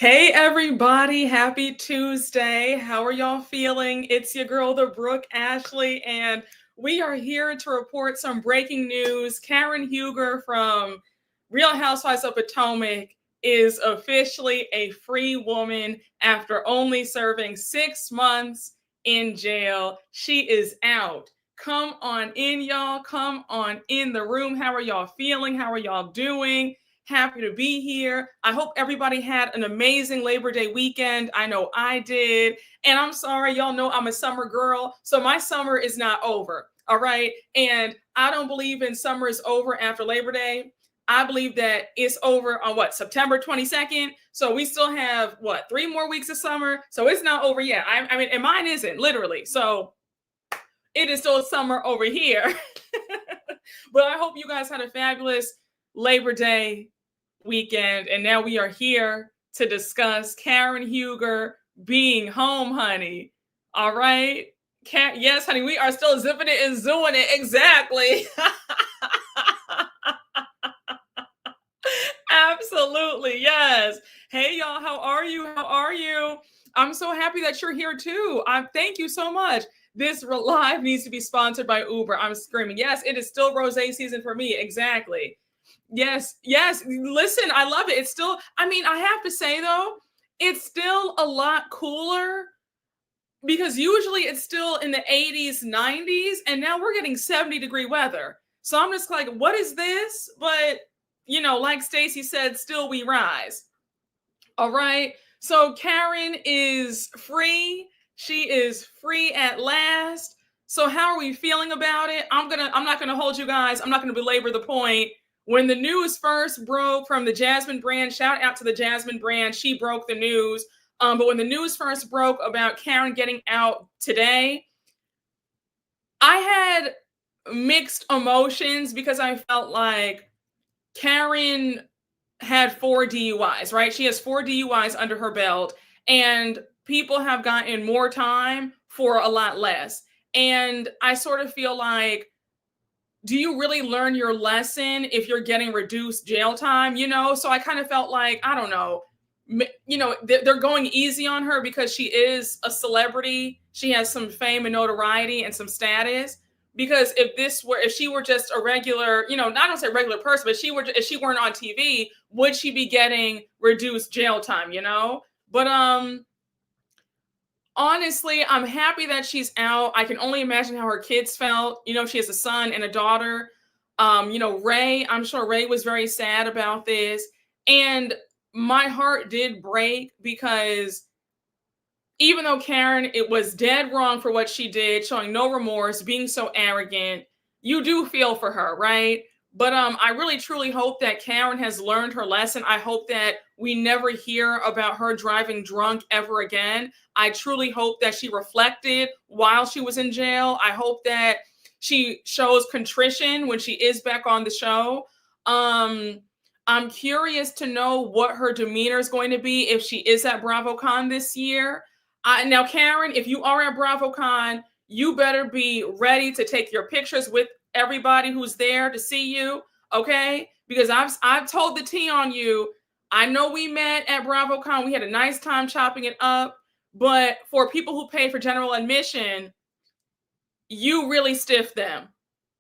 Hey everybody, happy Tuesday. How are y'all feeling? It's your girl, the Brooke Ashley, and we are here to report some breaking news. Karen Huger from Real Housewives of Potomac is officially a free woman after only serving 6 months in jail. She is out. Come on in, y'all. Come on in the room. How are y'all feeling? How are y'all doing? Happy to be here. I hope everybody had an amazing Labor Day weekend. I know I did. And I'm sorry, y'all know I'm a summer girl, so my summer is not over. All right. And I don't believe in summer is over after Labor Day. I believe that it's over on September 22nd. So we still have 3 more weeks of summer. So it's not over yet. I mean, and mine isn't literally. So it is still summer over here. But I hope you guys had a fabulous Labor Day weekend. And now we are here to discuss Karen Huger being home, honey. All right. Yes, honey, we are still zipping it and zooing it. Exactly. Absolutely. Yes. Hey, y'all. How are you? How are you? I'm so happy that you're here too. Thank you so much. This live needs to be sponsored by Uber. I'm screaming. Yes, it is still rosé season for me. Exactly. Yes. Listen, I love it. It's still, I mean, I have to say though, it's still a lot cooler because usually it's still in the 80s, 90s, and now we're getting 70-degree weather. So I'm just like, what is this? But, like Stacey said, still we rise. All right. So Karen is free. She is free at last. So how are we feeling about it? I'm not gonna hold you guys. I'm not gonna belabor the point. When the news first broke from the Jasmine brand, shout out to the Jasmine brand, she broke the news. But when the news first broke about Karen getting out today, I had mixed emotions because I felt like Karen had 4 DUIs, right? She has 4 DUIs under her belt, and people have gotten more time for a lot less. And I sort of feel like, do you really learn your lesson if you're getting reduced jail time? So I kind of felt like, I don't know, they're going easy on her because she is a celebrity. She has some fame and notoriety and some status. Because if she were just a regular, not don't say regular person, but if she weren't on TV, would she be getting reduced jail time? But honestly, I'm happy that she's out. I can only imagine how her kids felt. She has a son and a daughter. Ray, I'm sure Ray was very sad about this. And my heart did break because even though Karen, it was dead wrong for what she did, showing no remorse, being so arrogant, you do feel for her, right? But I really truly hope that Karen has learned her lesson. I hope that we never hear about her driving drunk ever again. I truly hope that she reflected while she was in jail. I hope that she shows contrition when she is back on the show. I'm curious to know what her demeanor is going to be if she is at BravoCon this year. Now, Karen, if you are at BravoCon, you better be ready to take your pictures with everybody who's there to see you, okay? Because I've told the tea on you. I know we met at BravoCon. We had a nice time chopping it up. But for people who pay for general admission, you really stiffed them.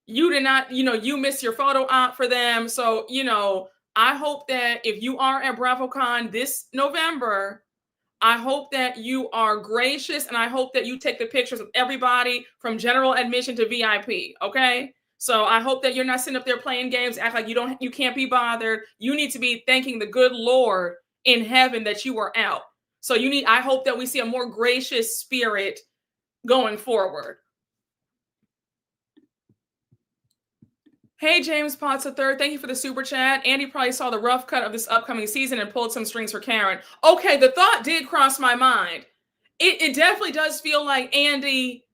You did not, you missed your photo op for them. So, I hope that if you are at BravoCon this November, I hope that you are gracious, and I hope that you take the pictures of everybody from general admission to VIP, okay? So I hope that you're not sitting up there playing games, act like you can't be bothered. You need to be thanking the good Lord in heaven that you are out. So I hope that we see a more gracious spirit going forward. Hey, James Potts III, thank you for the super chat. Andy probably saw the rough cut of this upcoming season and pulled some strings for Karen. Okay, the thought did cross my mind. It definitely does feel like Andy,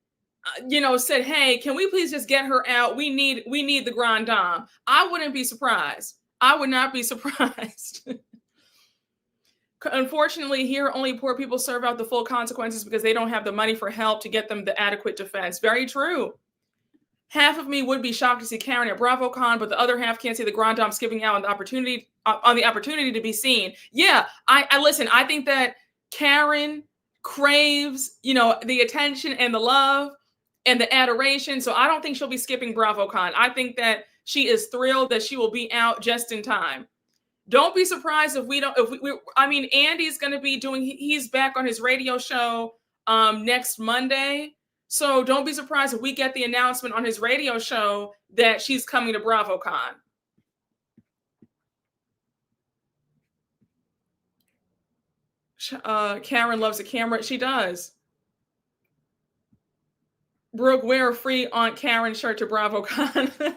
said, hey, can we please just get her out? We need the grand dame. I wouldn't be surprised. I would not be surprised. Unfortunately, here only poor people serve out the full consequences because they don't have the money for help to get them the adequate defense. Very true. Half of me would be shocked to see Karen at BravoCon, but the other half can't see the Grand Dame skipping out on the opportunity to be seen. Yeah, I listen. I think that Karen craves, the attention and the love and the adoration. So I don't think she'll be skipping BravoCon. I think that she is thrilled that she will be out just in time. Don't be surprised if we don't. I mean, Andy's going to be doing. He's back on his radio show next Monday. So don't be surprised if we get the announcement on his radio show that she's coming to BravoCon. Karen loves a camera. She does. Brooke, wear a free Aunt Karen shirt to BravoCon.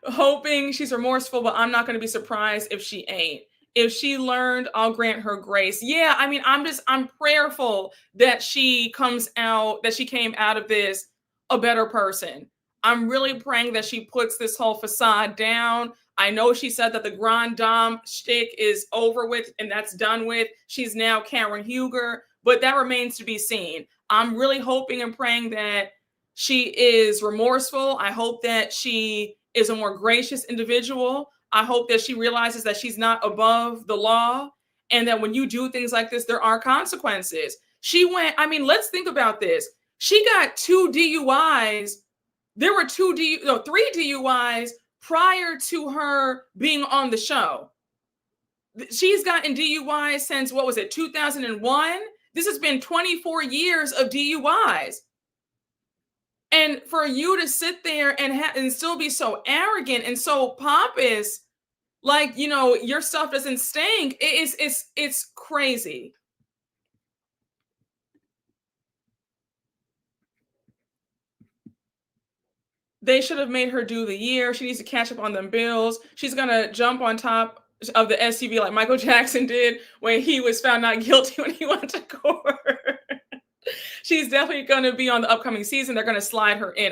Hoping she's remorseful, but I'm not going to be surprised if she ain't. If she learned, I'll grant her grace. Yeah, I mean, I'm prayerful that she came out of this a better person. I'm really praying that she puts this whole facade down. I know she said that the Grand Dame shtick is over with and that's done with. She's now Karen Huger, but that remains to be seen. I'm really hoping and praying that she is remorseful. I hope that she is a more gracious individual. I hope that she realizes that she's not above the law and that when you do things like this, there are consequences. Let's think about this. She got 2 DUIs. There were 3 DUIs prior to her being on the show. She's gotten DUIs since, 2001? This has been 24 years of DUIs. And for you to sit there and still be so arrogant and so pompous, like, your stuff doesn't stink. It's crazy. They should have made her do the year. She needs to catch up on them bills. She's going to jump on top of the SUV like Michael Jackson did when he was found not guilty when he went to court. She's definitely going to be on the upcoming season. They're going to slide her in.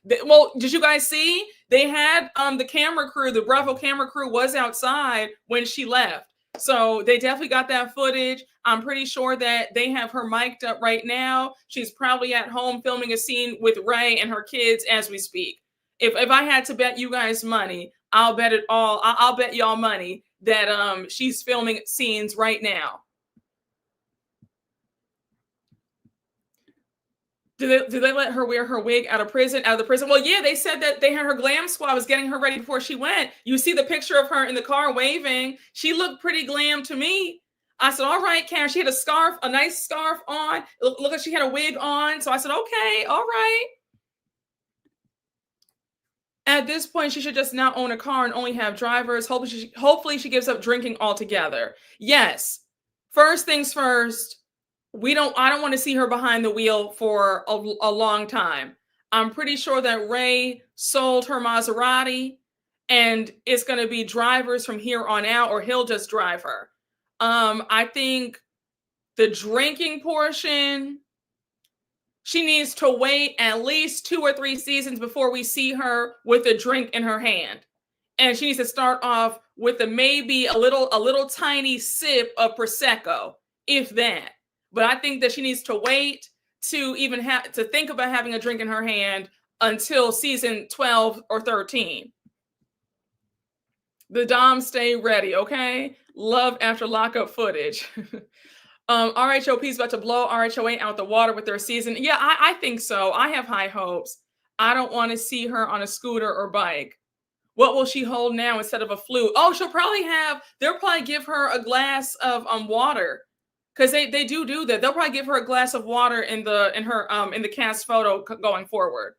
Did you guys see? They had the camera crew, the Bravo camera crew was outside when she left. So they definitely got that footage. I'm pretty sure that they have her mic'd up right now. She's probably at home filming a scene with Ray and her kids as we speak. If I had to bet you guys money, I'll bet it all. I'll bet y'all money that she's filming scenes right now. Did they let her wear her wig out of the prison? Well, yeah, they said that they had her glam squad was getting her ready before she went. You see the picture of her in the car waving. She looked pretty glam to me. I said, all right, Karen. She had a nice scarf on. Look like she had a wig on. So I said, okay, all right. At this point, she should just not own a car and only have drivers. Hopefully she gives up drinking altogether. Yes. First things first. I don't want to see her behind the wheel for a long time. I'm pretty sure that Ray sold her Maserati and it's going to be drivers from here on out, or he'll just drive her. I think the drinking portion, she needs to wait at least 2 or 3 seasons before we see her with a drink in her hand. And she needs to start off with maybe a little tiny sip of Prosecco, if that. But I think that she needs to wait to even to think about having a drink in her hand until season 12 or 13. The Dom, stay ready, okay? Love after lockup footage. RHOP's about to blow RHOA out the water with their season. Yeah, I think so. I have high hopes. I don't want to see her on a scooter or bike. What will she hold now instead of a flute? Oh, they'll probably give her a glass of water. Because they do that. They'll probably give her a glass of water in the cast photo going forward.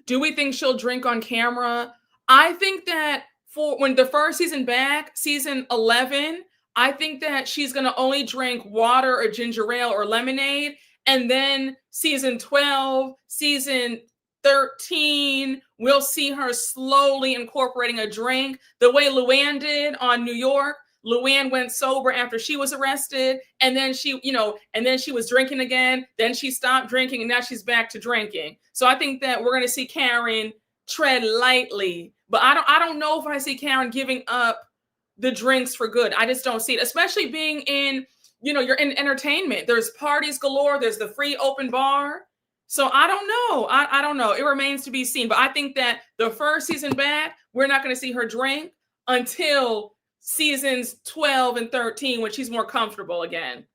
Do we think she'll drink on camera? I think that for when the first season back, season 11, I think that she's going to only drink water or ginger ale or lemonade. And then season 12, season 13, we'll see her slowly incorporating a drink the way Luann did on New York. Luann went sober after she was arrested, and then she was drinking again. Then she stopped drinking, and now she's back to drinking. So I think that we're going to see Karen tread lightly, but I don't know if I see Karen giving up the drinks for good. I just don't see it, especially being in, you're in entertainment. There's parties galore. There's the free open bar. So I don't know. I don't know. It remains to be seen. But I think that the first season back, we're not going to see her drink until seasons 12 and 13 when she's more comfortable again.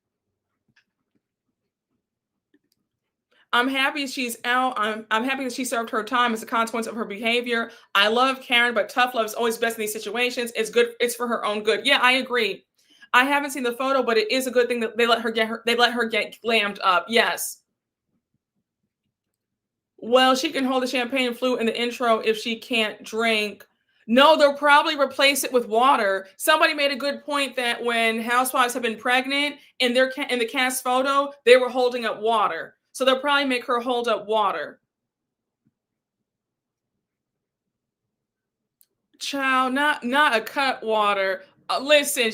I'm happy she's out. I'm happy that she served her time as a consequence of her behavior. I love Karen, but tough love is always best in these situations. It's good. It's for her own good. Yeah, I agree. I haven't seen the photo, but it is a good thing that they let her get glammed up. Yes. Well, she can hold the champagne flute in the intro if she can't drink. No, they'll probably replace it with water. Somebody made a good point that when housewives have been pregnant in in the cast photo, they were holding up water. So they'll probably make her hold up water. Child, not a cut water. Listen,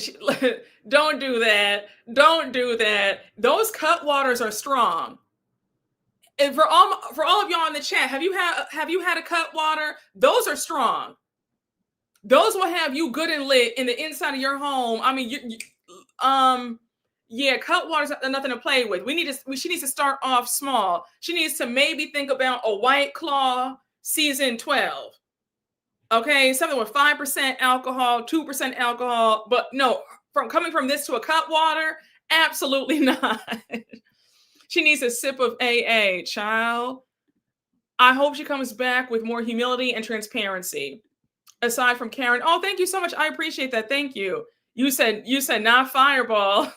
don't do that. Don't do that. Those cut waters are strong. And for all of y'all in the chat, have you had a cut water? Those are strong. Those will have you good and lit in the inside of your home. I mean, yeah, cut water's nothing to play with. She needs to start off small. She needs to maybe think about a White Claw season 12. Okay, something with 5% alcohol, 2% alcohol, but no, coming from this to a cut water, absolutely not. She needs a sip of AA, child. I hope she comes back with more humility and transparency. Aside from Karen, oh, thank you so much. I appreciate that. Thank you. You said not Fireball.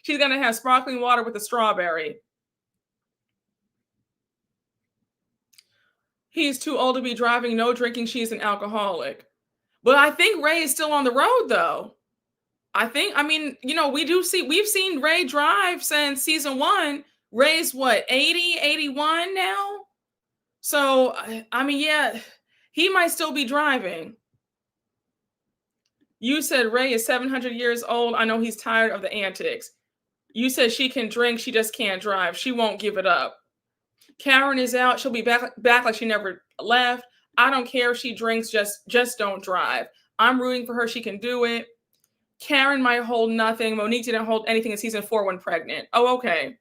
She's gonna have sparkling water with a strawberry. He's too old to be driving, no drinking. She's an alcoholic. But I think Ray is still on the road, though. I mean, we've seen Ray drive since season 1. Ray's what, 80, 81 now? So, I mean, yeah, he might still be driving. You said Ray is 700 years old. I know he's tired of the antics. You said she can drink, she just can't drive. She won't give it up. Karen is out. She'll be back like she never left. I don't care if she drinks, just don't drive. I'm rooting for her. She can do it. Karen might hold nothing. Monique didn't hold anything in season 4 when pregnant. Oh, okay.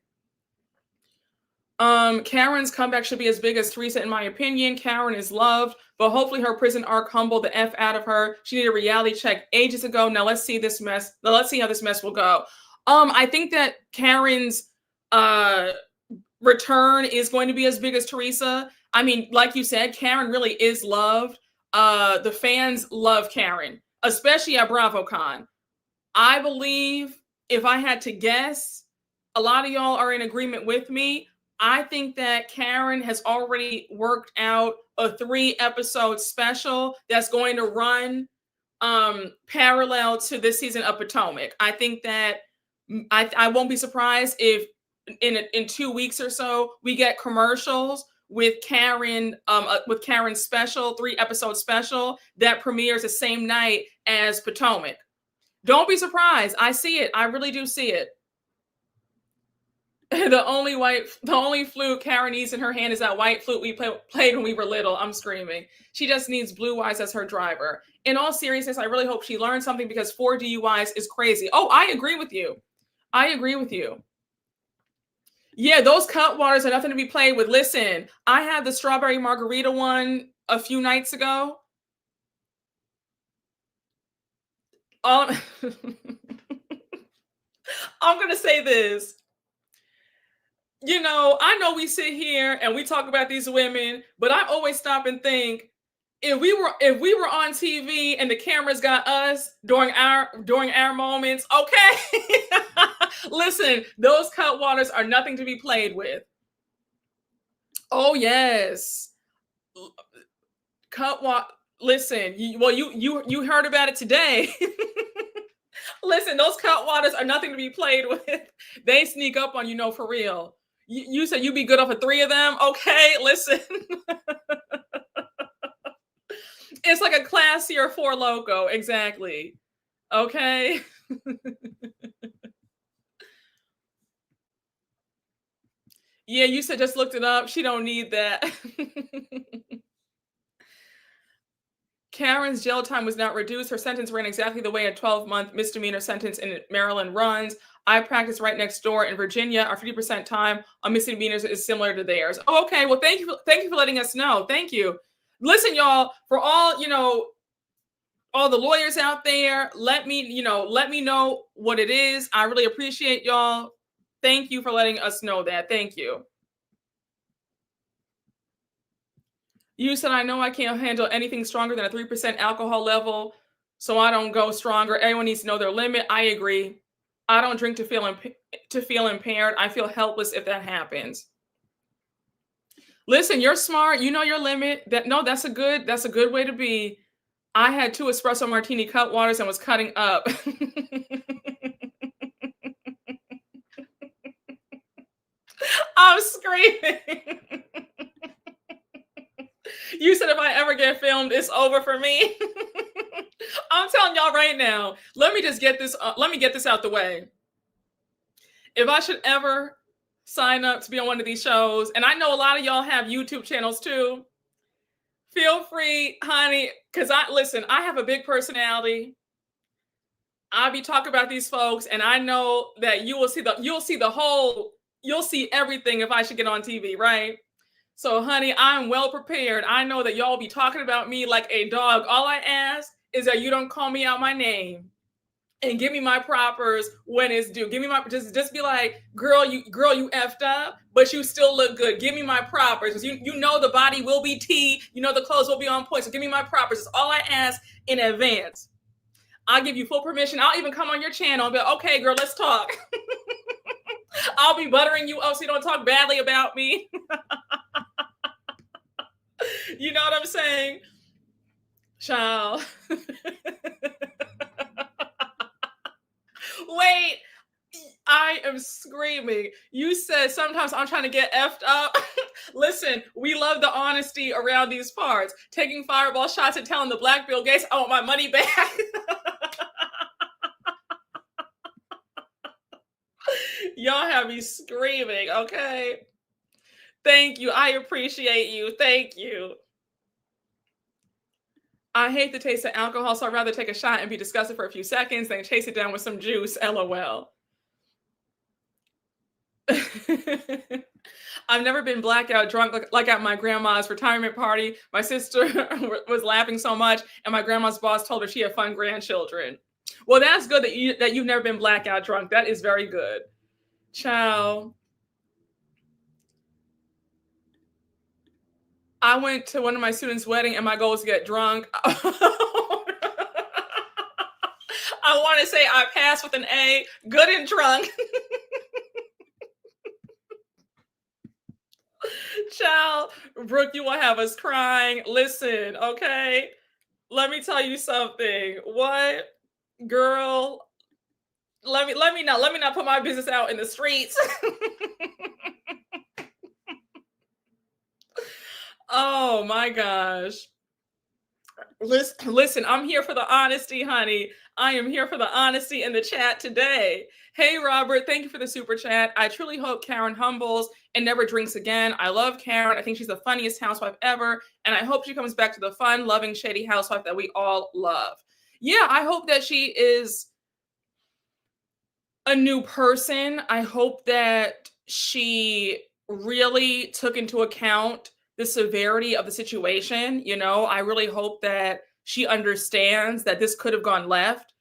Karen's comeback should be as big as Teresa, in my opinion. Karen is loved, but hopefully her prison arc humbled the F out of her. She needed a reality check ages ago. Now let's see this mess. Now let's see how this mess will go. I think that Karen's return is going to be as big as Teresa. I mean, like you said, Karen really is loved. The fans love Karen, especially at BravoCon. I believe, if I had to guess, a lot of y'all are in agreement with me. I think that Karen has already worked out a 3-episode special that's going to run parallel to this season of Potomac. I think that I won't be surprised if in 2 weeks or so we get commercials with Karen's special 3-episode special that premieres the same night as Potomac. Don't be surprised. I see it. I really do see it. The only flute Karen needs in her hand is that white flute we played when we were little. I'm screaming. She just needs Blue Eyes as her driver. In all seriousness, I really hope she learns something, because 4 DUIs is crazy. Oh, I agree with you. I agree with you. Yeah, those cut waters are nothing to be played with. Listen, I had the strawberry margarita one a few nights ago. I'm going to say this. I know we sit here and we talk about these women, but I always stop and think, if we were on TV and the cameras got us during our moments, okay. Listen, those cut waters are nothing to be played with. Oh yes. Listen, you heard about it today. Listen, those cut waters are nothing to be played with. They sneak up on for real. You said you'd be good off of 3 of them. Okay, listen. It's like a classier 4 Loco. Exactly. Okay. Yeah, you said just looked it up. She don't need that. Karen's jail time was not reduced. Her sentence ran exactly the way a 12-month misdemeanor sentence in Maryland runs. I practice right next door in Virginia. Our 50% time on misdemeanors is similar to theirs. Oh, okay. Well, thank you for letting us know. Thank you. Listen, y'all, for all, all the lawyers out there, let me know what it is. I really appreciate y'all. Thank you for letting us know that. Thank you. You said, I know I can't handle anything stronger than a 3% alcohol level, so I don't go stronger. Everyone needs to know their limit. I agree. I don't drink to feel impaired. I feel helpless if that happens. Listen, you're smart. You know your limit. That's a good way to be. I had 2 espresso martini cut waters and was cutting up. I'm screaming. You said if I ever get filmed, it's over for me. I'm telling y'all right now. Let me get this out the way. If I should ever sign up to be on one of these shows, and I know a lot of y'all have YouTube channels too, feel free, honey, because I have a big personality. I'll be talking about these folks, and I know that you'll see everything if I should get on TV, right? So, honey, I'm well prepared. I know that y'all be talking about me like a dog. All I ask is that you don't call me out my name and give me my propers when it's due. Give me my just be like, girl, you effed up, but you still look good. Give me my propers. Because you know the body will be tea. You know the clothes will be on point. So give me my propers. It's all I ask in advance. I'll give you full permission. I'll even come on your channel and be like, okay, girl, let's talk. I'll be buttering you up so you don't talk badly about me. You know what I'm saying? Child. Wait, I am screaming. You said sometimes I'm trying to get effed up. Listen, we love the honesty around these parts. Taking fireball shots and telling the Black Bill Gates I want my money back. Y'all have me screaming, okay? Thank you. I appreciate you. Thank you. I hate the taste of alcohol, so I'd rather take a shot and be disgusted for a few seconds than chase it down with some juice. LOL. I've never been blackout drunk like at my grandma's retirement party. My sister was laughing so much, and my grandma's boss told her she had fun grandchildren. Well, that's good that you've never been blackout drunk. That is very good. Ciao. I went to one of my students' wedding and my goal was to get drunk. I want to say I passed with an A, good and drunk. Child, Brooke, you will have us crying. Listen, okay? Let me tell you something. What? Girl, let me not put my business out in the streets. Oh my gosh. Listen, I'm here for the honesty, honey. I am here for the honesty in the chat today. Hey, Robert, thank you for the super chat. I truly hope Karen humbles and never drinks again. I love Karen. I think she's the funniest housewife ever. And I hope she comes back to the fun, loving, shady housewife that we all love. Yeah, I hope that she is a new person. I hope that she really took into account the severity of the situation. I really hope that she understands that this could have gone left.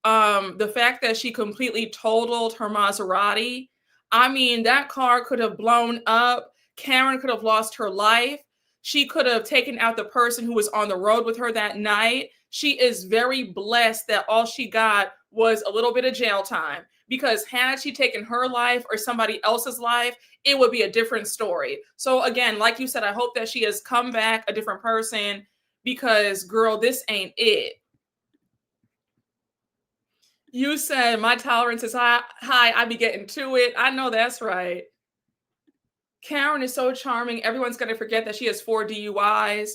The fact that she completely totaled her Maserati, I mean, that car could have blown up. Karen could have lost her life. She could have taken out the person who was on the road with her that night. She is very blessed that all she got was a little bit of jail time, because had she taken her life or somebody else's life, it would be a different story. So again, like you said, I hope that she has come back a different person, because girl, this ain't it. You said my tolerance is high. I be getting to it. I know that's right. Karen is so charming. Everyone's going to forget that she has 4 DUIs.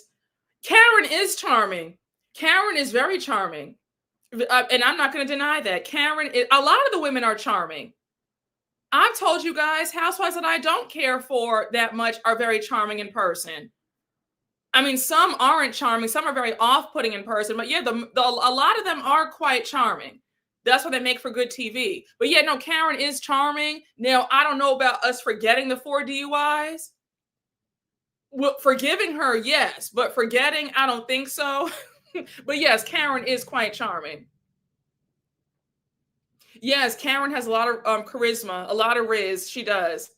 Karen is charming. Karen is very charming. And I'm not going to deny that. A lot of the women are charming. I've told you guys, housewives that I don't care for that much are very charming in person. I mean, some aren't charming. Some are very off-putting in person. But yeah, a lot of them are quite charming. That's what they make for good TV. But yeah, no, Karen is charming. Now, I don't know about us forgetting the 4 DUIs. Well, forgiving her, yes. But forgetting, I don't think so. But yes, Karen is quite charming. Yes, Karen has a lot of charisma, a lot of riz. She does.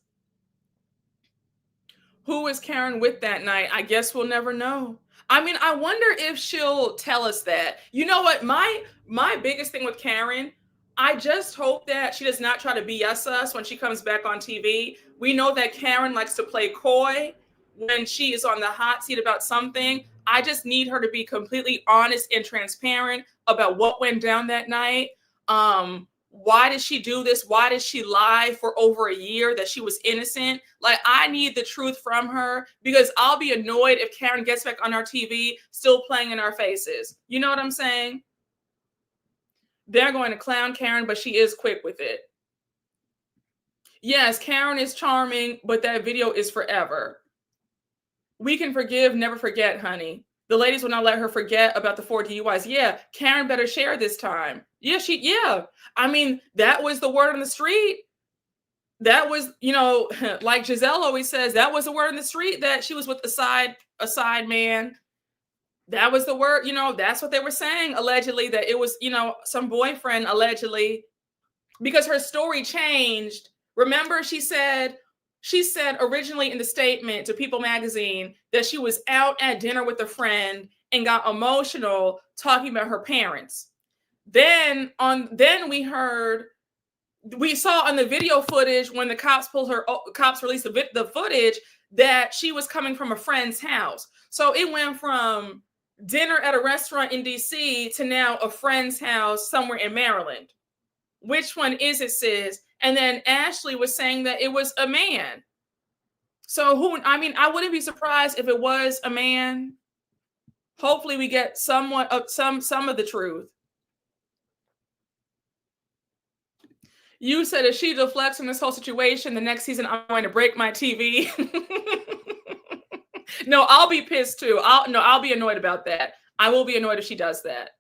Who is Karen with that night? I guess we'll never know. I mean, I wonder if she'll tell us that. You know what? My biggest thing with Karen, I just hope that she does not try to BS us when she comes back on TV. We know that Karen likes to play coy when she is on the hot seat about something. I just need her to be completely honest and transparent about what went down that night. Why did she do this? Why did she lie for over a year that she was innocent? Like, I need the truth from her, because I'll be annoyed if Karen gets back on our TV still playing in our faces. You know what I'm saying? They're going to clown Karen, but she is quick with it. Yes, Karen is charming, but that video is forever. We can forgive, never forget, honey. The ladies will not let her forget about the 4 DUIs. Yeah, Karen better share this time. Yeah. I mean, that was the word on the street. That was, like Giselle always says, that was the word on the street, that she was with a side man. That was the word, that's what they were saying, allegedly, that it was, some boyfriend, allegedly, because her story changed. Remember, she said originally in the statement to People magazine that she was out at dinner with a friend and got emotional talking about her parents. Then we saw on the video footage when the cops released the footage that she was coming from a friend's house. So it went from dinner at a restaurant in DC to now a friend's house somewhere in Maryland. Which one is it, sis? And then Ashley was saying that it was a man. So I wouldn't be surprised if it was a man. Hopefully we get somewhat of some of the truth. You said if she deflects from this whole situation, the next season I'm going to break my TV. No, I'll be pissed too. I'll be annoyed about that. I will be annoyed if she does that.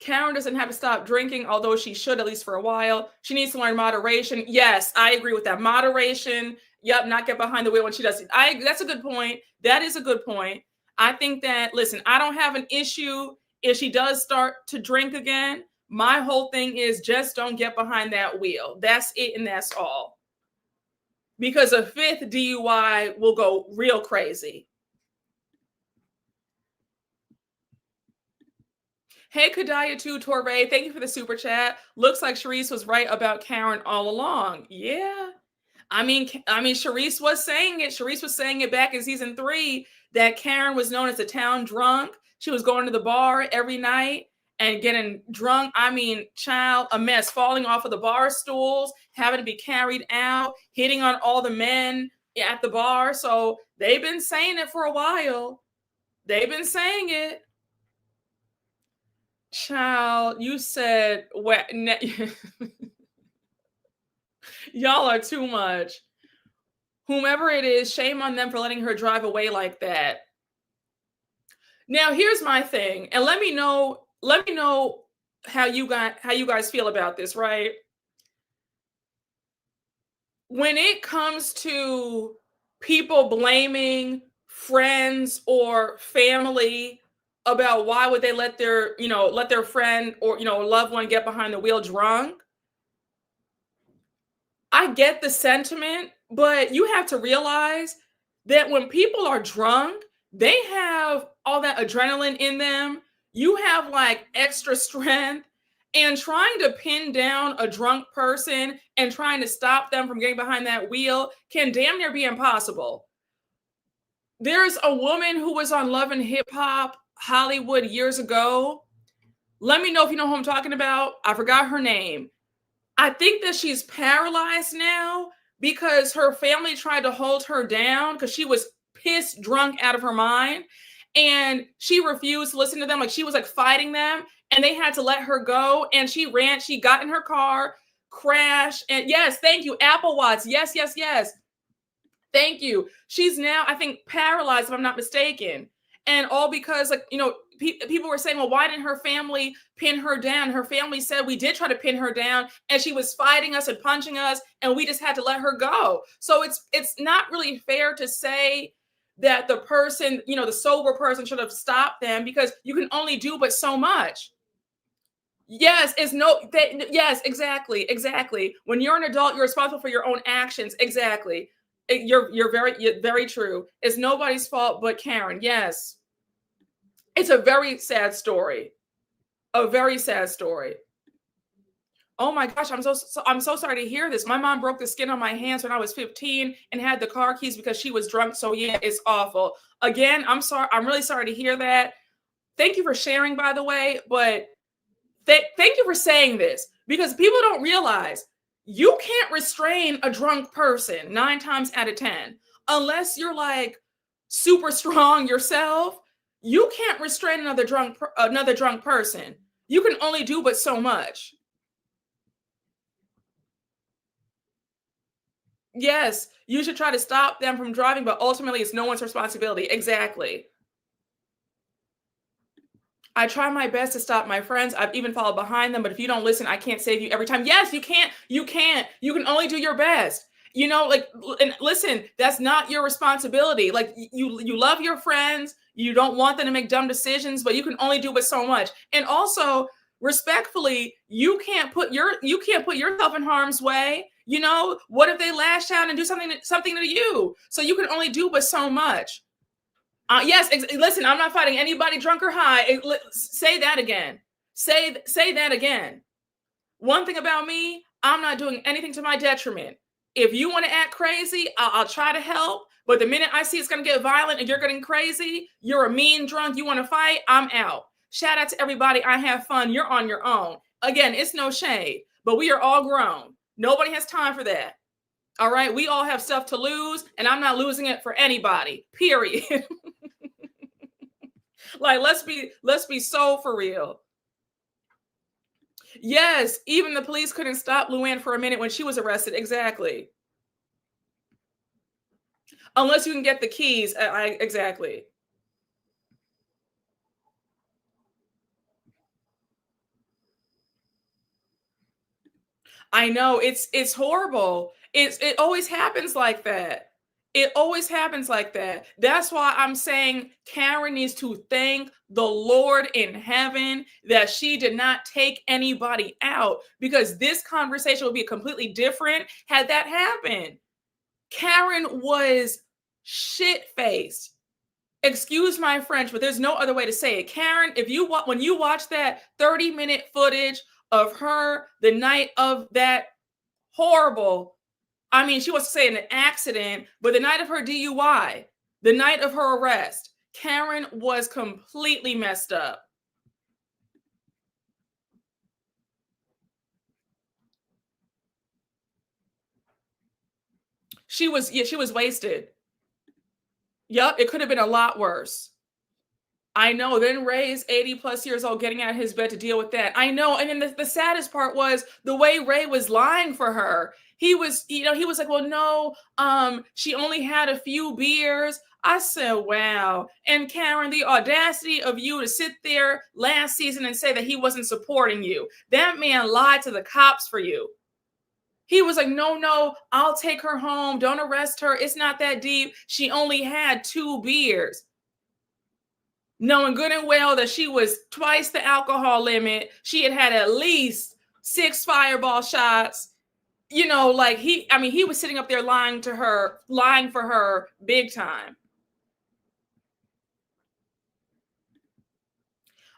Karen doesn't have to stop drinking, although she should, at least for a while. She needs to learn moderation. Yes, I agree with that. Moderation. Yep, not get behind the wheel when she does it. That's a good point. That is a good point. I think that, listen, I don't have an issue if she does start to drink again. My whole thing is just don't get behind that wheel. That's it, and that's all. Because a 5th DUI will go real crazy. Hey, Kadaya 2 Torre, thank you for the super chat. Looks like Charisse was right about Karen all along. Yeah. I mean, Charisse was saying it. Charisse was saying it back in season 3 that Karen was known as the town drunk. She was going to the bar every night and getting drunk. I mean, child, a mess, falling off of the bar stools, having to be carried out, hitting on all the men at the bar. So they've been saying it for a while. They've been saying it. Child, you said what? Y'all are too much. Whomever it is, shame on them for letting her drive away like that. Now, here's my thing, and let me know how you guys feel about this, right? When it comes to people blaming friends or family about why would they let their friend or loved one get behind the wheel drunk, I get the sentiment, but you have to realize that when people are drunk, they have all that adrenaline in them. You have like extra strength, and trying to pin down a drunk person and trying to stop them from getting behind that wheel can damn near be impossible. There's a woman who was on Love and Hip Hop Hollywood years ago. Let me know if you know who I'm talking about. I forgot her name. I think that she's paralyzed now because her family tried to hold her down because she was pissed drunk out of her mind, and she refused to listen to them. Like, she was like fighting them, and they had to let her go. And she got in her car, crashed, and yes, thank you, Apple Watch. Yes. Thank you. She's now, I think, paralyzed, if I'm not mistaken. And all because, like, people were saying, well, why didn't her family pin her down? Her family said we did try to pin her down, and she was fighting us and punching us, and we just had to let her go. So it's not really fair to say that the person, the sober person should have stopped them, because you can only do but so much. Yes, yes, exactly. When you're an adult, you're responsible for your own actions. Exactly. You're very true. It's nobody's fault but Karen. Yes. It's a very sad story. A very sad story. Oh my gosh, I'm so sorry to hear this. My mom broke the skin on my hands when I was 15 and had the car keys because she was drunk. So yeah, it's awful. Again, I'm sorry. I'm really sorry to hear that. Thank you for sharing, by the way, but thank you for saying this, because people don't realize you can't restrain a drunk person 9 times out of 10 unless you're like super strong yourself. You can't restrain another drunk person. You can only do but so much. Yes, you should try to stop them from driving, but ultimately it's no one's responsibility. Exactly. I try my best to stop my friends. I've even followed behind them, but if you don't listen, I can't save you every time. Yes, you can't. You can't. You can only do your best. And listen, that's not your responsibility. Like, you love your friends, you don't want them to make dumb decisions, but you can only do but so much. And also, respectfully, you can't put yourself in harm's way. What if they lash out and do something to you? So you can only do but so much. Yes, listen, I'm not fighting anybody drunk or high. Say that again. Say that again. One thing about me, I'm not doing anything to my detriment. If you want to act crazy, I'll try to help. But the minute I see it's going to get violent and you're getting crazy, you're a mean drunk, you want to fight, I'm out. Shout out to everybody. I have fun. You're on your own. Again, it's no shade, but we are all grown. Nobody has time for that. All right. We all have stuff to lose, and I'm not losing it for anybody, period. Like, let's be so for real. Yes, even the police couldn't stop Luann for a minute when she was arrested. Exactly. Unless you can get the keys. Exactly. I know, it's horrible. It always happens like that. It always happens like that. That's why I'm saying Karen needs to thank the Lord in heaven that she did not take anybody out, because this conversation would be completely different had that happened. Karen was shit-faced. Excuse my French, but there's no other way to say it. Karen, when you watch that 30-minute footage of her the night of that horrible, I mean, she was saying an accident, but the night of her DUI, the night of her arrest, Karen was completely messed up. She was wasted. Yep, it could have been a lot worse. I know. Then Ray's 80 plus years old, getting out of his bed to deal with that. I know. And then the saddest part was the way Ray was lying for her. He was like, well, no, she only had a few beers. I said, wow. And Karen, the audacity of you to sit there last season and say that he wasn't supporting you. That man lied to the cops for you. He was like, no, I'll take her home. Don't arrest her. It's not that deep. She only had 2 beers. Knowing good and well that she was twice the alcohol limit. She had at least 6 fireball shots. He was sitting up there lying for her big time.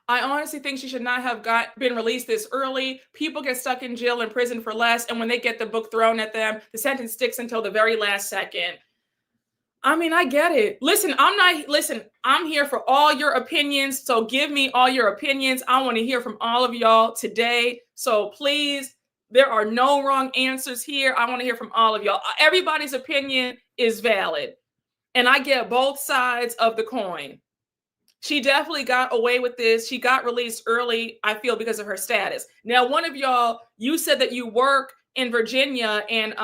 I honestly think she should not have been released this early. People get stuck in jail and prison for less, and when they get the book thrown at them, the sentence sticks until the very last second. I mean, I get it. Listen, I'm here for all your opinions. So give me all your opinions. I want to hear from all of y'all today. So please, there are no wrong answers here. I want to hear from all of y'all. Everybody's opinion is valid. And I get both sides of the coin. She definitely got away with this. She got released early, I feel, because of her status. Now, one of y'all, you said that you work in Virginia, and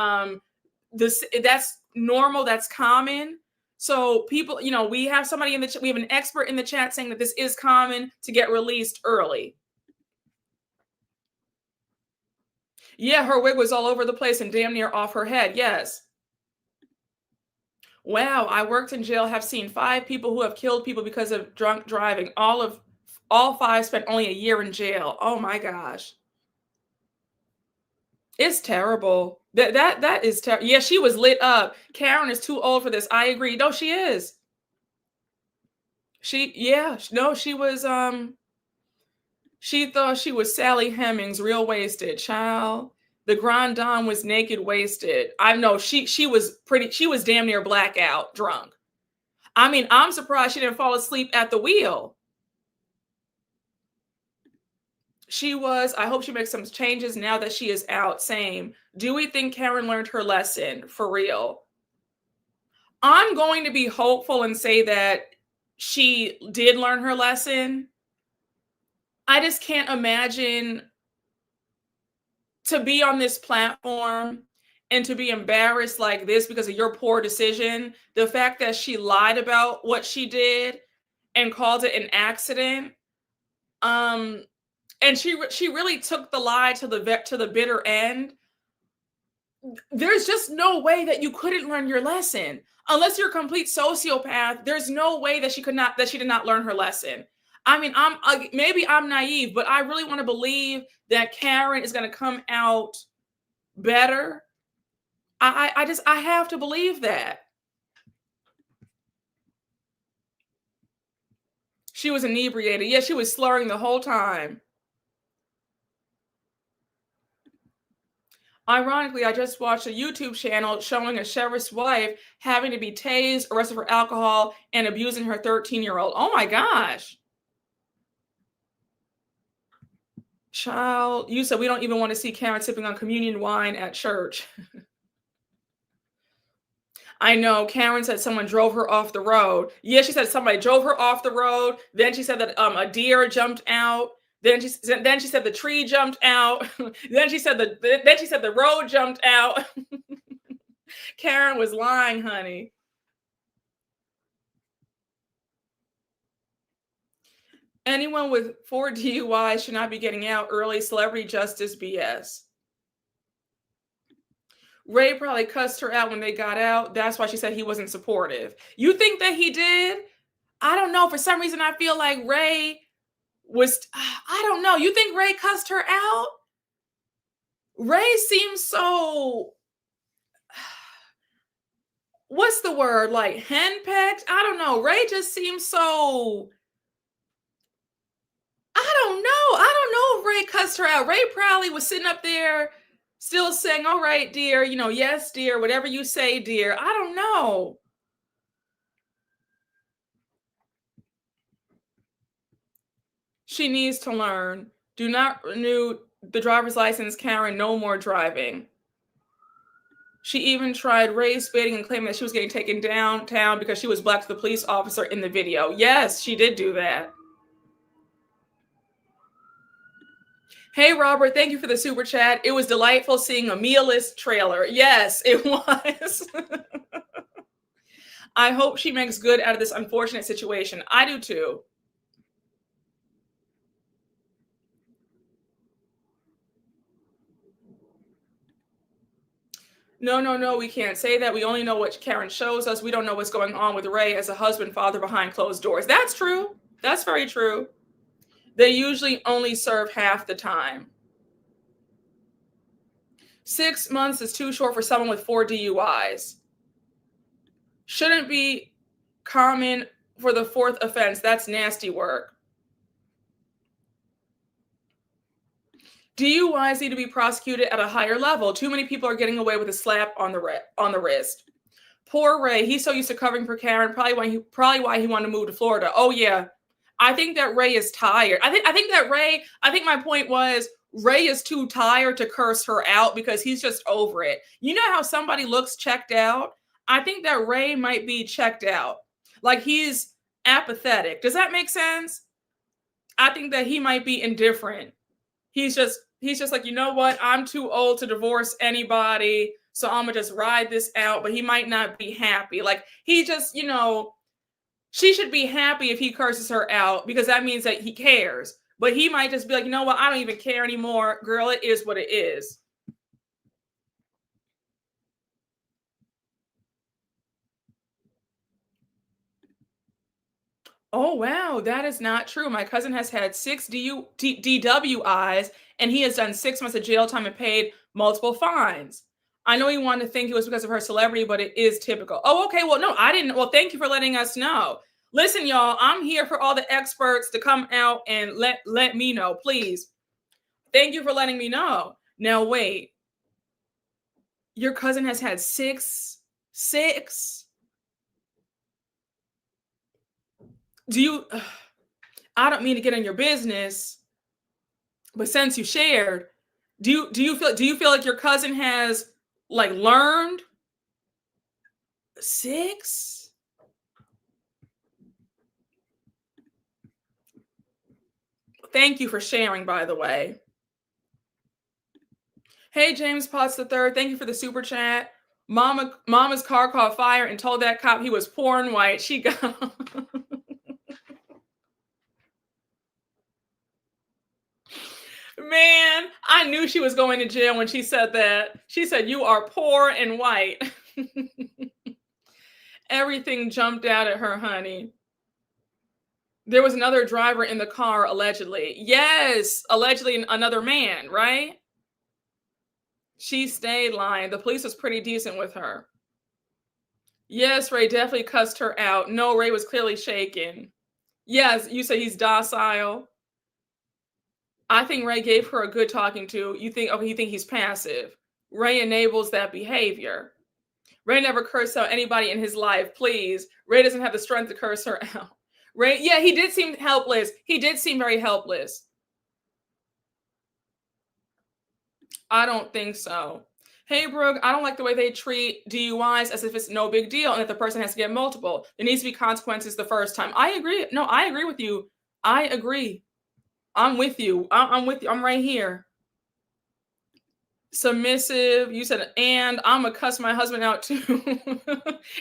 that's normal, that's common. So people, we have somebody in the we have an expert in the chat saying that this is common to get released early. Yeah, her wig was all over the place and damn near off her head. Yes. Wow, I worked in jail, have seen 5 people who have killed people because of drunk driving. All 5 spent only a year in jail. Oh my gosh. It's terrible. That is terrible. Yeah, she was lit up. Karen is too old for this. I agree. No, she is. She was she thought she was Sally Hemings, real wasted, child. The Grand Dame was naked, wasted. I know she was damn near blackout drunk. I mean, I'm surprised she didn't fall asleep at the wheel. I hope she makes some changes now that she is out. Same. Do we think Karen learned her lesson? For real. I'm going to be hopeful and say that she did learn her lesson. I just can't imagine to be on this platform and to be embarrassed like this because of your poor decision. The fact that she lied about what she did and called it an accident. And she really took the lie to the bitter end. There's just no way that you couldn't learn your lesson. Unless you're a complete sociopath, there's no way that she did not learn her lesson. I mean, maybe I'm naive, but I really want to believe that Karen is going to come out better. I have to believe that. She was inebriated. Yeah, she was slurring the whole time. Ironically, I just watched a YouTube channel showing a sheriff's wife having to be tased, arrested for alcohol, and abusing her 13-year-old. Oh my gosh. Child, you said we don't even want to see Karen sipping on communion wine at church. I know. Karen said someone drove her off the road. Yeah, she said somebody drove her off the road. Then she said that a deer jumped out. Then she said the tree jumped out. then she said the road jumped out. Karen was lying, honey. Anyone with 4 DUIs should not be getting out early. Celebrity justice BS. Ray probably cussed her out when they got out. That's why she said he wasn't supportive. You think that he did? I don't know. For some reason, I feel like Ray was, I don't know. You think Ray cussed her out? Ray seems so, what's the word? Like henpecked? I don't know. Ray just seems so, I don't know if Ray cussed her out. Ray probably was sitting up there still saying, all right, dear, yes, dear, whatever you say, dear. I don't know. She needs to learn. Do not renew the driver's license, Karen. No more driving. She even tried race baiting and claiming that she was getting taken downtown because she was black to the police officer in the video. Yes, she did do that. Hey, Robert, thank you for the super chat. It was delightful seeing a meal-less trailer. Yes, it was. I hope she makes good out of this unfortunate situation. I do too. No, we can't say that. We only know what Karen shows us. We don't know what's going on with Ray as a husband, father behind closed doors. That's true. That's very true. They usually only serve half the time. 6 months is too short for someone with 4 DUIs. Shouldn't be common for the 4th offense. That's nasty work. DUIs need to be prosecuted at a higher level. Too many people are getting away with a slap on the wrist. Poor Ray. He's so used to covering for Karen. Probably why he wanted to move to Florida. Oh yeah. I think that Ray is tired. I think my point was Ray is too tired to curse her out because he's just over it. You know how somebody looks checked out? I think that Ray might be checked out. Like he's apathetic. Does that make sense? I think that he might be indifferent. He's just like, you know what? I'm too old to divorce anybody, so I'm gonna just ride this out. But he might not be happy. Like he just, she should be happy if he curses her out because that means that he cares. But he might just be like, you know what? I don't even care anymore, girl. It is what it is. Oh, wow. That is not true. My cousin has had six DWIs and he has done 6 months of jail time and paid multiple fines. I know you wanted to think it was because of her celebrity, but it is typical. Oh, okay. Well, no, I didn't. Well, thank you for letting us know. Listen, y'all, I'm here for all the experts to come out and let me know, please. Thank you for letting me know. Now, wait. Your cousin has had six? Do you I don't mean to get in your business, but since you shared, do you feel like your cousin has like learned? Six? Thank you for sharing, by the way. Hey, James Potts III, thank you for the super chat. Mama's car caught fire and told that cop he was poor and white. She got Man, I knew she was going to jail when she said that. She said, "You are poor and white." Everything jumped out at her, honey. There was another driver in the car, allegedly. Yes, allegedly another man, right? She stayed lying. The police was pretty decent with her. Yes, Ray definitely cussed her out. No, Ray was clearly shaken. Yes, you say he's docile. I think Ray gave her a good talking to. You think, okay, you think he's passive. Ray enables that behavior. Ray never cursed out anybody in his life, please. Ray doesn't have the strength to curse her out. Ray, yeah, he did seem helpless. He did seem very helpless. I don't think so. Hey, Brooke, I don't like the way they treat DUIs as if it's no big deal and that the person has to get multiple. There needs to be consequences the first time. I agree. No, I agree with you. I agree. I'm with you. I'm with you. I'm right here. Submissive. You said, and I'm going to cuss my husband out too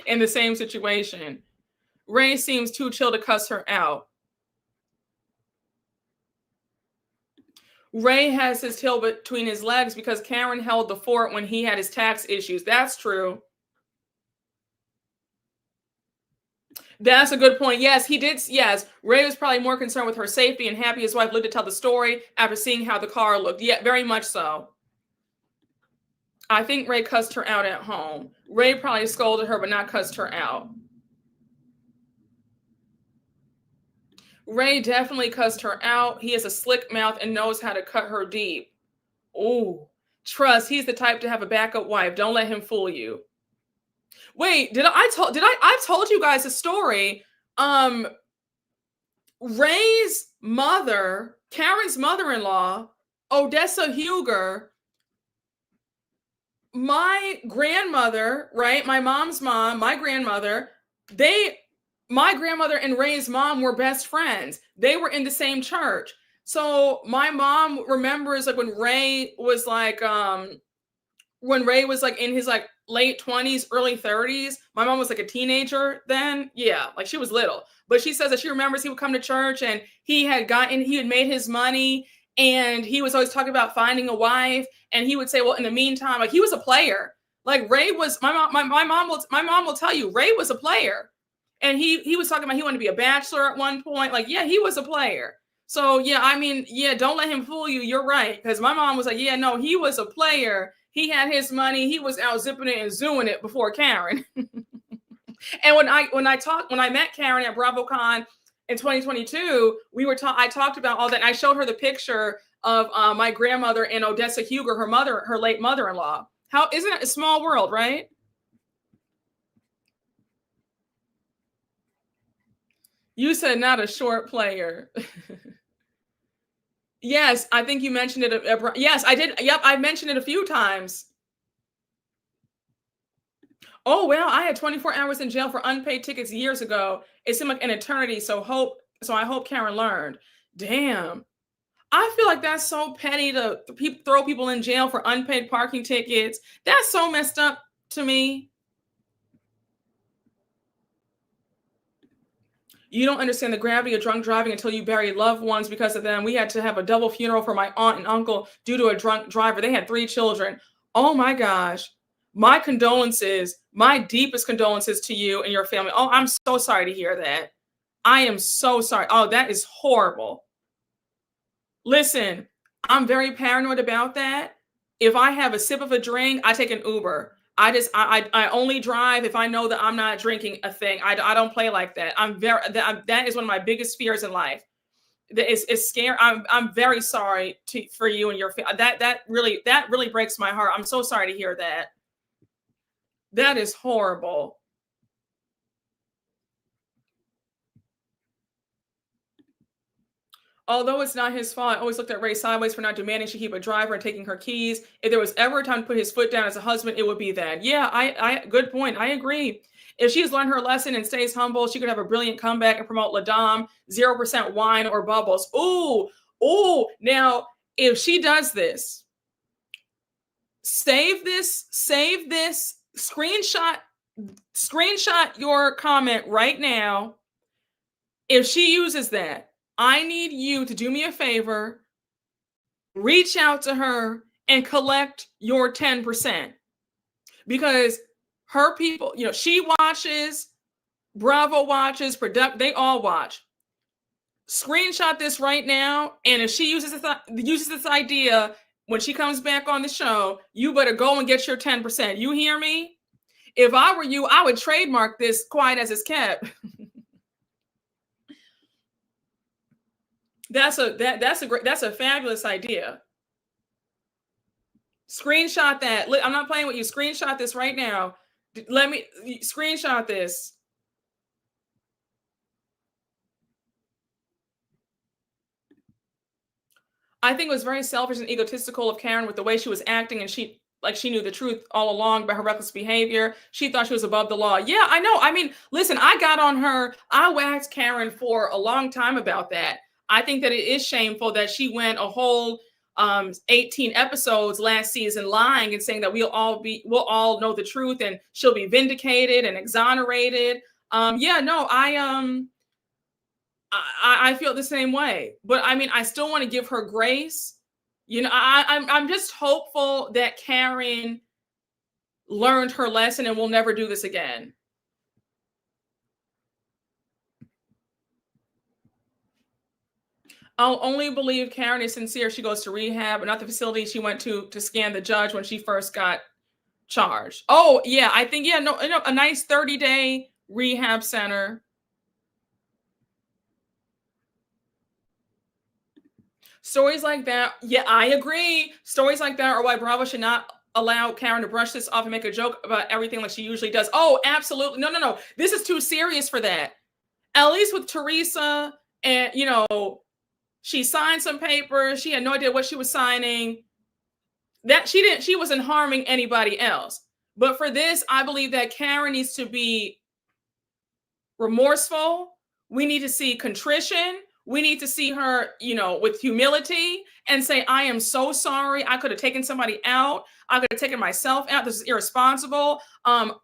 in the same situation. Ray seems too chill to cuss her out. Ray has his tail between his legs because Karen held the fort when he had his tax issues. That's true. That's a good point. Yes, he did. Yes, Ray was probably more concerned with her safety and happy his wife lived to tell the story after seeing how the car looked. Yeah, very much so. I think Ray cussed her out at home. Ray probably scolded her, but not cussed her out. Ray definitely cussed her out. He has a slick mouth and knows how to cut her deep. Oh, trust. He's the type to have a backup wife. Don't let him fool you. Wait, I've told you guys a story. Ray's mother, Karen's mother-in-law, Odessa Huger, my grandmother, right? My mom's mom, my grandmother, my grandmother and Ray's mom were best friends. They were in the same church. So my mom remembers like when Ray was like in his like late 20s, early 30s. My mom was like a teenager then. Yeah, like she was little. But she says that she remembers he would come to church and he had made his money and he was always talking about finding a wife. And he would say, well, in the meantime, like he was a player. Like Ray was, my mom will tell you, Ray was a player. And he was talking about he wanted to be a bachelor at one point. Like, yeah, he was a player. So yeah, I mean, yeah, don't let him fool you. You're right. Because my mom was like, yeah, no, he was a player. He had his money. He was out zipping it and zooing it before Karen. And when I met Karen at BravoCon in 2022, I talked about all that. And I showed her the picture of my grandmother and Odessa Huger, her late mother-in-law. How isn't it a small world, right? You said not a short player. Yes, I think you mentioned it. Yes, I did. Yep, I mentioned it a few times. Oh, well, I had 24 hours in jail for unpaid tickets years ago. It seemed like an eternity. So I hope Karen learned. Damn. I feel like that's so petty to throw people in jail for unpaid parking tickets. That's so messed up to me. You don't understand the gravity of drunk driving until you bury loved ones because of them. We had to have a double funeral for my aunt and uncle due to a drunk driver. They had 3 children. Oh my gosh. My condolences, my deepest condolences to you and your family. Oh, I'm so sorry to hear that. I am so sorry. Oh, that is horrible. Listen, I'm very paranoid about that. If I have a sip of a drink, I take an Uber. I only drive if I know that I'm not drinking a thing. I don't play like that. That is one of my biggest fears in life. It's scary. I'm very sorry for you and your family. That really breaks my heart. I'm so sorry to hear that. That is horrible. Although it's not his fault, I always looked at Ray sideways for not demanding she keep a driver and taking her keys. If there was ever a time to put his foot down as a husband, it would be that. Yeah, I good point. I agree. If she has learned her lesson and stays humble, she could have a brilliant comeback and promote La Dame, 0% wine or bubbles. Ooh. Now, if she does this, save this, screenshot your comment right now. If she uses that, I need you to do me a favor, reach out to her and collect your 10%. Because her people, she watches, Bravo watches, they all watch. Screenshot this right now, and if she uses this idea when she comes back on the show, you better go and get your 10%. You hear me? If I were you, I would trademark this quiet as it's kept. That's a fabulous idea. Screenshot that. I'm not playing with you. Screenshot this right now. Let me screenshot this. I think it was very selfish and egotistical of Karen with the way she was acting, and she knew the truth all along about her reckless behavior. She thought she was above the law. Yeah, I know. I mean, listen, I got on her. I waxed Karen for a long time about that. I think that it is shameful that she went a whole 18 episodes last season lying and saying that we'll all know the truth and she'll be vindicated and exonerated. I feel the same way, but I mean, I still want to give her grace. I'm just hopeful that Karen learned her lesson and will never do this again. I'll only believe Karen is sincere. She goes to rehab, but not the facility she went to scan the judge when she first got charged. Oh yeah, I think a nice 30-day rehab center. Stories like that, yeah, I agree. Stories like that are why Bravo should not allow Karen to brush this off and make a joke about everything like she usually does. Oh, absolutely. No. This is too serious for that. At least with Teresa, and she signed some papers. She had no idea what she was signing. That she wasn't harming anybody else. But for this, I believe that Karen needs to be remorseful. We need to see contrition. We need to see her, with humility and say, I am so sorry. I could have taken somebody out. I could have taken myself out. This is irresponsible.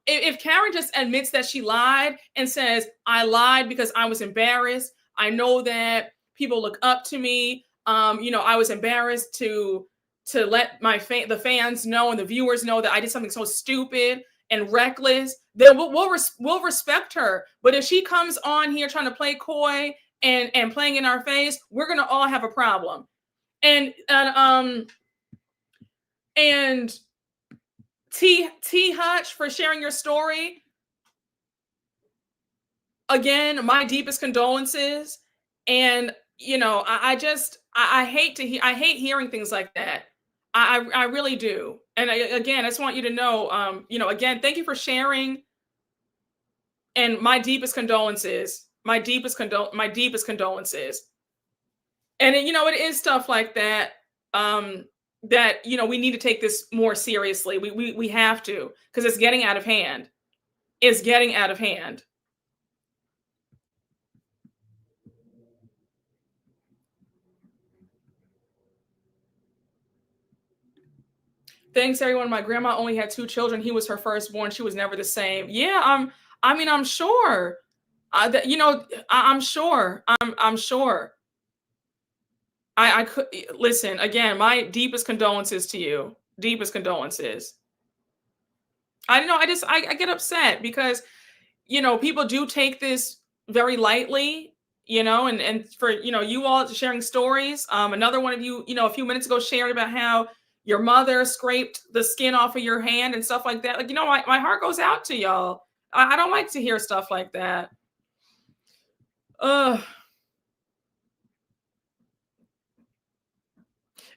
If Karen just admits that she lied and says, I lied because I was embarrassed. I know that people look up to me. I was embarrassed to let the fans know and the viewers know that I did something so stupid and reckless, then we'll respect her. But if she comes on here trying to play coy and playing in our face, we're gonna all have a problem. And T Hutch for sharing your story. Again, my deepest condolences. And I hate hearing things like that. I really do. And I just want you to know, again, thank you for sharing. And my deepest condolences. My deepest condolences. And it is stuff like that. That we need to take this more seriously. We have to, because it's getting out of hand. It's getting out of hand. Thanks, everyone. My grandma only had 2 children. He was her firstborn. She was never the same. Yeah, I mean, I'm sure. I'm sure. I'm sure. I could listen again. My deepest condolences to you. Deepest condolences. I know. I get upset because people do take this very lightly. And for you all sharing stories. Another one of you, a few minutes ago shared about how your mother scraped the skin off of your hand and stuff like that. Like, my heart goes out to y'all. I don't like to hear stuff like that. Ugh.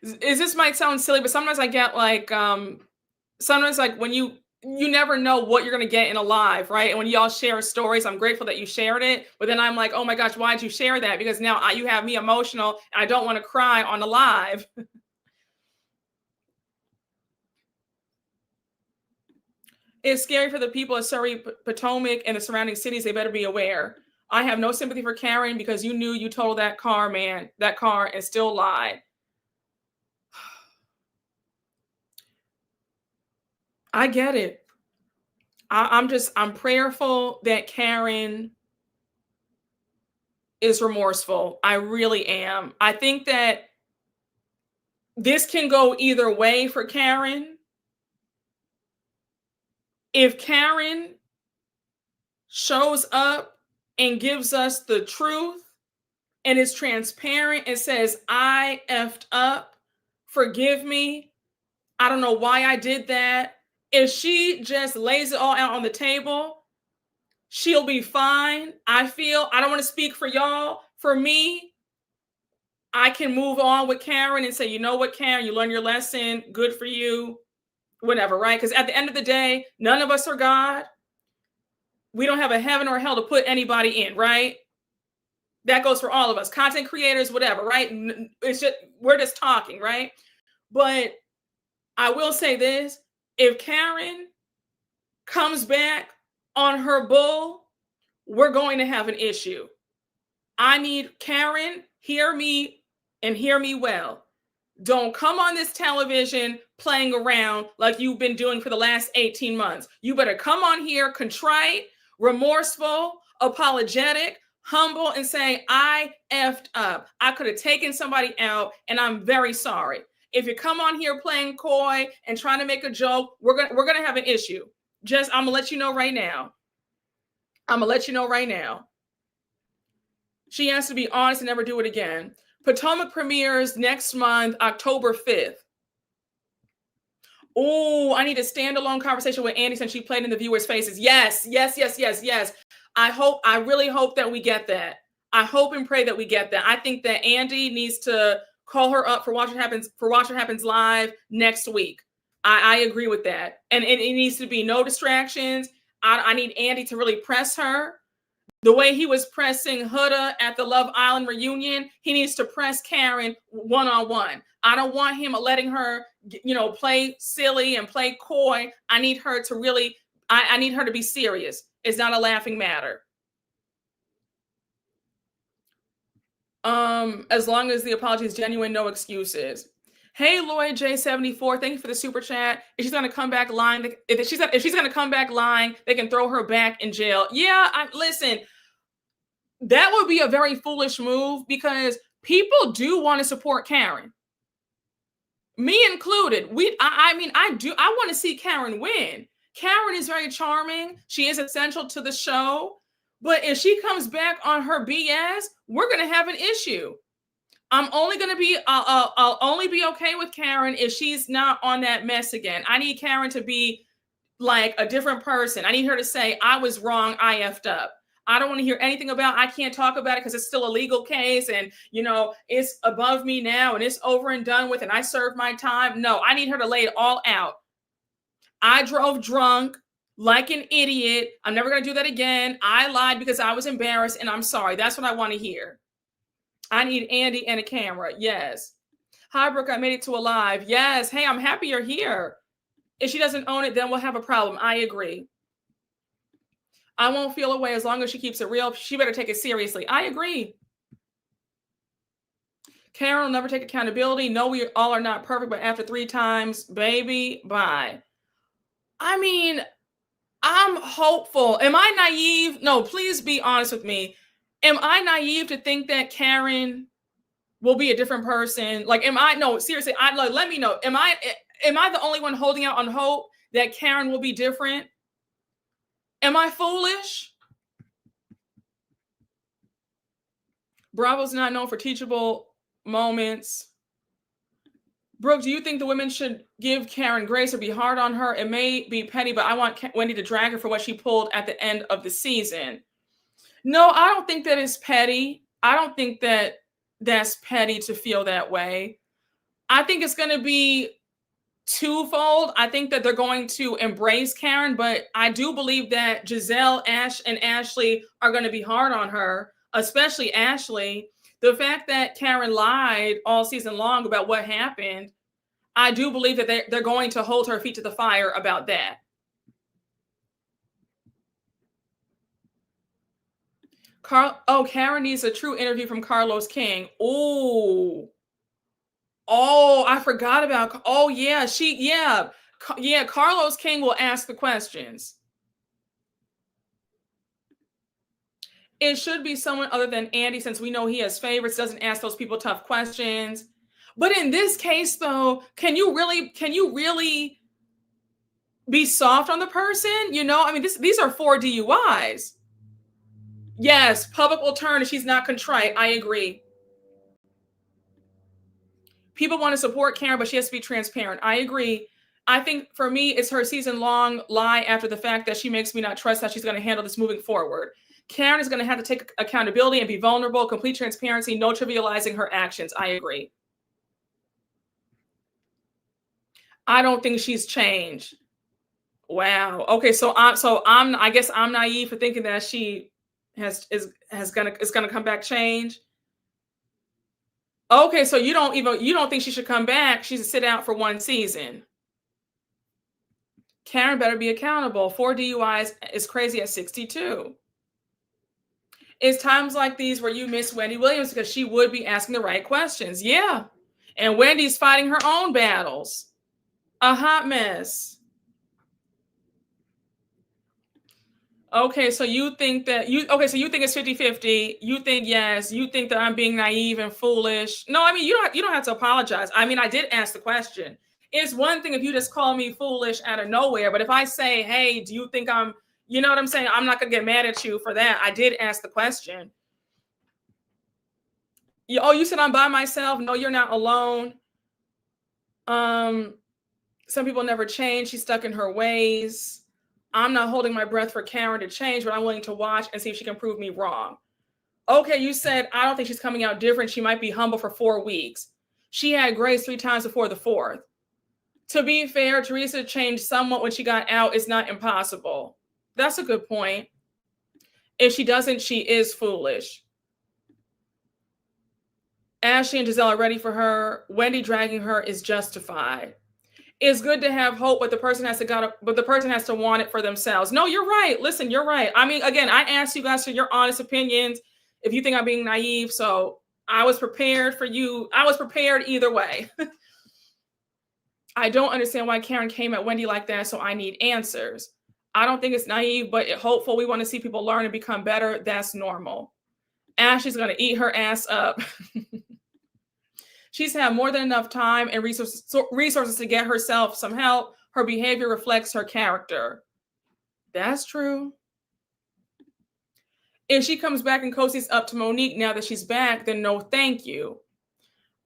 This might sound silly, but sometimes I get like sometimes like when you never know what you're gonna get in a live, right? And when y'all share stories, I'm grateful that you shared it. But then I'm like, oh my gosh, why did you share that? Because now you have me emotional and I don't want to cry on the live. It's scary for the people of Surrey, Potomac, and the surrounding cities. They better be aware. I have no sympathy for Karen because you knew you totaled that car, man, that car, and still lied. I get it. I'm prayerful that Karen is remorseful. I really am. I think that this can go either way for Karen. If Karen shows up and gives us the truth and is transparent and says, I effed up, forgive me, I don't know why I did that. If she just lays it all out on the table, she'll be fine. I don't want to speak for y'all. For me, I can move on with Karen and say, you know what, Karen, you learned your lesson. Good for you. Whatever, right? Because at the end of the day, none of us are God. We don't have a heaven or hell to put anybody in, right? That goes for all of us, content creators, whatever, right? We're just talking, right? But I will say this, if Karen comes back on her bull, we're going to have an issue. I need Karen, hear me and hear me well. Don't come on this television playing around like you've been doing for the last 18 months. You better come on here contrite, remorseful, apologetic, humble, and say, I effed up. I could have taken somebody out and I'm very sorry. If you come on here playing coy and trying to make a joke, we're gonna have an issue. I'm gonna let you know right now. She has to be honest and never do it again. Potomac premieres next month, October 5th. Oh, I need a standalone conversation with Andy since she played in the viewers' faces. Yes. I really hope that we get that. I hope and pray that we get that. I think that Andy needs to call her up for Watch What Happens Live next week. I agree with that. And it needs to be no distractions. I need Andy to really press her. The way he was pressing Huda at the Love Island reunion, he needs to press Karen one-on-one. I don't want him letting her, play silly and play coy. I need her to really, I need her to be serious. It's not a laughing matter. As long as the apology is genuine, no excuses. Hey, Lloyd J74, thank you for the super chat. If she's gonna come back lying, if she's gonna come back lying, they can throw her back in jail. Yeah, listen. That would be a very foolish move because people do want to support Karen. Me included. I want to see Karen win. Karen is very charming. She is essential to the show. But if she comes back on her BS, we're going to have an issue. I'll only be okay with Karen if she's not on that mess again. I need Karen to be like a different person. I need her to say, I was wrong. I effed up. I don't want to hear anything about, I can't talk about it because it's still a legal case and, it's above me now and it's over and done with and I served my time. No, I need her to lay it all out. I drove drunk like an idiot. I'm never going to do that again. I lied because I was embarrassed and I'm sorry. That's what I want to hear. I need Andy and a camera. Yes. Hi, Brooke. I made it to a live. Yes. Hey, I'm happy you're here. If she doesn't own it, then we'll have a problem. I agree. I won't feel away as long as she keeps it real. She better take it seriously. I agree. Karen will never take accountability. No, we all are not perfect, but after 3 times, baby, bye. I mean, I'm hopeful. Am I naive? No, please be honest with me. Am I naive to think that Karen will be a different person? Like, am I? No, seriously. Let me know. Am I the only one holding out on hope that Karen will be different? Am I foolish? Bravo's not known for teachable moments. Brooke, do you think the women should give Karen grace or be hard on her? It may be petty, but I want Wendy to drag her for what she pulled at the end of the season. No, I don't think that is petty. I don't think that that's petty to feel that way. I think it's going to be twofold. I think that they're going to embrace Karen, but I do believe that Giselle, Ash, and Ashley are going to be hard on her, especially Ashley. The fact that Karen lied all season long about what happened, I do believe that they're going to hold her feet to the fire about that. Karen needs a true interview from Carlos King. Oh, I forgot about. Oh, yeah, Carlos King will ask the questions. It should be someone other than Andy, since we know he has favorites, doesn't ask those people tough questions. But in this case, though, can you really be soft on the person? You know, I mean, these are 4 DUIs. Yes, public will turn if she's not contrite. I agree. People want to support Karen, but she has to be transparent. I agree. I think for me, it's her season-long lie after the fact that she makes me not trust how she's going to handle this moving forward. Karen is going to have to take accountability and be vulnerable, complete transparency, no trivializing her actions. I agree. I don't think she's changed. Wow. Okay, I guess I'm naive for thinking that she is gonna come back change. Okay, so you don't think she should come back. She should sit out for 1 season. Karen better be accountable. 4 DUIs is crazy at 62. It's times like these where you miss Wendy Williams because she would be asking the right questions. Yeah. And Wendy's fighting her own battles. A hot mess. Okay, so you think it's 50-50. You think yes, you think that I'm being naive and foolish. No, I mean, you don't have to apologize. I mean, I did ask the question. It's one thing if you just call me foolish out of nowhere, but if I say, "Hey, do you think I'm," you know what I'm saying? I'm not going to get mad at you for that. I did ask the question. You said I'm by myself. No, you're not alone. Some people never change. She's stuck in her ways. I'm not holding my breath for Karen to change, but I'm willing to watch and see if she can prove me wrong. Okay, you said, I don't think she's coming out different. She might be humble for 4 weeks. She had grace 3 times before the 4th. To be fair, Teresa changed somewhat when she got out. It's not impossible. That's a good point. If she doesn't, she is foolish. Ashley and Giselle are ready for her. Wendy dragging her is justified. It's good to have hope, but the person has to want it for themselves. No, you're right. Listen, you're right. I mean, again, I asked you guys for your honest opinions. If you think I'm being naive, so I was prepared for you. I was prepared either way. I don't understand why Karen came at Wendy like that, so I need answers. I don't think it's naive, but hopeful. We want to see people learn and become better. That's normal. Ashley's going to eat her ass up. She's had more than enough time and resources to get herself some help. Her behavior reflects her character. That's true. If she comes back and cozies up to Monique now that she's back, then no thank you.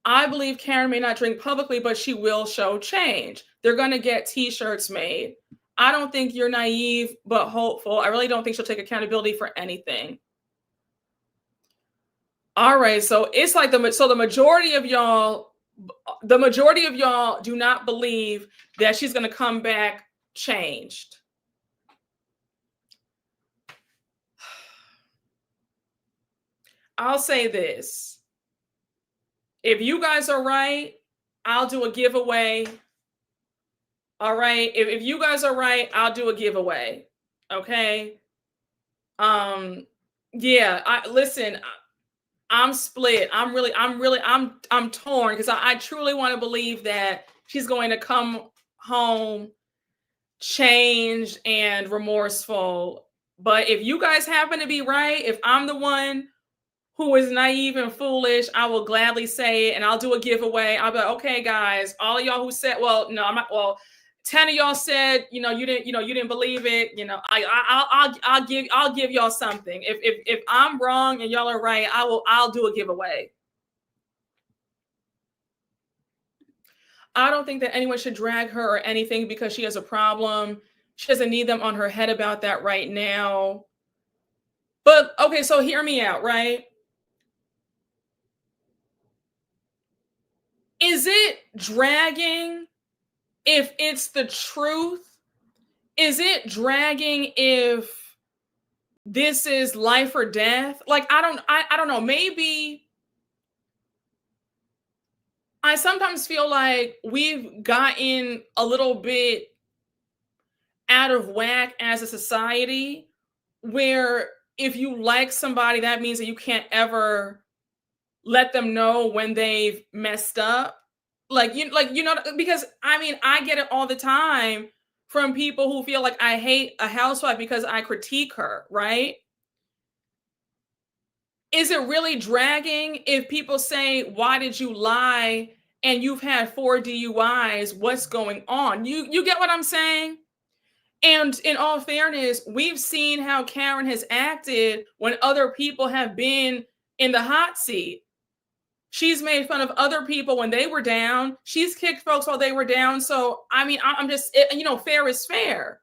I believe Karen may not drink publicly, but she will show change. They're going to get t-shirts made. I don't think you're naive, but hopeful. I really don't think she'll take accountability for anything. All right, so it's like the majority of y'all do not believe that she's going to come back changed. I'll say this. If you guys are right, I'll do a giveaway. All right. If you guys are right, I'll do a giveaway. Okay. Yeah, listen. I'm split. I'm torn because I truly want to believe that she's going to come home changed and remorseful. But if you guys happen to be right, if I'm the one who is naive and foolish, I will gladly say it, and I'll do a giveaway. I'll be like, okay, guys, all of y'all who said, well, no, I'm not. Well, 10 of y'all said, you didn't believe it. I'll give y'all something. If I'm wrong and y'all are right, I'll do a giveaway. I don't think that anyone should drag her or anything because she has a problem. She doesn't need them on her head about that right now. But okay, so hear me out, right? Is it dragging if it's the truth? Is it dragging if this is life or death? Like, I don't know. Maybe I sometimes feel like we've gotten a little bit out of whack as a society where if you like somebody, that means that you can't ever let them know when they've messed up. Because I mean, I get it all the time from people who feel like I hate a housewife because I critique her, right? Is it really dragging if people say, why did you lie? And you've had 4 DUIs, what's going on? You get what I'm saying? And in all fairness, we've seen how Karen has acted when other people have been in the hot seat. She's made fun of other people when they were down. She's kicked folks while they were down. So, I mean, I'm just, fair is fair.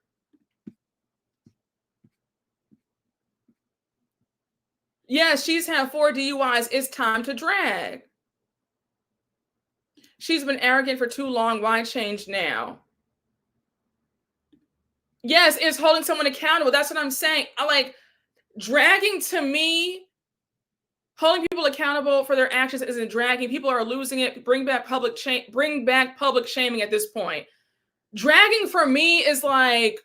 Yes, she's had 4 DUIs. It's time to drag. She's been arrogant for too long. Why change now? Yes, it's holding someone accountable. That's what I'm saying. Dragging to me, holding people accountable for their actions isn't dragging. People are losing it. Bring back public shaming at this point. Dragging for me is like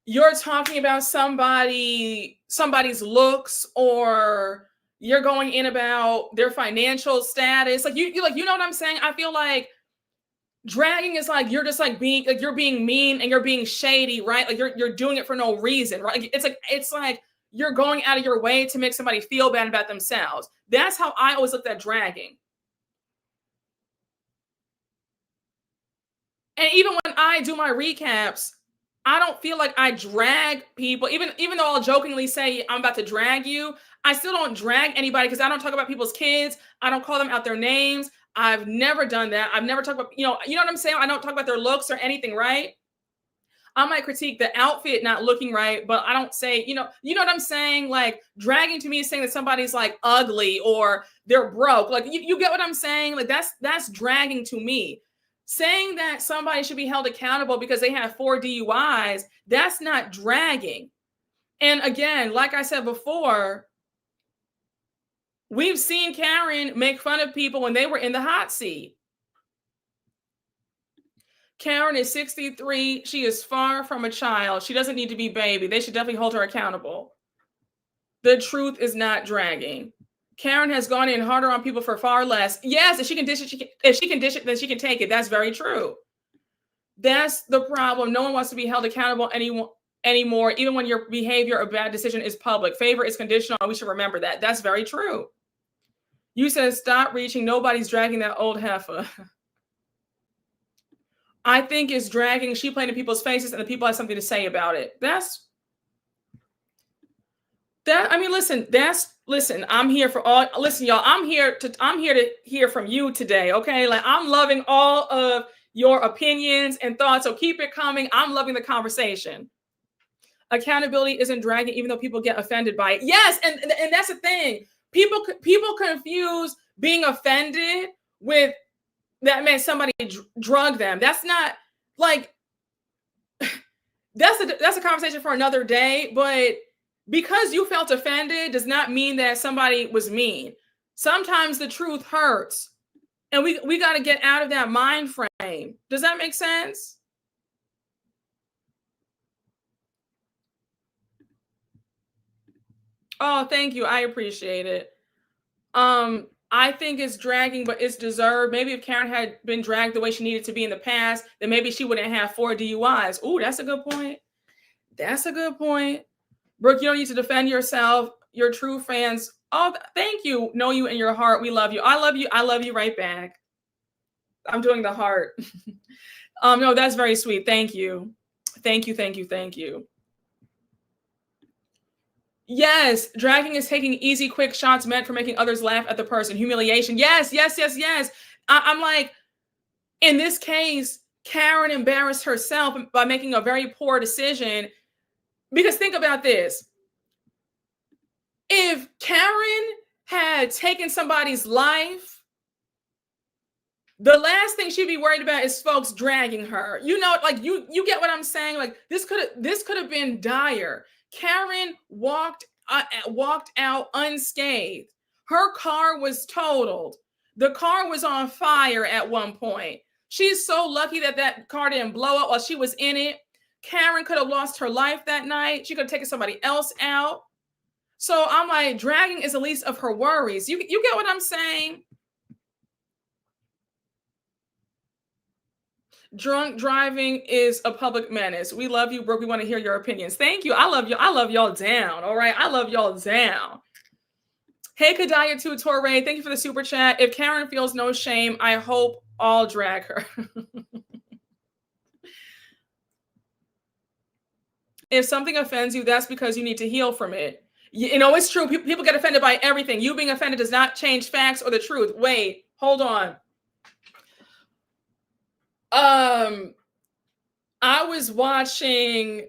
you're talking about somebody's looks, or you're going in about their financial status. Like you know what I'm saying? I feel like dragging is like you're just like you're being mean and you're being shady, right? Like you're doing it for no reason, right? It's like you're going out of your way to make somebody feel bad about themselves. That's how I always looked at dragging. And even when I do my recaps, I don't feel like I drag people, even though I'll jokingly say I'm about to drag you. I still don't drag anybody because I don't talk about people's kids. I don't call them out their names. I've never done that. I've never talked about, you know what I'm saying? I don't talk about their looks or anything, right? I might critique the outfit not looking right, but I don't say, you know what I'm saying? Like dragging to me is saying that somebody's like ugly or they're broke. Like you get what I'm saying? Like that's dragging to me. Saying that somebody should be held accountable because they have 4 DUIs, that's not dragging. And again, like I said before, we've seen Karen make fun of people when they were in the hot seat. Karen is 63. She is far from a child. She doesn't need to be baby. They should definitely hold her accountable. The truth is not dragging. Karen has gone in harder on people for far less. Yes, if she can dish it, then she can take it. That's very true. That's the problem. No one wants to be held accountable anymore, even when your behavior or bad decision is public. Favor is conditional, and we should remember that. That's very true. You said stop reaching. Nobody's dragging that old heifer. I think it's dragging. She playing in people's faces, and the people have something to say about it. I mean, listen, I'm here for all. Listen, y'all, I'm here to hear from you today. Okay. Like I'm loving all of your opinions and thoughts. So keep it coming. I'm loving the conversation. Accountability isn't dragging, even though people get offended by it. Yes. And that's the thing. People confuse being offended with that meant somebody drugged them. That's not like, that's a conversation for another day, but because you felt offended does not mean that somebody was mean. Sometimes the truth hurts, and we got to get out of that mind frame. Does that make sense? Oh, thank you. I appreciate it. I think it's dragging, but it's deserved. Maybe if Karen had been dragged the way she needed to be in the past, then maybe she wouldn't have 4 DUIs. Ooh, that's a good point. That's a good point. Brooke, you don't need to defend yourself. Your true fans, oh, thank you. Know you in your heart. We love you. I love you. I love you right back. I'm doing the heart. No, that's very sweet. Thank you. Thank you. Thank you. Thank you. Yes, dragging is taking easy, quick shots meant for making others laugh at the person. Humiliation. Yes, yes, yes, yes. I'm like, in this case, Karen embarrassed herself by making a very poor decision. Because think about this. If Karen had taken somebody's life, the last thing she'd be worried about is folks dragging her. You know, like you get what I'm saying? Like this could have been dire. Karen walked out unscathed. Her car was totaled. The car was on fire at one point. She's so lucky that that car didn't blow up while she was in it. Karen could have lost her life that night. She could have taken somebody else out. So I'm like, dragging is the least of her worries. You get what I'm saying? Drunk driving is a public menace. We love you, Brooke. We want to hear your opinions. Thank you. I love you. I love y'all down. All right. I love y'all down. Hey, Kadaya Tutore. Thank you for the super chat. If Karen feels no shame, I hope I'll drag her. If something offends you, that's because you need to heal from it. You know, it's true. People get offended by everything. You being offended does not change facts or the truth. Wait, hold on. I was watching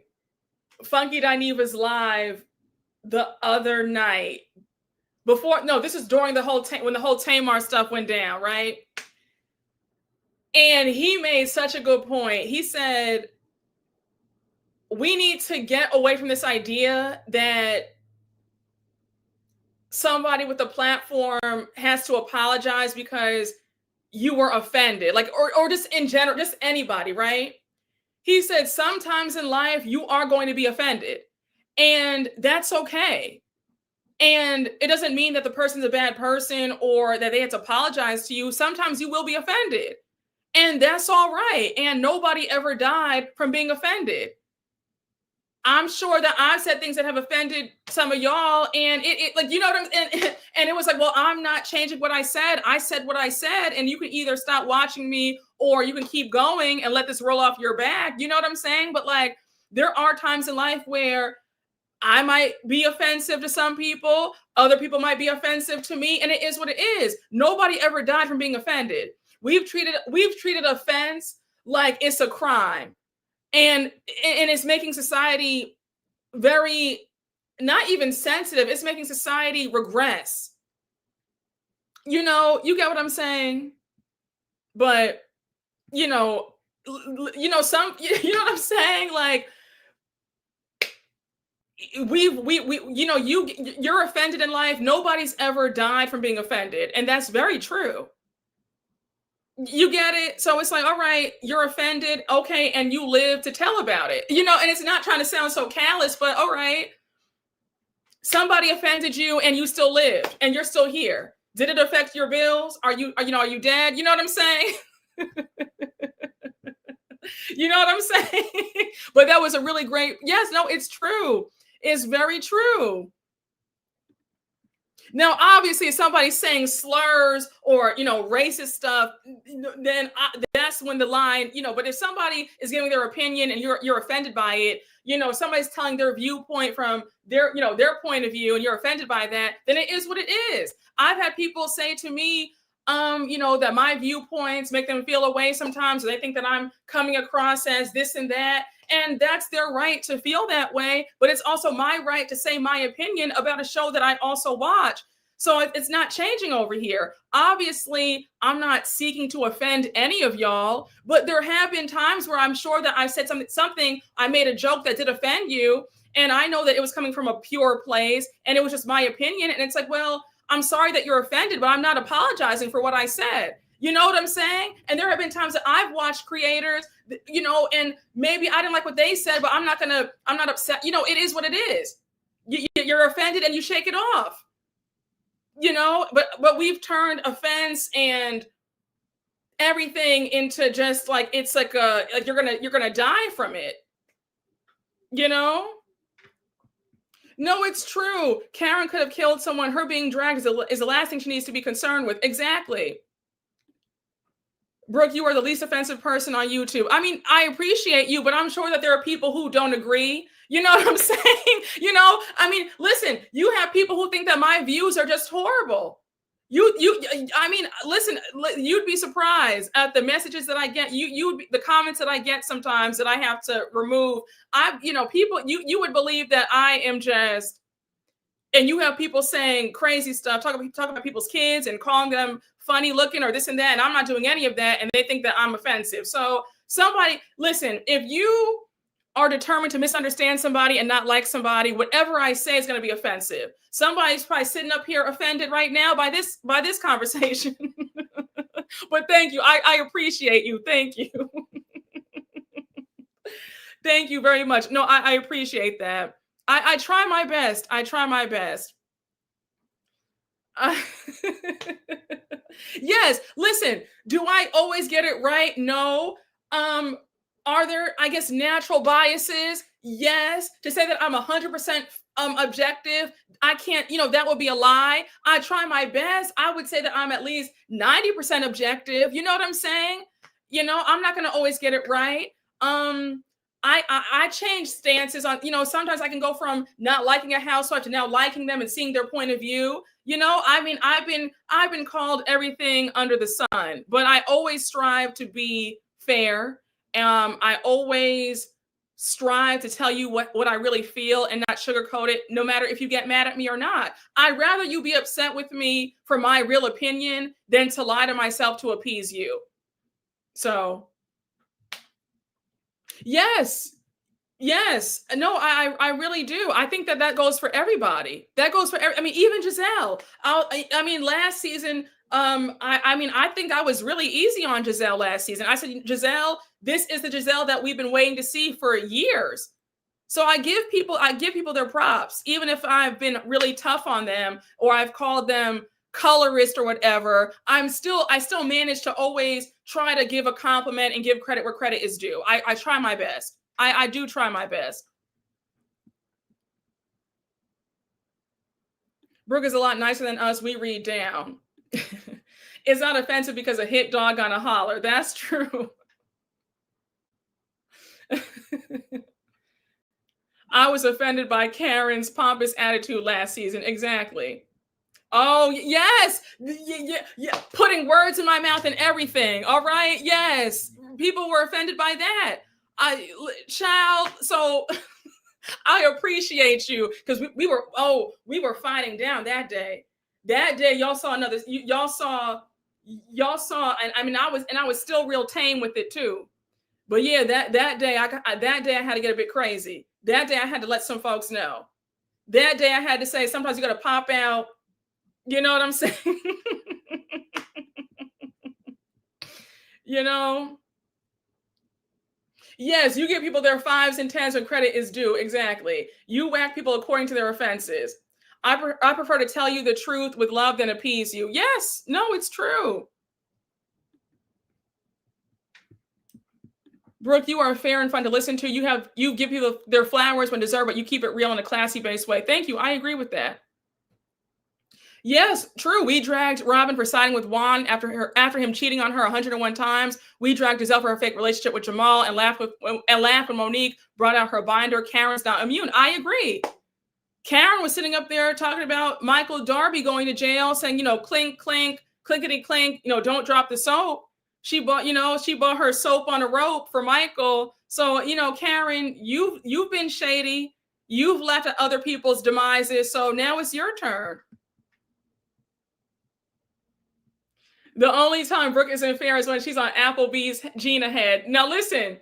Funky Dineva's live the other night. This is during the whole when the whole Tamar stuff went down, right? And he made such a good point. He said, we need to get away from this idea that somebody with a platform has to apologize because you were offended, like, or just in general, just anybody, right? He said, sometimes in life you are going to be offended, and that's okay. And it doesn't mean that the person's a bad person or that they have to apologize to you. Sometimes you will be offended, and that's all right. And nobody ever died from being offended. I'm sure that I've said things that have offended some of y'all, and it like, you know what I'm, and it was like, well, I'm not changing what I said. I said what I said, and you can either stop watching me or you can keep going and let this roll off your back. You know what I'm saying? But like, there are times in life where I might be offensive to some people. Other people might be offensive to me, and it is what it is. Nobody ever died from being offended. We've treated offense like it's a crime. And it's making society very, not even sensitive. It's making society regress. You know, you get what I'm saying? But, you know, you know what I'm saying? Like, you're offended in life. Nobody's ever died from being offended. And that's very true. You get it? So it's like, all right, you're offended. Okay. And you live to tell about it, you know, and it's not trying to sound so callous, but all right. Somebody offended you and you still live and you're still here. Did it affect your bills? Are you dead? You know what I'm saying? You know what I'm saying? But that was a really great, yes, no, it's true. It's very true. Now, obviously, if somebody's saying slurs or, you know, racist stuff, then that's when the line, you know, but if somebody is giving their opinion and you're offended by it, you know, somebody's telling their viewpoint from their, you know, their point of view and you're offended by that, then it is what it is. I've had people say to me, you know, that my viewpoints make them feel away sometimes, or they think that I'm coming across as this and that. And that's their right to feel that way. But it's also my right to say my opinion about a show that I also watch. So it's not changing over here. Obviously, I'm not seeking to offend any of y'all, but there have been times where I'm sure that I said something, I made a joke that did offend you. And I know that it was coming from a pure place and it was just my opinion. And it's like, well, I'm sorry that you're offended, but I'm not apologizing for what I said. You know what I'm saying? And there have been times that I've watched creators, you know, and maybe I didn't like what they said, but I'm not upset. You know, it is what it is. You're offended and you shake it off. but we've turned offense and everything into just like it's like you're gonna die from it, you know? No, it's true. Karen could have killed someone. Her being dragged is the last thing she needs to be concerned with. Exactly. Brooke, you are the least offensive person on YouTube. I mean, I appreciate you, but I'm sure that there are people who don't agree. You know what I'm saying? I mean, listen, you have people who think that my views are just horrible. I mean, listen, you'd be surprised at the messages that I get. The comments that I get sometimes that I have to remove. People, you would believe that I am just, and you have people saying crazy stuff, talking about people's kids and calling them funny looking or this and that. And I'm not doing any of that. And they think that I'm offensive. So somebody, listen, if you are determined to misunderstand somebody and not like somebody, whatever I say is going to be offensive. Somebody's probably sitting up here offended right now by this conversation. But thank you. I appreciate you. Thank you. Thank you very much. No, I appreciate that. I try my best. I try my best. Yes. Listen, do I always get it right? No. Are there, I guess, natural biases? Yes. To say that I'm 100% objective, I can't, that would be a lie. I try my best. I would say that I'm at least 90% objective. You know what I'm saying? I'm not going to always get it right. I change stances on, sometimes I can go from not liking a housewife to now liking them and seeing their point of view. I mean, I've been called everything under the sun, but I always strive to be fair. I always strive to tell you what I really feel and not sugarcoat it, no matter if you get mad at me or not. I'd rather you be upset with me for my real opinion than to lie to myself to appease you. So, yes. No, I really do. I think that goes for everybody. That goes for I mean, even Giselle. I mean, last season, I think I was really easy on Giselle last season. I said, Giselle, this is the Giselle that we've been waiting to see for years. So I give people their props, even if I've been really tough on them or I've called them colorist or whatever. I still manage to always try to give a compliment and give credit where credit is due. I try my best. I do try my best. Brooke is a lot nicer than us. We read down. It's not offensive because a hit dog on a holler. That's true. I was offended by Karen's pompous attitude last season. Exactly. Oh, yes. Yeah. Putting words in my mouth and everything. All right. Yes. People were offended by that. So I appreciate you because we were fighting down that day. That day, y'all saw and I was still real tame with it too. But yeah, that day I had to get a bit crazy. That day I had to let some folks know. That day I had to say, sometimes you got to pop out. You know what I'm saying? Yes, you give people their 5s and 10s when credit is due. Exactly. You whack people according to their offenses. I prefer to tell you the truth with love than appease you. Yes. No, it's true. Brooke, you are fair and fun to listen to. You give people their flowers when deserved, but you keep it real in a classy based way. Thank you. I agree with that. Yes, true. We dragged Robin for siding with Juan after him cheating on her 101 times. We dragged Giselle for her fake relationship with Jamal and laughed when Monique brought out her binder. Karen's not immune. I agree. Karen was sitting up there talking about Michael Darby going to jail, saying, clink, clink, clinkety clink, don't drop the soap. She bought her soap on a rope for Michael. So, Karen, you've been shady. You've left at other people's demises. So now it's your turn. The only time Brooke isn't fair is when she's on Applebee's Gina head. Now listen.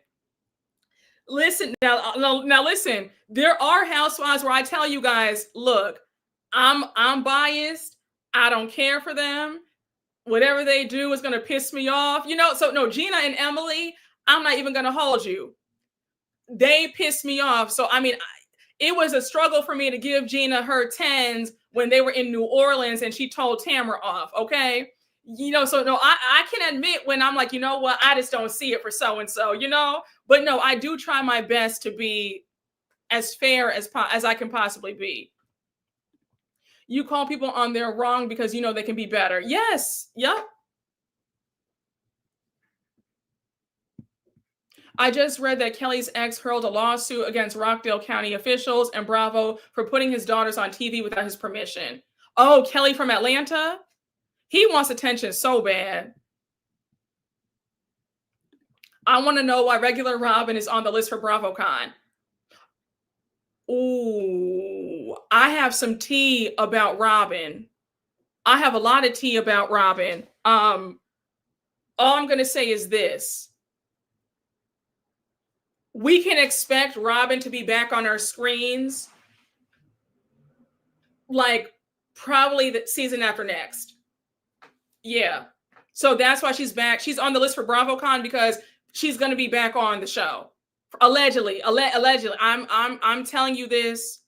Now listen. There are housewives where I tell you guys, look, I'm biased. I don't care for them. Whatever they do is going to piss me off. So no, Gina and Emily, I'm not even going to hold you. They piss me off. So I mean, it was a struggle for me to give Gina her tens when they were in New Orleans and she told Tamara off. Okay. So no, I can admit when I'm like, you know what, I just don't see it for so and so, but no, I do try my best to be as fair as I can possibly be. You call people on their wrong because they can be better. Yes. Yep. I just read that Kelly's ex hurled a lawsuit against Rockdale County officials and Bravo for putting his daughters on TV without his permission. Oh, Kelly from Atlanta? He wants attention so bad. I want to know why regular Robin is on the list for BravoCon. Ooh, I have some tea about Robin. I have a lot of tea about Robin. All I'm going to say is this. We can expect Robin to be back on our screens like probably the season after next. Yeah. So that's why she's back. She's on the list for BravoCon because she's going to be back on the show. Allegedly. Allegedly. I'm telling you this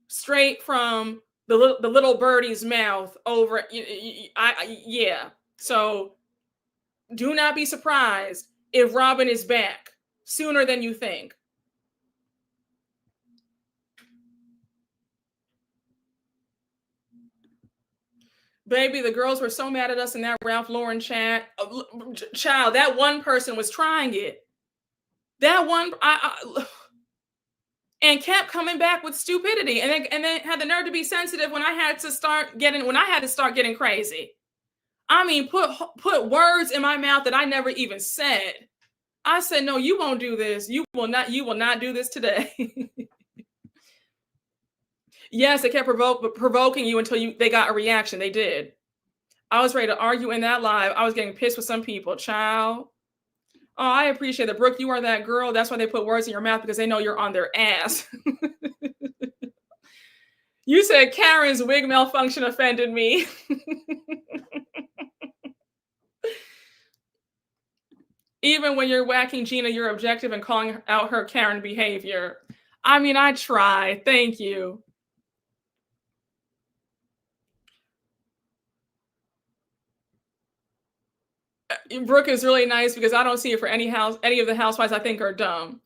straight from the little birdie's mouth over. Yeah. So do not be surprised if Robin is back sooner than you think. Baby, the girls were so mad at us in that Ralph Lauren chat. Child, that one person was trying it. That one, and kept coming back with stupidity, and then had the nerve to be sensitive when I had to start getting crazy. I mean, put words in my mouth that I never even said. I said, no, you won't do this. You will not do this today. Yes, they kept provoking you until they got a reaction. They did. I was ready to argue in that live. I was getting pissed with some people. Child. Oh, I appreciate that. Brooke, you are that girl. That's why they put words in your mouth, because they know you're on their ass. You said Karen's wig malfunction offended me. Even when you're whacking Gina, you're objective and calling out her Karen behavior. I mean, I try. Thank you. Brooke is really nice because I don't see it for any of the housewives I think are dumb.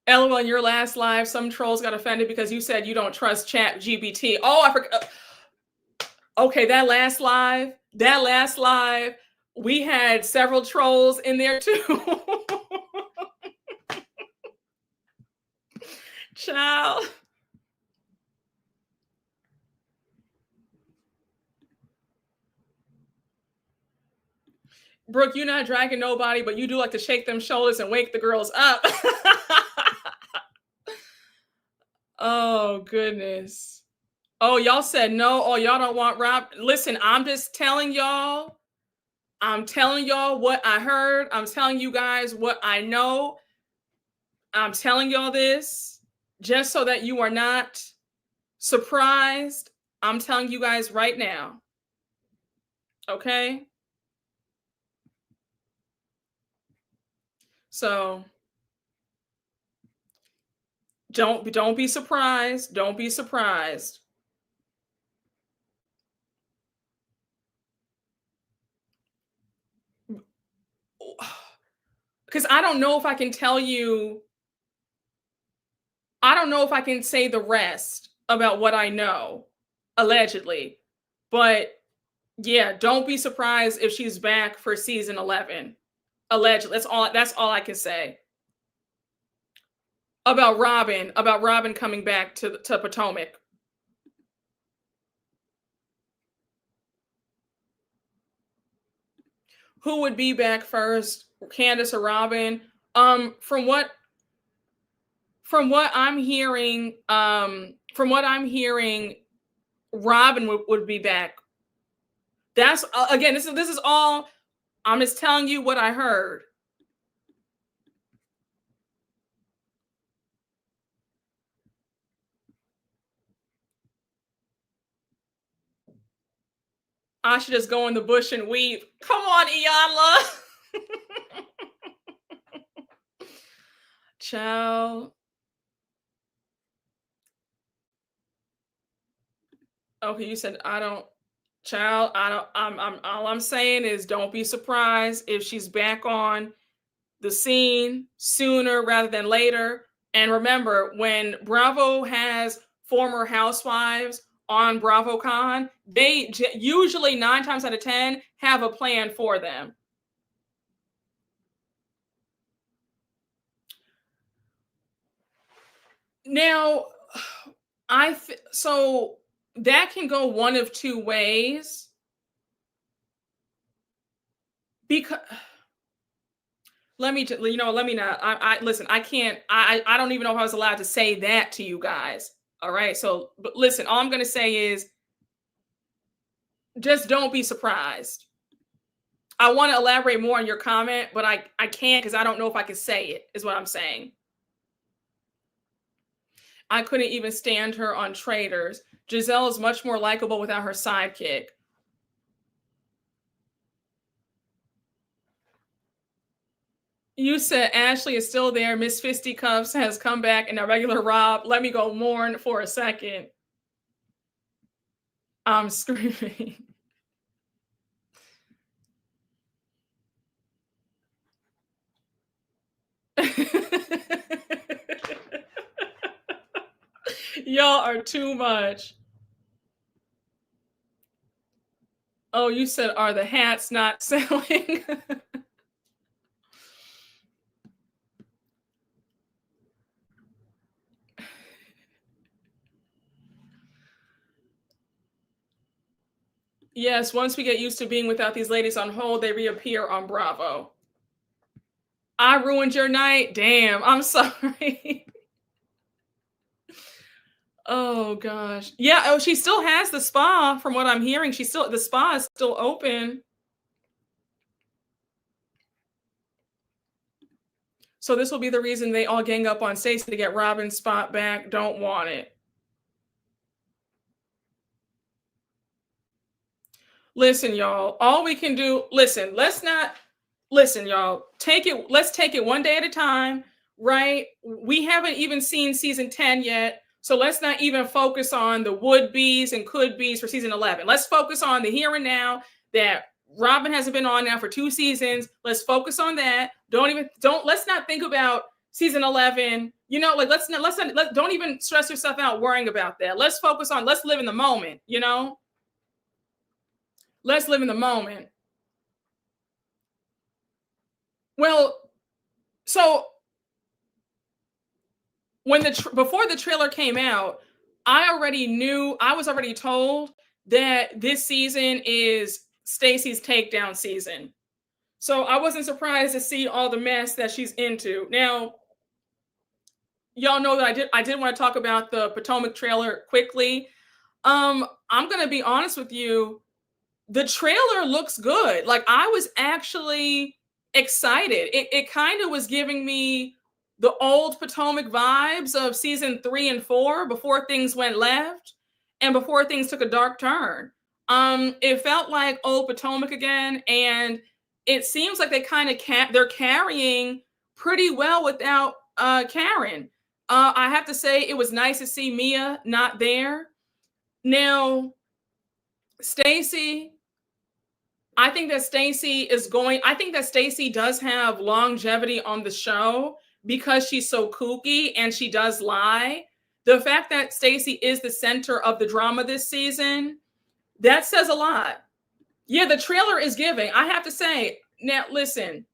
LOL, in your last live, some trolls got offended because you said you don't trust Chat GPT. Oh, I forgot. Okay, that last live, we had several trolls in there too. Child. Brooke, you're not dragging nobody, but you do like to shake them shoulders and wake the girls up. Oh, goodness. Oh, y'all said no. Oh, y'all don't want Rob. Listen, I'm just telling y'all. I'm telling y'all what I heard. I'm telling you guys what I know. I'm telling y'all this just so that you are not surprised. I'm telling you guys right now. Okay? So don't be surprised. Don't be surprised. Because I don't know if I can tell you. I don't know if I can say the rest about what I know, allegedly. But yeah, don't be surprised if she's back for season 11. Allegedly. That's all I can say. About Robin coming back to Potomac. Who would be back first, Candace or Robin? From what I'm hearing, Robin would be back. That's again, this is all. I'm just telling you what I heard. I should just go in the bush and weep. Come on, Iyanla. Child. Okay, you said I don't. Child, I don't. I'm. All I'm saying is, don't be surprised if she's back on the scene sooner rather than later. And remember, when Bravo has former housewives on BravoCon, they usually 9 times out of 10 have a plan for them. Now, so that can go one of two ways because let me let me not. I listen. I can't. I don't even know if I was allowed to say that to you guys. All right. So, but listen. All I'm gonna say is just don't be surprised. I want to elaborate more on your comment, but I can't because I don't know if I can say it. Is what I'm saying. I couldn't even stand her on Traitors. Giselle is much more likable without her sidekick. You said Ashley is still there. Miss Fisticuffs has come back and a regular Rob. Let me go mourn for a second. I'm screaming. Y'all are too much. Oh, you said, are the hats not selling? Yes, once we get used to being without these ladies on hold, they reappear on Bravo. I ruined your night? Damn, I'm sorry. Oh gosh. Yeah, oh, she still has the spa from what I'm hearing. The spa is still open. So this will be the reason they all gang up on Stacey to get Robin's spot back. Don't want it. Listen, y'all. All we can do, listen, y'all. Let's take it one day at a time, right? We haven't even seen season 10 yet. So let's not even focus on the would-be's and could-be's for season 11. Let's focus on the here and now that Robin hasn't been on now for 2 seasons. Let's focus on that. Let's not think about season 11. Like don't even stress yourself out worrying about that. Let's live in the moment, Let's live in the moment. Well, so before the trailer came out, I was already told that this season is Stacey's takedown season. So I wasn't surprised to see all the mess that she's into. Now, y'all know that I did want to talk about the Potomac trailer quickly. I'm going to be honest with you. The trailer looks good. Like, I was actually excited. It kind of was giving me the old Potomac vibes of season 3 and 4 before things went left and before things took a dark turn. It felt like old Potomac again, and it seems like they're carrying pretty well without Karen. I have to say it was nice to see Mia not there. Now, Stacey, I think that Stacey does have longevity on the show because she's so kooky and she does lie. The fact that Stacey is the center of the drama this season, that says a lot. Yeah, the trailer is giving. I have to say, now listen,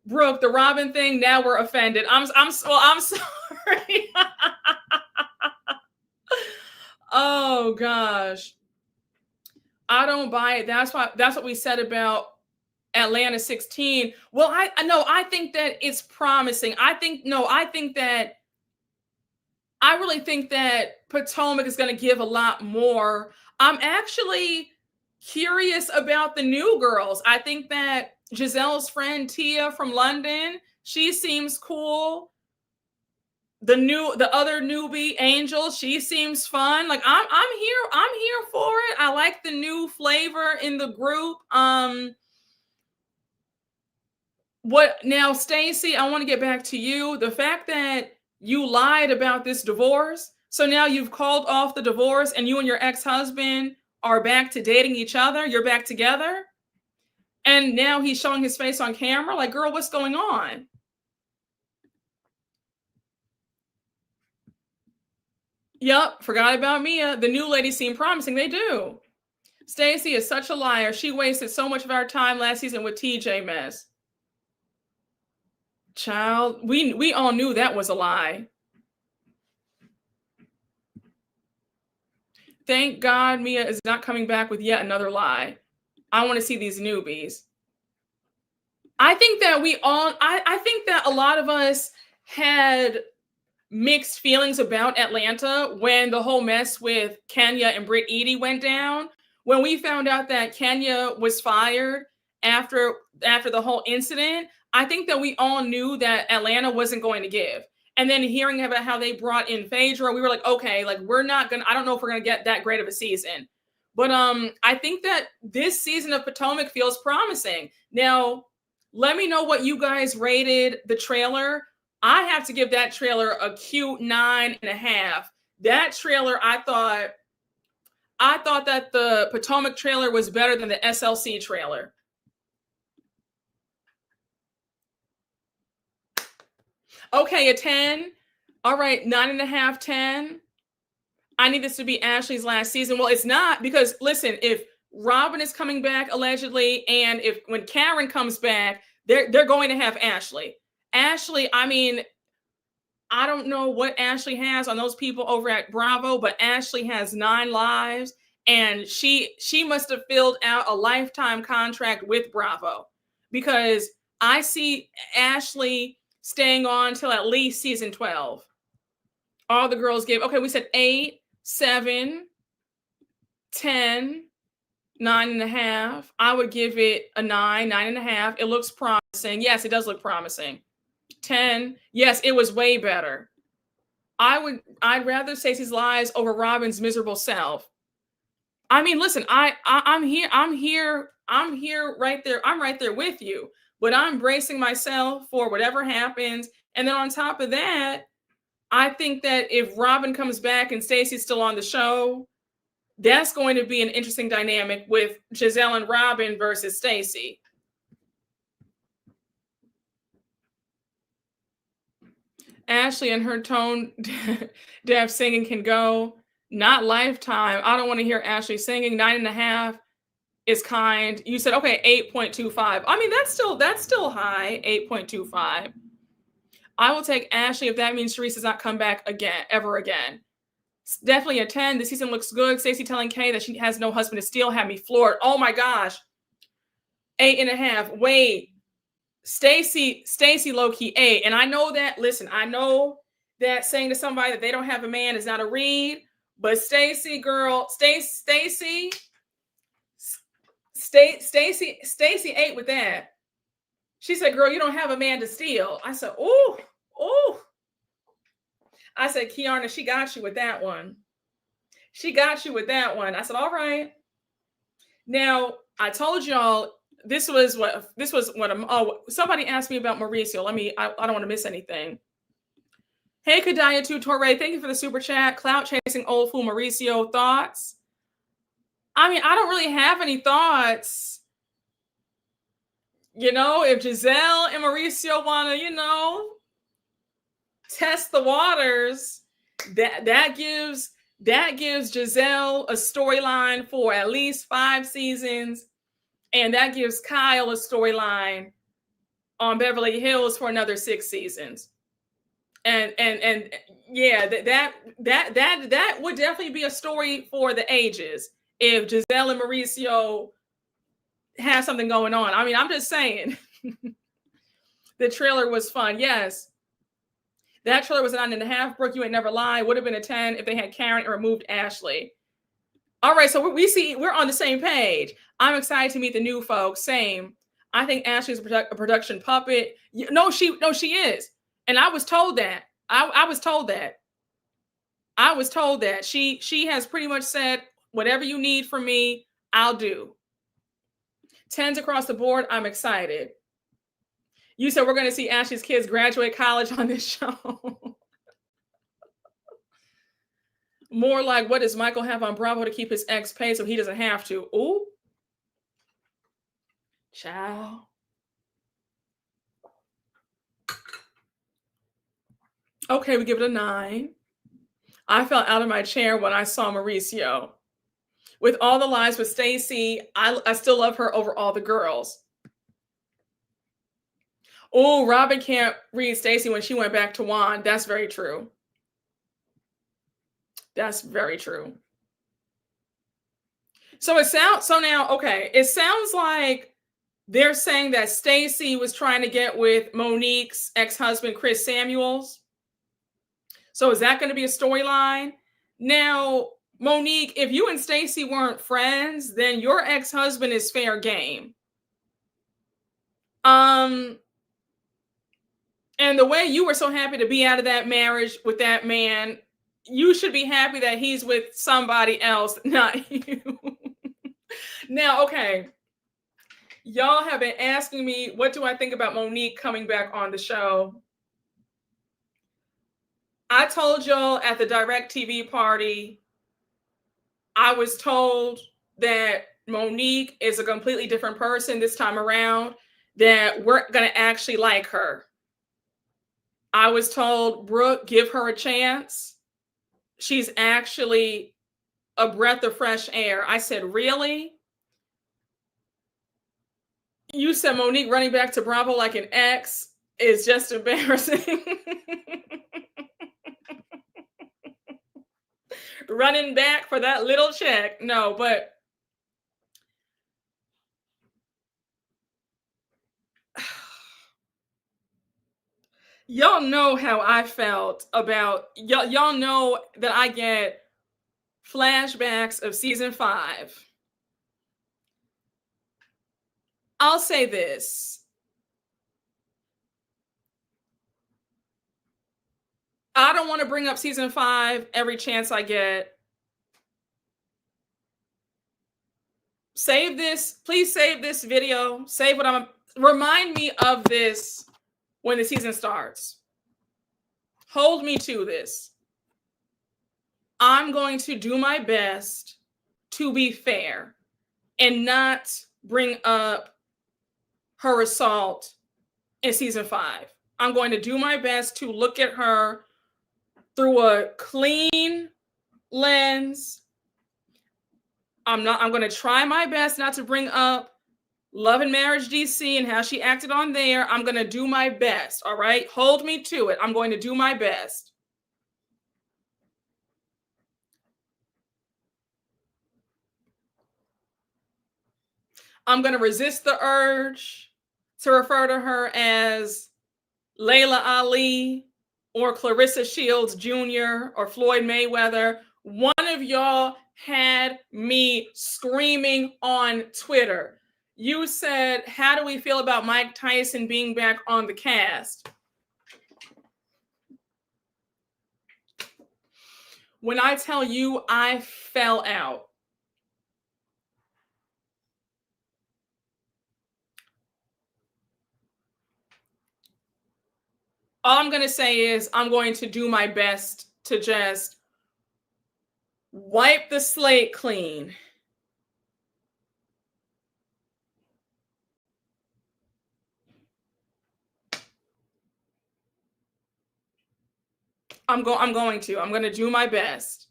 Brooke, the Robin thing, now we're offended. I'm sorry. Oh gosh. I don't buy it. That's what we said about Atlanta 16. Well, I think that it's promising. I really think that Potomac is going to give a lot more. I'm actually curious about the new girls. I think that Giselle's friend Tia from London, she seems cool. The other newbie Angel, she seems fun. Like I'm here for it. I like the new flavor in the group. What now, Stacey? I want to get back to you. The fact that you lied about this divorce, so now you've called off the divorce, and you and your ex-husband are back to dating each other. You're back together, and now he's showing his face on camera. Like, girl, what's going on? Yep, forgot about Mia. The new ladies seem promising. They do. Stacey is such a liar. She wasted so much of our time last season with TJ mess. Child, we all knew that was a lie. Thank God Mia is not coming back with yet another lie. I want to see these newbies. I think that I think that a lot of us had mixed feelings about Atlanta when the whole mess with Kenya and Britt Edie went down. When we found out that Kenya was fired after the whole incident, I think that we all knew that Atlanta wasn't going to give. And then hearing about how they brought in Phaedra, we were like, okay, like I don't know if we're gonna get that great of a season. But I think that this season of Potomac feels promising. Now, let me know what you guys rated the trailer. I have to give that trailer a cute 9.5. That trailer, I thought that the Potomac trailer was better than the SLC trailer. Okay, a 10. All right, 9.5, 10. I need this to be Ashley's last season. Well, it's not, because listen, if Robin is coming back allegedly, and when Karen comes back, they're going to have Ashley. Ashley, I mean, I don't know what Ashley has on those people over at Bravo, but Ashley has 9 lives, and she must have filled out a lifetime contract with Bravo, because I see Ashley staying on till at least season 12. All the girls gave, okay, we said 8, 7, 10, 9.5. I would give it a 9, 9.5. It looks promising. Yes, it does look promising. 10. Yes, it was way better. I'd rather Stacey's lies over Robin's miserable self. I mean, listen, I'm here right there. I'm right there with you, but I'm bracing myself for whatever happens. And then on top of that, I think that if Robin comes back and Stacey's still on the show, that's going to be an interesting dynamic with Giselle and Robin versus Stacey. Ashley and her tone deaf singing can go. Not lifetime. I don't want to hear Ashley singing. 9.5 is kind. You said, okay, 8.25. I mean, that's still high. 8.25. I will take Ashley if that means Sharice does not come back ever again. It's definitely a 10. The season looks good. Stacey telling Kay that she has no husband to steal had me floored. Oh my gosh. 8.5. Wait. Stacey low-key 8. And I know that, listen, I know that saying to somebody that they don't have a man is not a read, but Stacey, girl, Stacey 8 with that. She said, girl, you don't have a man to steal. I said, ooh. I said, Kiana, she got you with that one. She got you with that one. I said, all right. Now, I told y'all this was what somebody asked me about Mauricio. I don't want to miss anything. Hey, Kadaya Torre, thank you for the super chat. Clout chasing old fool Mauricio, thoughts? I mean, I don't really have any thoughts. You know, if Giselle and Mauricio want to, test the waters, that gives Giselle a storyline for at least 5 seasons, and that gives Kyle a storyline on Beverly Hills for another 6 seasons. And yeah, that would definitely be a story for the ages if Giselle and Mauricio have something going on. I mean, I'm just saying. The trailer was fun. Yes. That trailer was a 9.5. Brooke, you ain't never lie. Would have been a 10 if they had Karen and removed Ashley. All right, so we're on the same page. I'm excited to meet the new folks. Same. I think Ashley's a production puppet. No, she is. And I was told that. I was told that. I was told that. She has pretty much said, whatever you need from me, I'll do. 10s across the board. I'm excited. You said we're going to see Ashley's kids graduate college on this show. More like, what does Michael have on Bravo to keep his ex paid so he doesn't have to? Ooh. Child. Okay, we give it a 9. I fell out of my chair when I saw Mauricio. With all the lies with Stacey, I still love her over all the girls. Oh, Robin can't read Stacey when she went back to Juan. That's very true. That's very true. So it sounds it sounds like they're saying that Stacey was trying to get with Monique's ex-husband, Chris Samuels. So is that going to be a storyline? Now, Monique, if you and Stacey weren't friends, then your ex-husband is fair game. And the way you were so happy to be out of that marriage with that man, you should be happy that he's with somebody else, not you. Now, okay. Y'all have been asking me, what do I think about Monique coming back on the show? I told y'all at the DirecTV party, I was told that Monique is a completely different person this time around, that we're going to actually like her. I was told, Brooke, give her a chance. She's actually a breath of fresh air. I said, really? You said Monique running back to Bravo like an ex is just embarrassing. Running back for that little check. No, but y'all know how I felt about y'all know that I get flashbacks of season 5. I'll say this. I don't want to bring up season 5 every chance I get. Save this. Please save this video. Save what remind me of this when the season starts. Hold me to this. I'm going to do my best to be fair and not bring up her assault in season 5. I'm going to do my best to look at her through a clean lens. I'm going to try my best not to bring up Love and Marriage DC and how she acted on there. I'm going to do my best. All right. Hold me to it. I'm going to do my best. I'm going to resist the urge to refer to her as Layla Ali or Clarissa Shields Jr. or Floyd Mayweather. One of y'all had me screaming on Twitter. You said, how do we feel about Mike Tyson being back on the cast? When I tell you I fell out, all I'm going to say is I'm going to do my best to just wipe the slate clean. I'm going to do my best.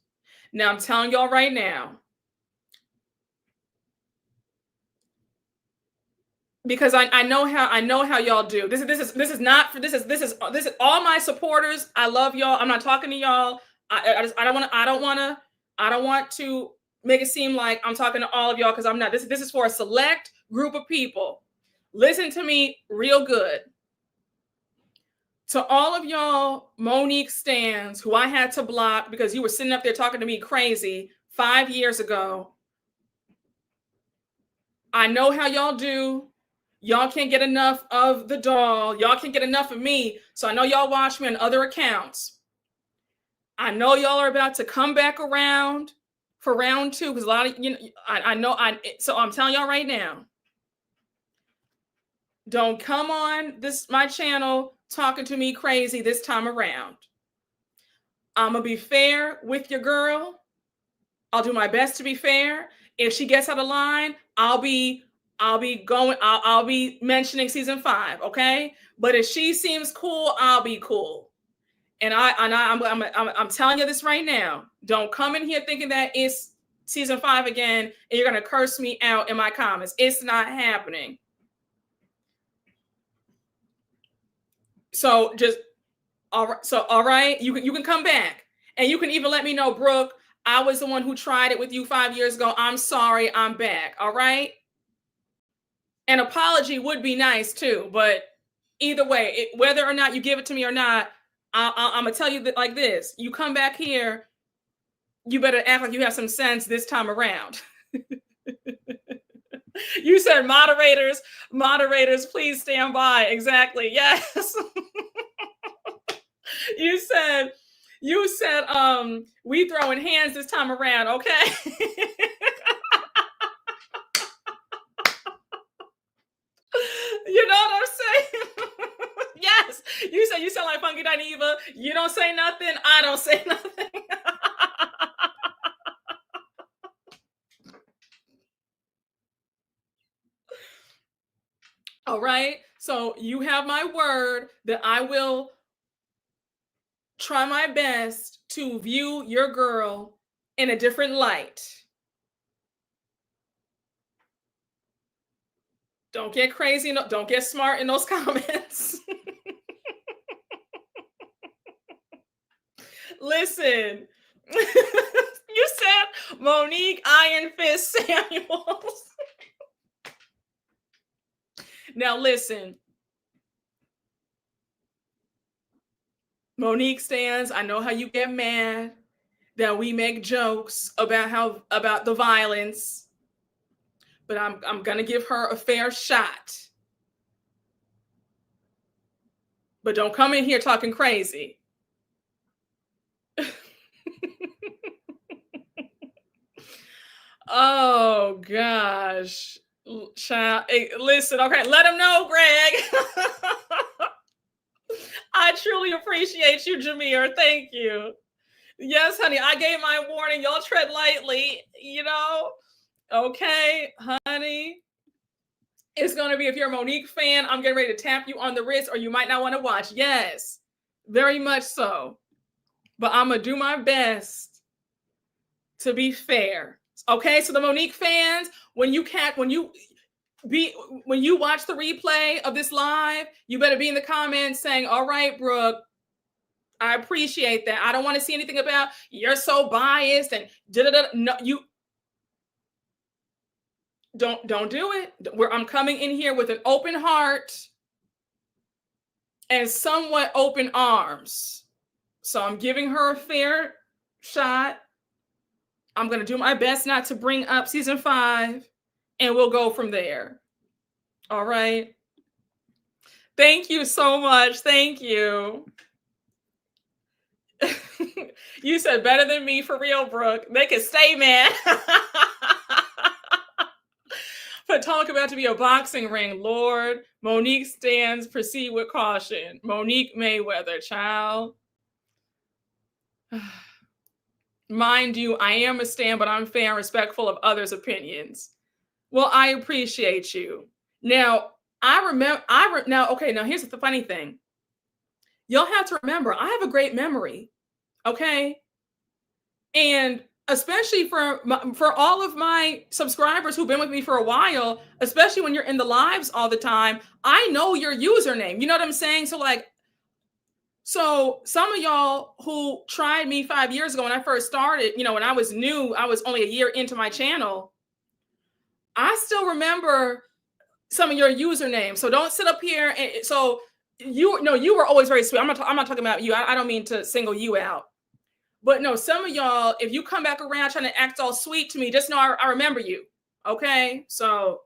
Now I'm telling y'all right now, because I know how y'all do. This is all my supporters. I love y'all. I'm not talking to y'all. I don't want to make it seem like I'm talking to all of y'all, because I'm not. This is for a select group of people. Listen to me real good. To all of y'all Monique stans who I had to block because you were sitting up there talking to me crazy 5 years ago, I know how y'all do. Y'all can't get enough of the doll. Y'all can't get enough of me. So I know y'all watch me on other accounts. I know y'all are about to come back around for round 2, because a lot of, so I'm telling y'all right now, Don't come on my channel talking to me crazy this time around. I'm gonna be fair with your girl. I'll do my best to be fair. If she gets out of line, I'll be mentioning season 5, okay? But if she seems cool, I'll be cool. And I'm telling you this right now. Don't come in here thinking that it's season 5 again and you're gonna curse me out in my comments. It's not happening. So just all right, you can come back and you can even let me know, Brooke, I was the one who tried it with you 5 years ago. I'm sorry, I'm back. All right. An apology would be nice too, but either way, whether or not you give it to me or not, I'm gonna tell you that like this: you come back here, you better act like you have some sense this time around. You said moderators, please stand by. Exactly. Yes. You said we throwing hands this time around, okay? You know what I'm saying? Yes. You said you sound like Funky Dineva. You don't say nothing, I don't say nothing. All right. So you have my word that I will try my best to view your girl in a different light. Don't get crazy. Don't get smart in those comments. Listen, you said Monique Iron Fist Samuels. Now listen, Monique stands. I know how you get mad that we make jokes about the violence, but I'm gonna give her a fair shot. But don't come in here talking crazy. Oh gosh, child. Hey, listen, okay, let him know, Greg. I truly appreciate you, Jameer. Thank you. Yes, honey, I gave my warning. Y'all tread lightly, you know? Okay, honey. It's going to be, if you're a Monique fan, I'm getting ready to tap you on the wrist or you might not want to watch. Yes, very much so. But I'm going to do my best to be fair. Okay, so the Monique fans, when you watch the replay of this live, you better be in the comments saying, all right, Brooke, I appreciate that. I don't want to see anything about you're so biased and no, you don't do it. I'm coming in here with an open heart and somewhat open arms. So I'm giving her a fair shot. I'm going to do my best not to bring up season 5 and we'll go from there. All right. Thank you so much. Thank you. You said better than me for real, Brooke. They can stay, man. Potomac about to be a boxing ring, Lord. Monique stands, proceed with caution. Monique Mayweather, child. Mind you, I am a stan, but I'm fair and respectful of others' opinions. Well, I appreciate you. Now, now here's the funny thing. You'll have to remember, I have a great memory, okay? And especially for all of my subscribers who've been with me for a while, especially when you're in the lives all the time, I know your username. You know what I'm saying? So some of y'all who tried me 5 years ago when I first started, when I was new, I was only a year into my channel. I still remember some of your usernames. So don't sit up here you were always very sweet. I'm not talking about you. I don't mean to single you out. But no, some of y'all, if you come back around trying to act all sweet to me, just know I remember you. Okay? So,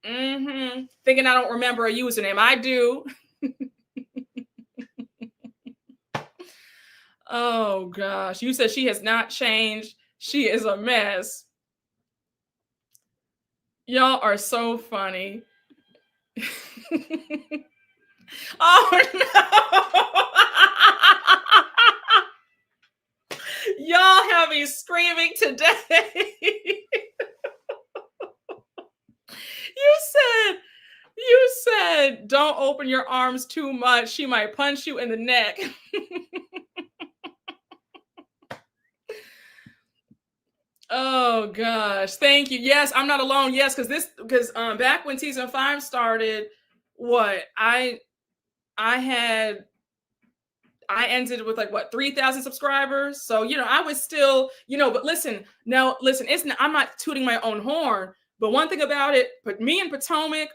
thinking I don't remember a username. I do. Oh, gosh. You said she has not changed. She is a mess. Y'all are so funny. Oh no. Y'all have me screaming today. You said don't open your arms too much. She might punch you in the neck. Oh gosh, thank you. Yes, I'm not alone. Yes, because back when season 5 started, what I ended with like what 3,000 subscribers. So I was still But listen, now listen, I'm not tooting my own horn, but one thing about it, but me and Potomac,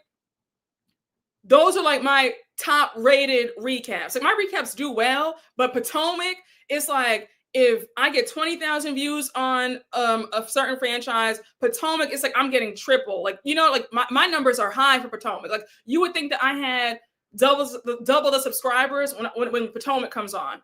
those are like my top rated recaps. Like my recaps do well, but Potomac, it's like if I get 20,000 views on a certain franchise, Potomac, it's like I'm getting triple. Like, like my numbers are high for Potomac. Like you would think that I had double the subscribers when Potomac comes on.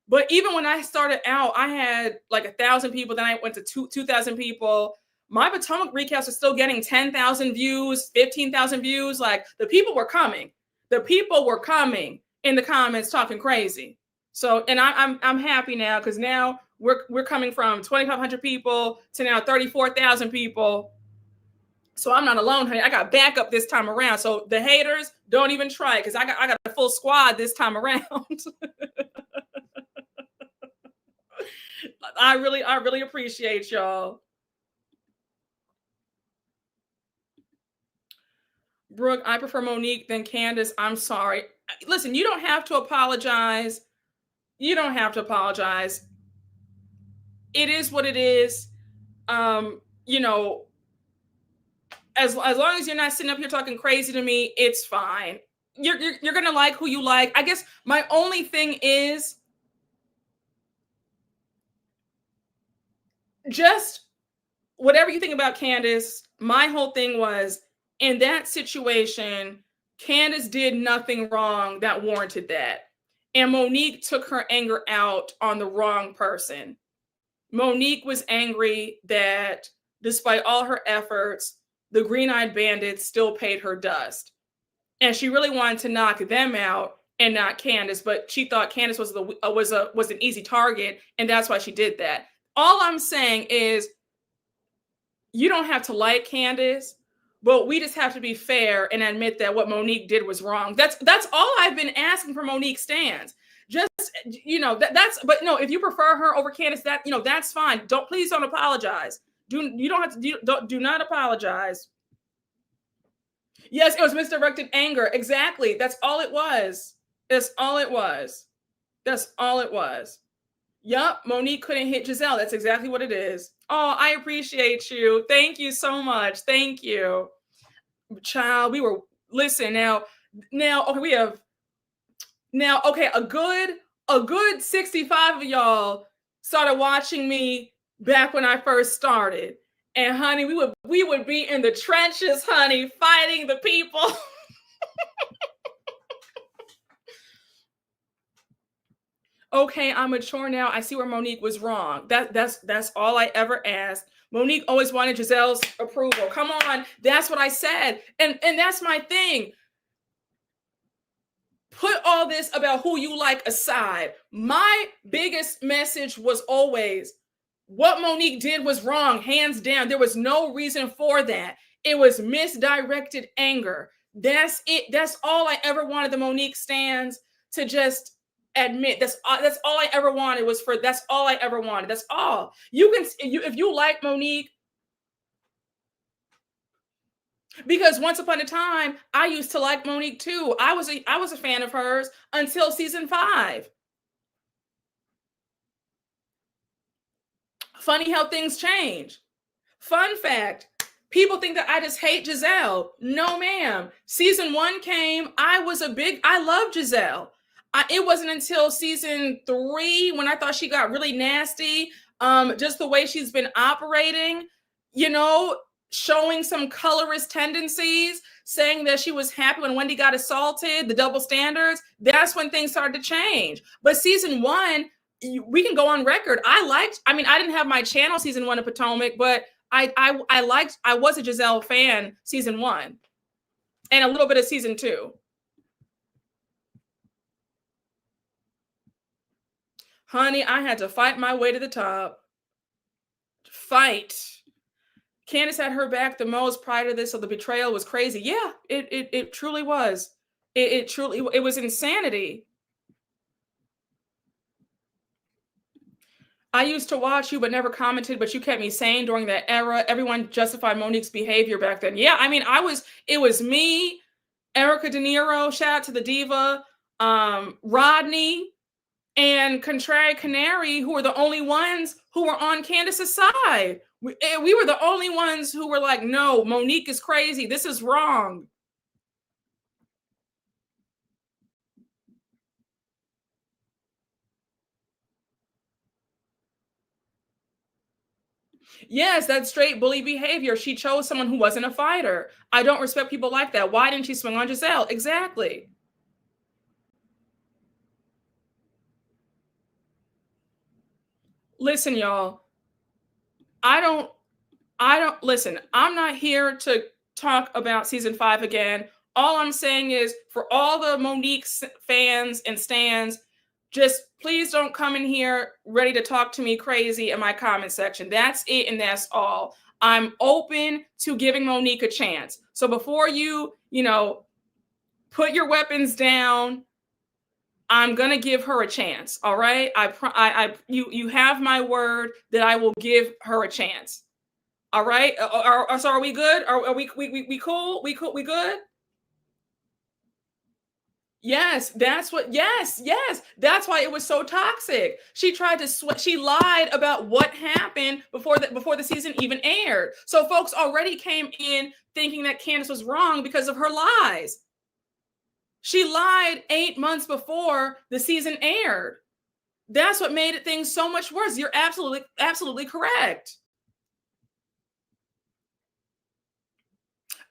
But even when I started out, I had like 1,000 people. Then I went to 2,000 people. My Potomac recaps are still getting 10,000 views, 15,000 views. Like the people were coming. The people were coming in the comments talking crazy. So, and I'm happy now because now we're coming from 2,500 people to now 34,000 people. So I'm not alone, honey. I got backup this time around. So the haters, don't even try it because I got a full squad this time around. I really appreciate y'all. Brooke, I prefer Monique than Candace. I'm sorry. Listen, you don't have to apologize. You don't have to apologize. It is what it is. As long as you're not sitting up here talking crazy to me, it's fine. You're gonna like who you like. I guess my only thing is just whatever you think about Candace. My whole thing was in that situation, Candace did nothing wrong that warranted that. And Monique took her anger out on the wrong person. Monique was angry that despite all her efforts, the Green-Eyed Bandits still paid her dust. And she really wanted to knock them out and not Candace, but she thought Candace was an easy target, and that's why she did that. All I'm saying is you don't have to like Candace, but we just have to be fair and admit that what Monique did was wrong. That's all I've been asking for Monique stands. Just, but no, if you prefer her over Candace, that's fine. Please don't apologize. Do not apologize. Yes, it was misdirected anger. Exactly. That's all it was. That's all it was. That's all it was. Yup, Monique couldn't hit Giselle. That's exactly what it is. Oh, I appreciate you. Thank you so much. Thank you. Child, listen now, okay, a good 65 of y'all started watching me back when I first started. And honey, we would be in the trenches, honey, fighting the people. Okay, I'm mature now. I see where Monique was wrong. That's all I ever asked. Monique always wanted Giselle's approval. Come on, that's what I said. And that's my thing. Put all this about who you like aside. My biggest message was always what Monique did was wrong, hands down. There was no reason for that. It was misdirected anger. That's it. That's all I ever wanted the Monique stands to just admit. That's all I ever wanted that's all I ever wanted. That's all. If you like Monique, because once upon a time, I used to like Monique too. I was a fan of hers until season 5. Funny how things change. Fun fact, people think that I just hate Giselle. No, ma'am. Season 1 came, I love Giselle. It wasn't until season 3 when I thought she got really nasty. Just the way she's been operating, showing some colorist tendencies, saying that she was happy when Wendy got assaulted, the double standards. That's when things started to change. But season 1, we can go on record. I didn't have my channel season 1 of Potomac, but I was a Giselle fan season 1. and a little bit of season 2. Honey, I had to fight my way to the top. Fight. Candace had her back the most prior to this, so the betrayal was crazy. Yeah, it truly was. It truly it was insanity. I used to watch you but never commented, but you kept me sane during that era. Everyone justified Monique's behavior back then. Yeah, I mean, it was me, Erica De Niro, shout out to the diva, Rodney, and Contrary Canary, who were the only ones who were on Candace's side. We were the only ones who were like, no, Monique is crazy. This is wrong. Yes, that's straight bully behavior. She chose someone who wasn't a fighter. I don't respect people like that. Why didn't she swing on Giselle? Exactly. Listen, y'all. I don't listen. I'm not here to talk about season 5 again. All I'm saying is for all the Monique fans and stans, just please don't come in here ready to talk to me crazy in my comment section. That's it, and that's all. I'm open to giving Monique a chance. So before you put your weapons down, I'm gonna give her a chance. All right, you have my word that I will give her a chance. All right. So are we good? Are we cool? We cool? We good? Yes, that's what. Yes, yes. That's why it was so toxic. She tried to she lied about what happened before the season even aired. So folks already came in thinking that Candace was wrong because of her lies. She lied 8 months before the season aired. That's what made things so much worse. You're absolutely correct.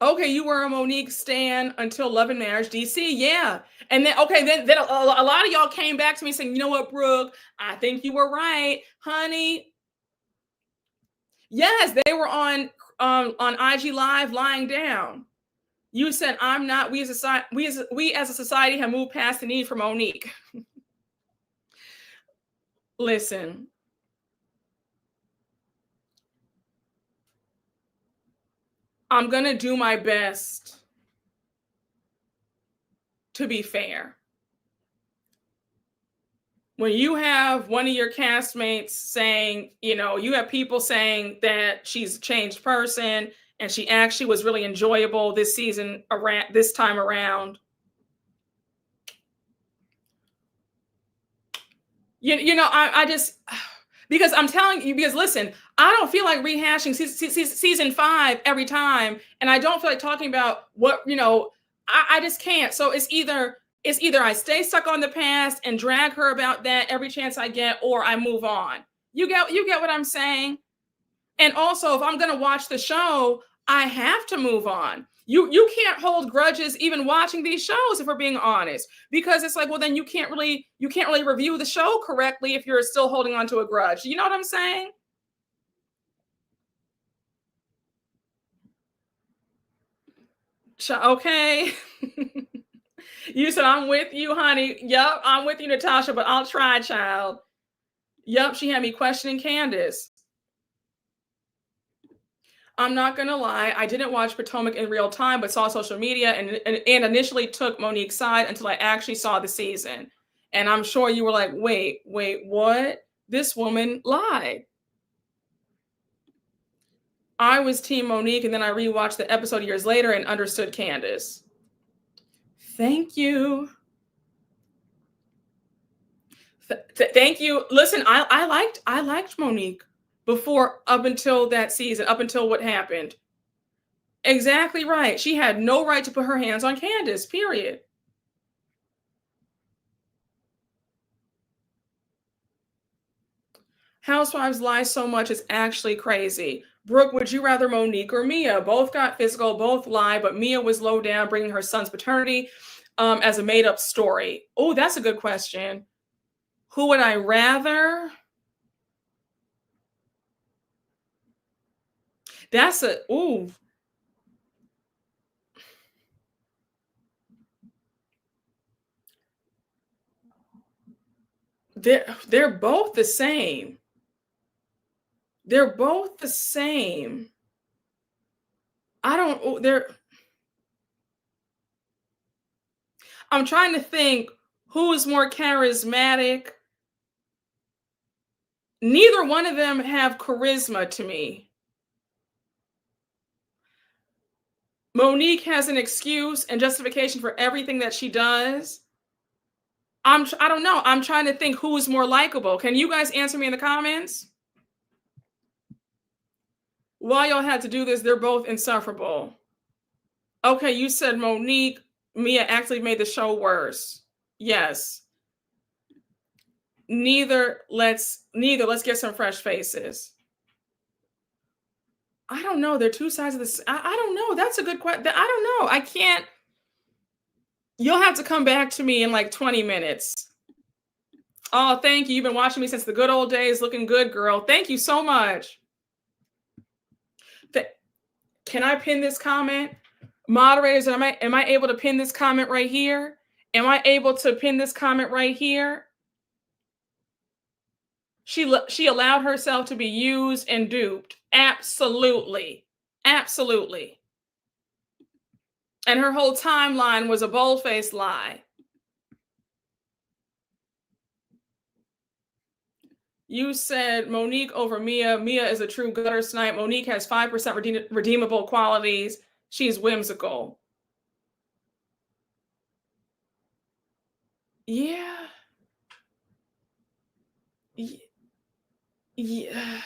Okay, you were a Monique stan until Love and Marriage DC, yeah. And then okay, then a lot of y'all came back to me saying, you know what, Brooke, I think you were right, honey. Yes, they were on IG Live lying down. You said I'm not. We as a society, we as a society have moved past the need for Monique. Listen, I'm gonna do my best to be fair. When you have one of your castmates saying, you have people saying that she's a changed person and she actually was really enjoyable this time around. I just because I'm telling you, because listen, I don't feel like rehashing season 5 every time, and I don't feel like talking about I just can't. So it's either I stay stuck on the past and drag her about that every chance I get, or I move on. You get what I'm saying? And also, if I'm gonna watch the show, I have to move on. You can't hold grudges even watching these shows, if we're being honest, because it's like, well, then you can't really review the show correctly if you're still holding on to a grudge. You know what I'm saying? Okay. You said I'm with you, honey. Yep, I'm with you, Natasha, but I'll try, child. Yep, she had me questioning Candace. I'm not gonna lie, I didn't watch Potomac in real time, but saw social media and initially took Monique's side until I actually saw the season. And I'm sure you were like, wait, what? This woman lied. I was Team Monique, and then I rewatched the episode years later and understood Candace. Thank you. Thank you. Listen, I liked Monique before, up until that season, up until what happened. Exactly right. She had no right to put her hands on Candace, period. Housewives lie so much it's actually crazy. Brooke, would you rather Monique or Mia? Both got physical, both lie, but Mia was low down, bringing her son's paternity as a made up story. Oh, that's a good question. Who would I rather? That's a ooh. they're both the same. They're both the same. I don't. I'm trying to think who is more charismatic. Neither one of them have charisma to me. Monique has an excuse and justification for everything that she does. I don't know. I'm trying to think who is more likable. Can you guys answer me in the comments? Why y'all had to do this? They're both insufferable. Okay, you said Monique. Mia actually made the show worse. Yes. Neither. Let's get some fresh faces. I don't know. They're two sides of this. I don't know. That's a good question. I don't know. I can't. You'll have to come back to me in like 20 minutes. Oh, thank you. You've been watching me since the good old days. Looking good, girl. Thank you so much. Can I pin this comment? Moderators, am I able to pin this comment right here? Am I able to pin this comment right here? She allowed herself to be used and duped. Absolutely. Absolutely. And her whole timeline was a bold-faced lie. You said Monique over Mia. Mia is a true gutter snipe. Monique has 5% redeemable qualities. She's whimsical. Yeah. Yeah.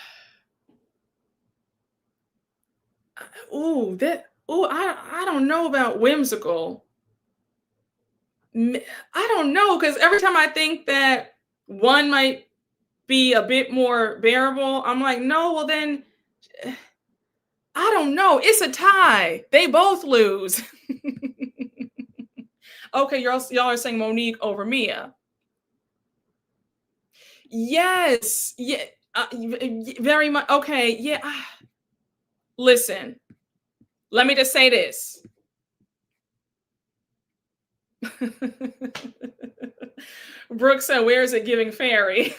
I don't know about whimsical. I don't know, because every time I think that one might be a bit more bearable, I'm like, no, well then, I don't know. It's a tie. They both lose. Okay, y'all are saying Monique over Mia. Yes. Yeah. Very much. Okay. Yeah. Listen, let me just say this. Brooke said, where is it giving fairy?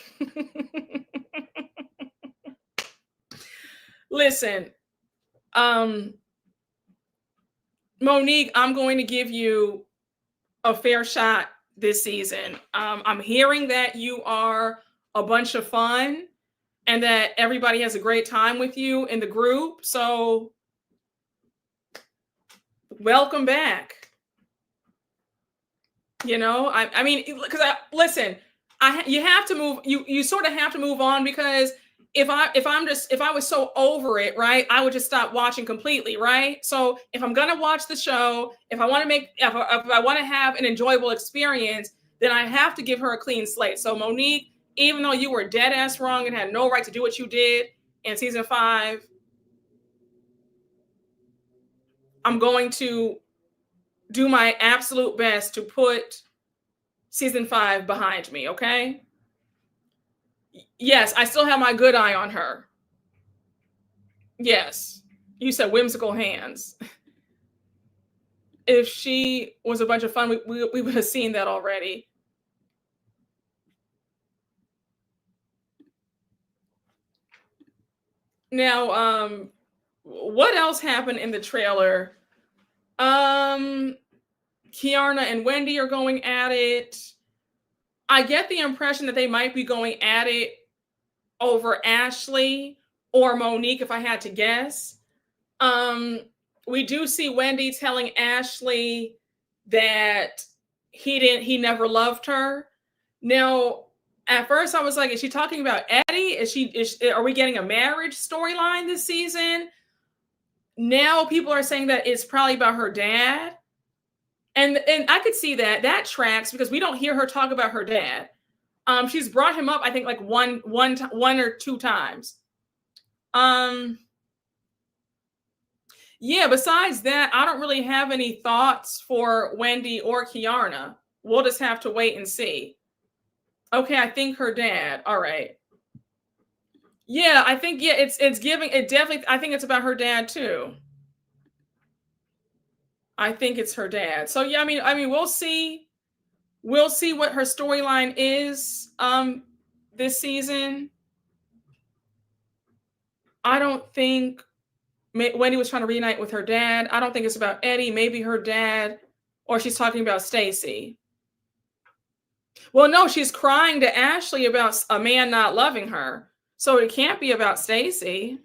Listen, Monique, I'm going to give you a fair shot this season. I'm hearing that you are a bunch of fun and that everybody has a great time with you in the group. So welcome back. You know, I mean, because listen, you have to move. You sort of have to move on, because if I was so over it, right, I would just stop watching completely, right? So if I'm gonna watch the show, if I want to have an enjoyable experience, then I have to give her a clean slate. So Monique, even though you were dead ass wrong and had no right to do what you did in season 5, I'm going to do my absolute best to put season 5 behind me, okay? Yes, I still have my good eye on her. Yes. You said whimsical hands. If she was a bunch of fun, we would have seen that already. Now, what else happened in the trailer? Kiarna and Wendy are going at it. I get the impression that they might be going at it over Ashley or Monique, if I had to guess. We do see Wendy telling Ashley that he never loved her. Now, at first I was like, is she talking about Eddie? Are we getting a marriage storyline this season? Now people are saying that it's probably about her dad. And I could see that tracks, because we don't hear her talk about her dad. She's brought him up, I think, like one or two times. Yeah, besides that, I don't really have any thoughts for Wendy or Kiarna. We'll just have to wait and see. Okay, I think her dad. All right. Yeah, I think, yeah, it's giving it definitely. I think it's about her dad too. I think it's her dad. So yeah, I mean, we'll see. We'll see what her storyline is this season, I don't think Wendy was trying to reunite with her dad. I don't think it's about Eddie, maybe her dad, or she's talking about Stacy. Well, no, she's crying to Ashley about a man not loving her. So it can't be about Stacy.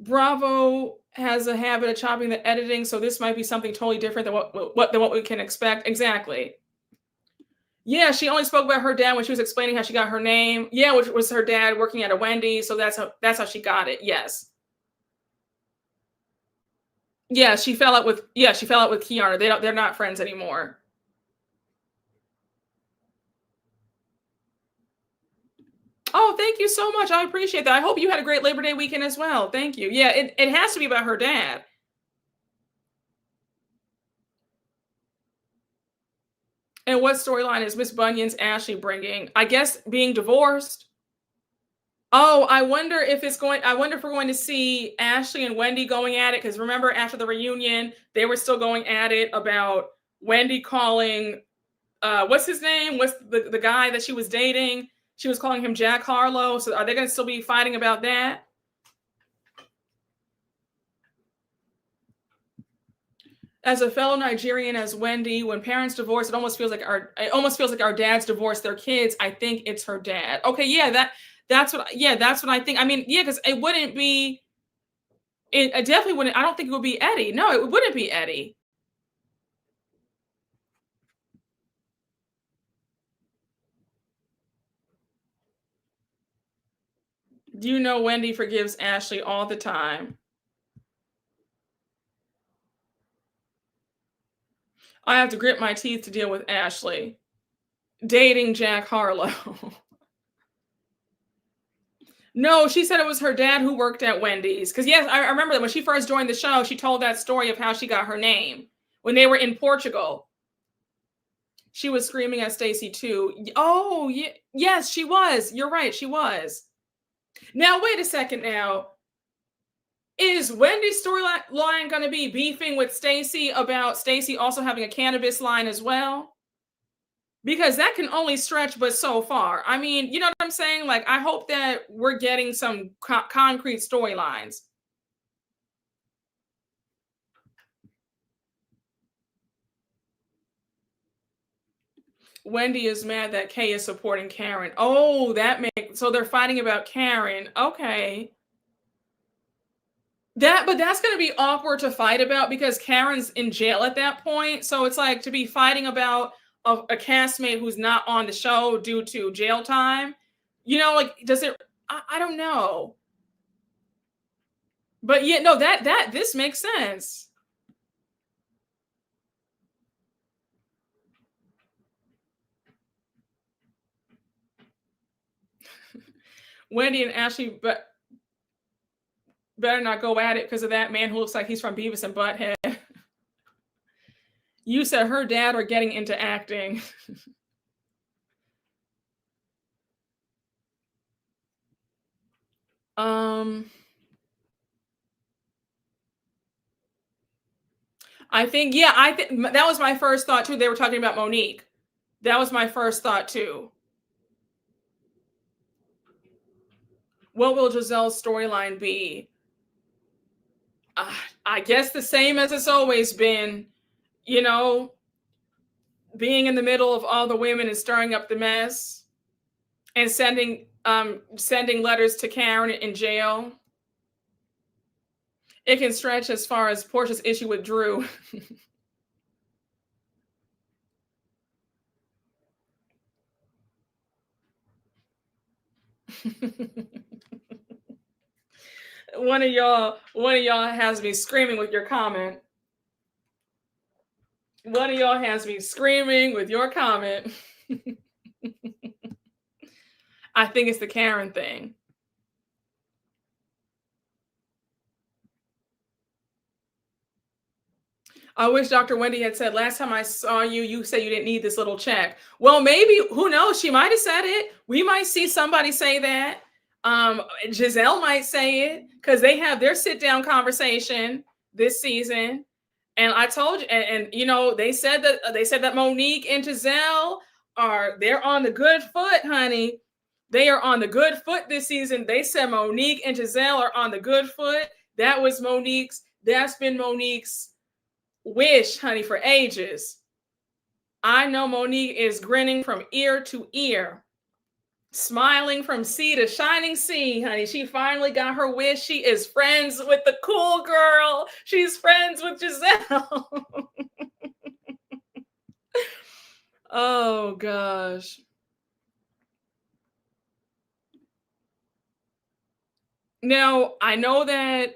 Bravo has a habit of chopping the editing, so this might be something totally different than what we can expect. Exactly. Yeah, she only spoke about her dad when she was explaining how she got her name. Yeah, which was her dad working at a Wendy's, so that's how she got it. Yes. Yeah, she fell out with Kiara. They're not friends anymore. Oh, thank you so much. I appreciate that. I hope you had a great Labor Day weekend as well. Thank you. Yeah, it has to be about her dad. And what storyline is Miss Bunyan's Ashley bringing? I guess being divorced. Oh, I wonder if we're going to see Ashley and Wendy going at it, because remember after the reunion, they were still going at it about Wendy calling what's his name? What's the guy that she was dating? She was calling him Jack Harlow. So are they going to still be fighting about that? As a fellow Nigerian, as Wendy, when parents divorce, it almost feels like our dads divorce their kids. I think it's her dad. Okay, yeah, that's what I think. I mean, yeah, because it wouldn't be. It definitely wouldn't. I don't think it would be Eddie. No, it wouldn't be Eddie. Do you know Wendy forgives Ashley all the time? I have to grit my teeth to deal with Ashley dating Jack Harlow. No, she said it was her dad who worked at Wendy's. Because yes, I remember that when she first joined the show, she told that story of how she got her name when they were in Portugal. She was screaming at Stacy too. Oh, yeah, yes, she was. You're right, she was. Now wait a second. Now, is Wendy's storyline going to be beefing with Stacy about Stacy also having a cannabis line as well? Because that can only stretch but so far. I mean, you know what I'm saying? Like, I hope that we're getting some concrete storylines. Wendy is mad that Kay is supporting Karen. Oh, so they're fighting about Karen. Okay. But that's going to be awkward to fight about because Karen's in jail at that point. So it's like to be fighting about a castmate who's not on the show due to jail time. You know, like, does it? I don't know. But yeah, no, this makes sense. Wendy and Ashley, but better not go at it because of that man who looks like he's from Beavis and Butthead. You said her dad are getting into acting. I think that was my first thought too. They were talking about Monique. That was my first thought too. What will Giselle's storyline be? I guess the same as it's always been, you know, being in the middle of all the women and stirring up the mess and sending letters to Karen in jail. It can stretch as far as Portia's issue with Drew. One of y'all has me screaming with your comment. One of y'all has me screaming with your comment. I think it's the Karen thing. I wish Dr. Wendy had said, last time I saw you, you said you didn't need this little check. Well, maybe, who knows? She might have said it. We might see somebody say that. Giselle might say it because they have their sit-down conversation this season. And I told you, and you know, they said that Monique and Giselle they're on the good foot, honey. They are on the good foot this season. They said Monique and Giselle are on the good foot. That's been Monique's wish, honey, for ages. I know Monique is grinning from ear to ear, smiling from sea to shining sea, honey. She finally got her wish. She is friends with the cool girl. She's friends with Giselle. Oh gosh. Now, I know that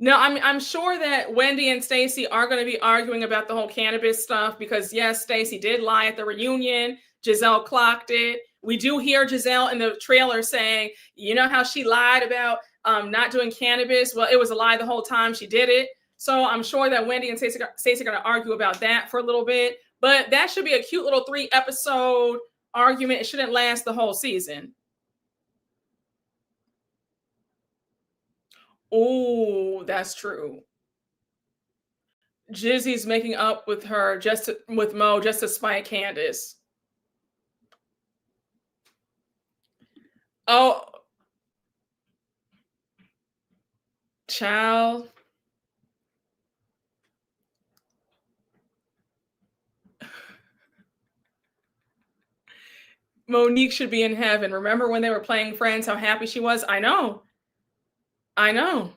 no, I'm sure that Wendy and Stacey are going to be arguing about the whole cannabis stuff because yes, Stacey did lie at the reunion. Giselle clocked it. We do hear Giselle in the trailer saying, you know how she lied about not doing cannabis? Well, it was a lie the whole time she did it. So I'm sure that Wendy and Stacey are going to argue about that for a little bit. But that should be a cute little 3-episode argument. It shouldn't last the whole season. Oh, that's true. Jizzy's making up with her with Mo just to spite Candace. Oh, child. Monique should be in heaven. Remember when they were playing Friends, how happy she was? I know. I know.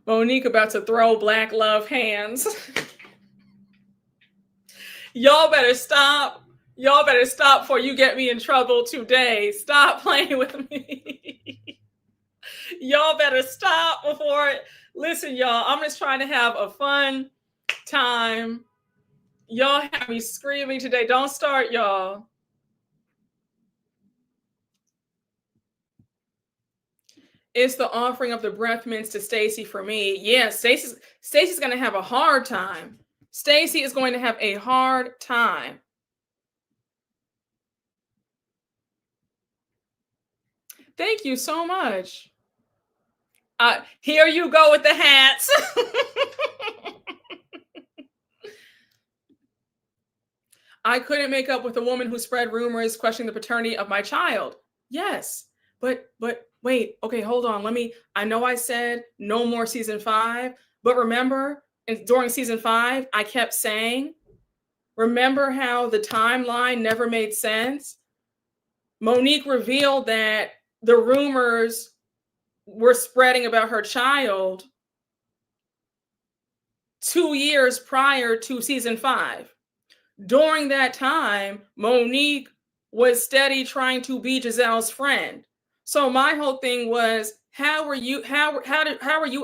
Monique about to throw black love hands. Y'all better stop. Y'all better stop before you get me in trouble today. Stop playing with me. Y'all better stop before. Listen, y'all, I'm just trying to have a fun time. Y'all have me screaming today. Don't start, y'all. It's the offering of the breath mints to Stacey for me. Yeah, Stacey's going to have a hard time. Stacey is going to have a hard time. Thank you so much. Here you go with the hats. I couldn't make up with a woman who spread rumors questioning the paternity of my child. Yes, but wait, okay, hold on. I know I said no more season 5, but remember, during season 5, I kept saying, remember how the timeline never made sense? Monique revealed that the rumors were spreading about her child 2 years prior to season 5. During that time, Monique was steady trying to be Giselle's friend. So my whole thing was, how were you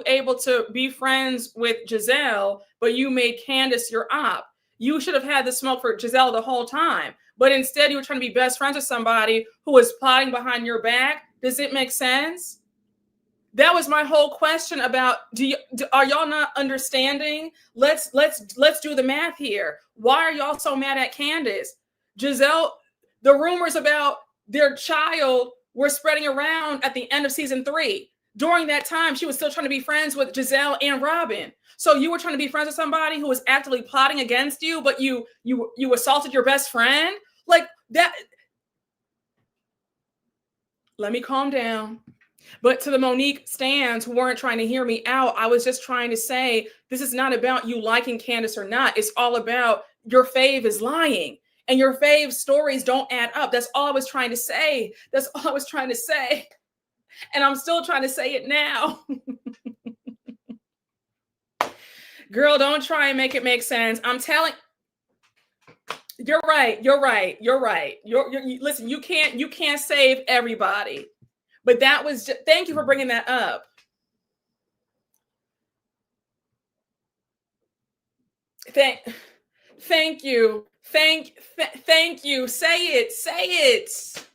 able to be friends with Giselle, but you made Candace your op? You should have had the smoke for Giselle the whole time. But instead, you were trying to be best friends with somebody who was plotting behind your back. Does it make sense? That was my whole question about, are y'all not understanding? Let's do the math here. Why are y'all so mad at Candace? Giselle, the rumors about their child were spreading around at the end of season 3. During that time, she was still trying to be friends with Giselle and Robin. So you were trying to be friends with somebody who was actively plotting against you, but you assaulted your best friend? Like that. Let me calm down. But to the Monique stans who weren't trying to hear me out, I was just trying to say, this is not about you liking Candace or not. It's all about your fave is lying and your fave stories don't add up. That's all I was trying to say. That's all I was trying to say. And I'm still trying to say it now. Girl, don't try and make it make sense. I'm telling. You're right. Listen, you can't save everybody. But that was just, thank you for bringing that up. Thank you. Thank you. Say it.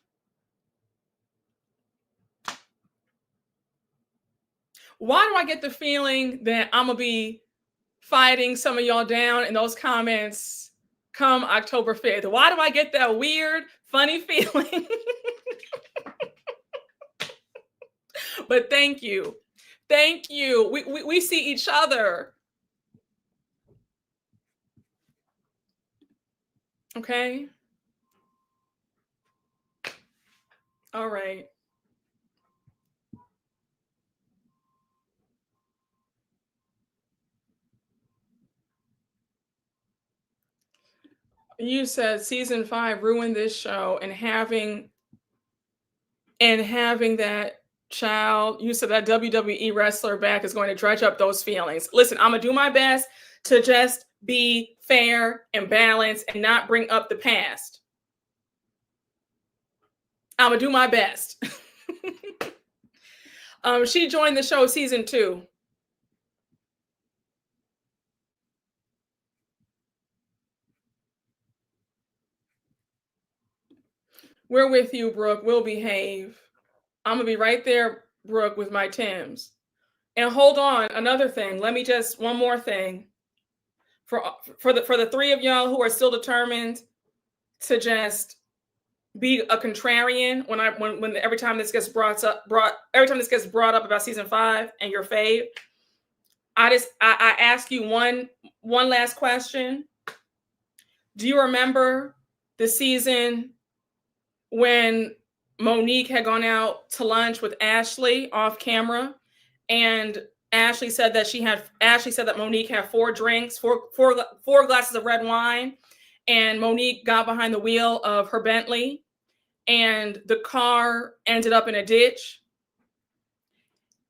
Why do I get the feeling that I'm going to be fighting some of y'all down in those comments come October 5th? Why do I get that weird, funny feeling? But thank you. Thank you. We see each other. Okay. All right. You said season 5 ruined this show, and having that child, you said that WWE wrestler back is going to dredge up those feelings. Listen, I'm gonna do my best to just be fair and balanced and not bring up the past. I'm gonna do my best. She joined the show season 2. We're with you, Brooke. We'll behave. I'm gonna be right there, Brooke, with my Tims. And hold on, another thing. Let me just one more thing for the three of y'all who are still determined to just be a contrarian when every time this gets brought up about season 5 and your fave. I ask you one last question. Do you remember the season when Monique had gone out to lunch with Ashley off camera, and Ashley said that Monique had 4 drinks, four glasses of red wine, and Monique got behind the wheel of her Bentley, and the car ended up in a ditch.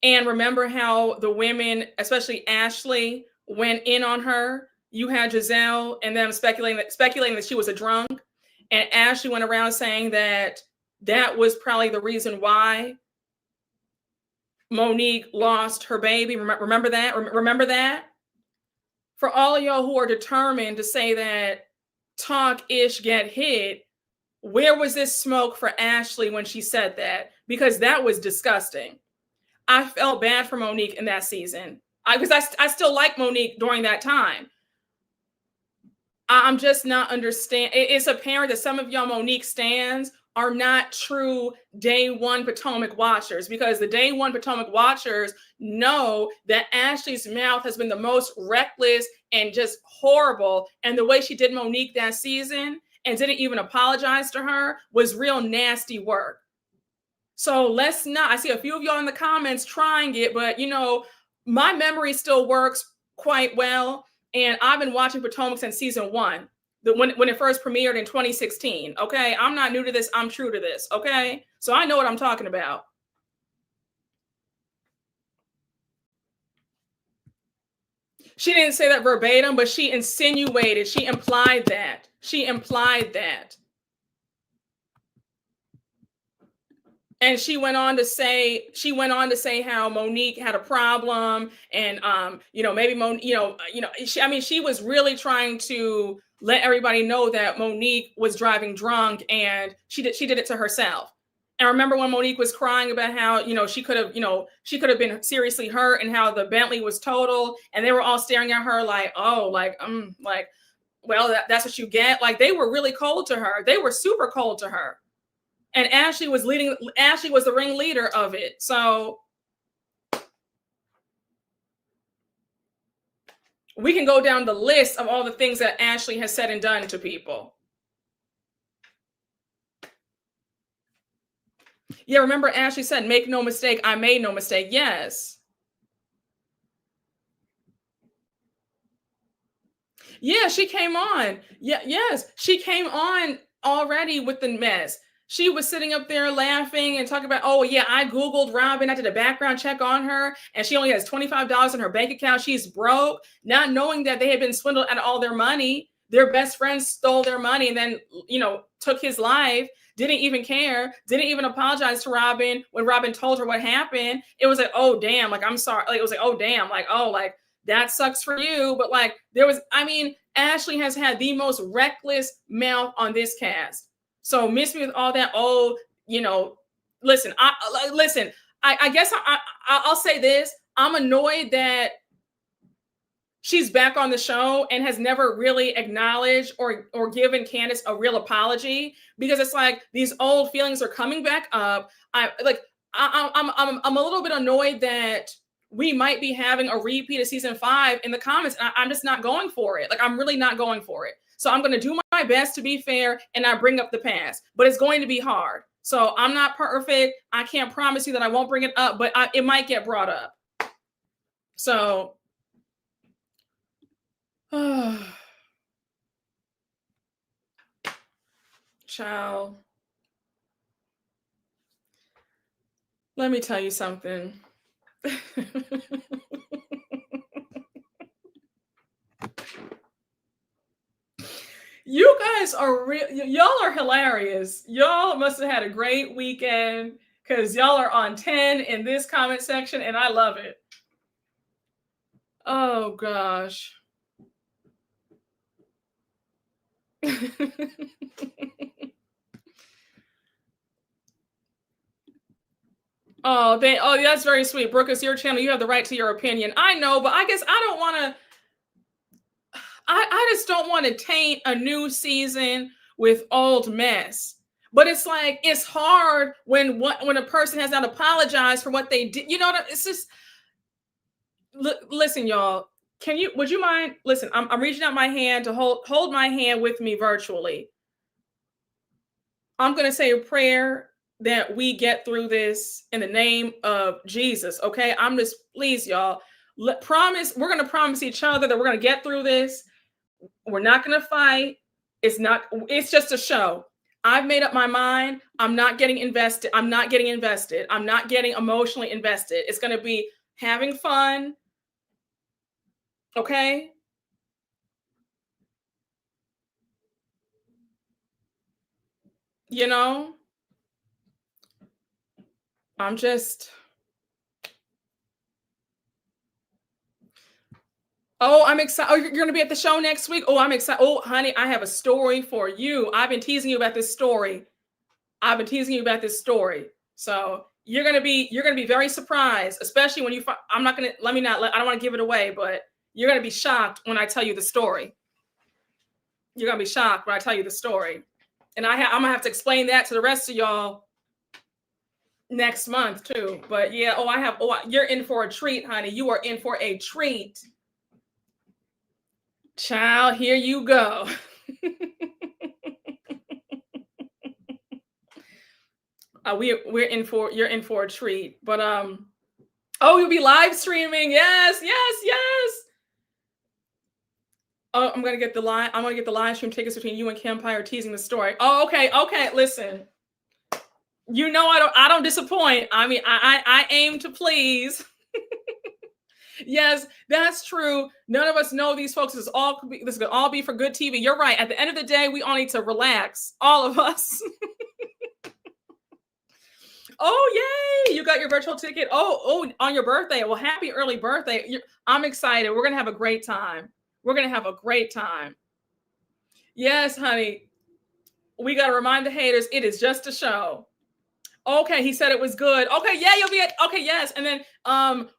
And remember how the women, especially Ashley, went in on her? You had Giselle and them speculating that she was a drunk. And Ashley went around saying that was probably the reason why Monique lost her baby. Remember that? Remember that? For all of y'all who are determined to say that talk-ish get hit, where was this smoke for Ashley when she said that? Because that was disgusting. I felt bad for Monique in that season. Because I still like Monique during that time. I'm just not understand. It's apparent that some of y'all Monique stans are not true day one Potomac watchers, because the day one Potomac watchers know that Ashley's mouth has been the most reckless and just horrible. And the way she did Monique that season and didn't even apologize to her was real nasty work. So let's not, I see a few of y'all in the comments trying it, but my memory still works quite well. And I've been watching Potomac since season 1, when it first premiered in 2016. Okay, I'm not new to this. I'm true to this. Okay, so I know what I'm talking about. She didn't say that verbatim, but she insinuated, she implied that. And she went on to say how Monique had a problem, and maybe she was really trying to let everybody know that Monique was driving drunk, and she did it to herself. And I remember when Monique was crying about how she could have been seriously hurt, and how the Bentley was totaled, and they were all staring at her like, well, that's what you get. Like, they were really cold to her. They were super cold to her. And Ashley was the ringleader of it. So we can go down the list of all the things that Ashley has said and done to people. Yeah, remember Ashley said, "Make no mistake, I made no mistake." Yes. Yeah, she came on. Yeah, yes, she came on already with the mess. She was sitting up there laughing and talking about, oh yeah, I Googled Robin. I did a background check on her, and she only has $25 in her bank account. She's broke, not knowing that they had been swindled out of all their money. Their best friend stole their money and then, took his life. Didn't even care. Didn't even apologize to Robin when Robin told her what happened. It was like, oh damn, like, I'm sorry. Like, it was like, oh damn, like, oh, like, that sucks for you. But like, Ashley has had the most reckless mouth on this cast. So miss me with all that. Oh, listen, I guess I'll say this. I'm annoyed that she's back on the show and has never really acknowledged or given Candace a real apology, because it's like these old feelings are coming back up. I'm a little bit annoyed that we might be having a repeat of season 5 in the comments. And I'm just not going for it. Like, I'm really not going for it. So I'm going to do my best to be fair and not bring up the past, but it's going to be hard. So I'm not perfect. I can't promise you that I won't bring it up, but it might get brought up. So, child, let me tell you something. You guys are real. Y'all are hilarious. Y'all must have had a great weekend because y'all are on 10 in this comment section, and I love it. Oh, gosh. Oh, that's very sweet. Brooke, it's your channel. You have the right to your opinion. I know, but I guess I don't want to. I just don't want to taint a new season with old mess. But it's like, it's hard when a person has not apologized for what they did. You know what? It's just, listen, y'all. Would you mind? Listen, I'm reaching out my hand to hold my hand with me virtually. I'm going to say a prayer that we get through this in the name of Jesus. Okay. Please, y'all, we're going to promise each other that we're going to get through this. We're not going to fight. It's just a show. I've made up my mind. I'm not getting invested. I'm not getting emotionally invested. It's going to be having fun. Okay. You know, I'm just. Oh, I'm excited. Oh, you're going to be at the show next week? Oh, I'm excited. Oh, honey, I have a story for you. I've been teasing you about this story. So you're going to be very surprised, especially when I don't want to give it away, but you're going to be shocked when I tell you the story. You're going to be shocked when I tell you the story. And I'm going to have to explain that to the rest of y'all next month too. But yeah, you're in for a treat, honey. You are in for a treat. Child, here you go. You're in for a treat. But you'll be live streaming. Yes. Oh, I'm gonna get the live stream tickets between you and Kempire teasing the story. Oh, okay. Listen, you know I don't disappoint. I mean, I aim to please. Yes, that's true. None of us know these folks. This could all be for good TV. You're right. At the end of the day, we all need to relax. All of us. Oh, yay! You got your virtual ticket. Oh, on your birthday. Well, happy early birthday. I'm excited. We're gonna have a great time. Yes, honey. We gotta remind the haters, it is just a show. Okay, he said it was good. Okay, yeah, you'll be at. Okay, yes, and then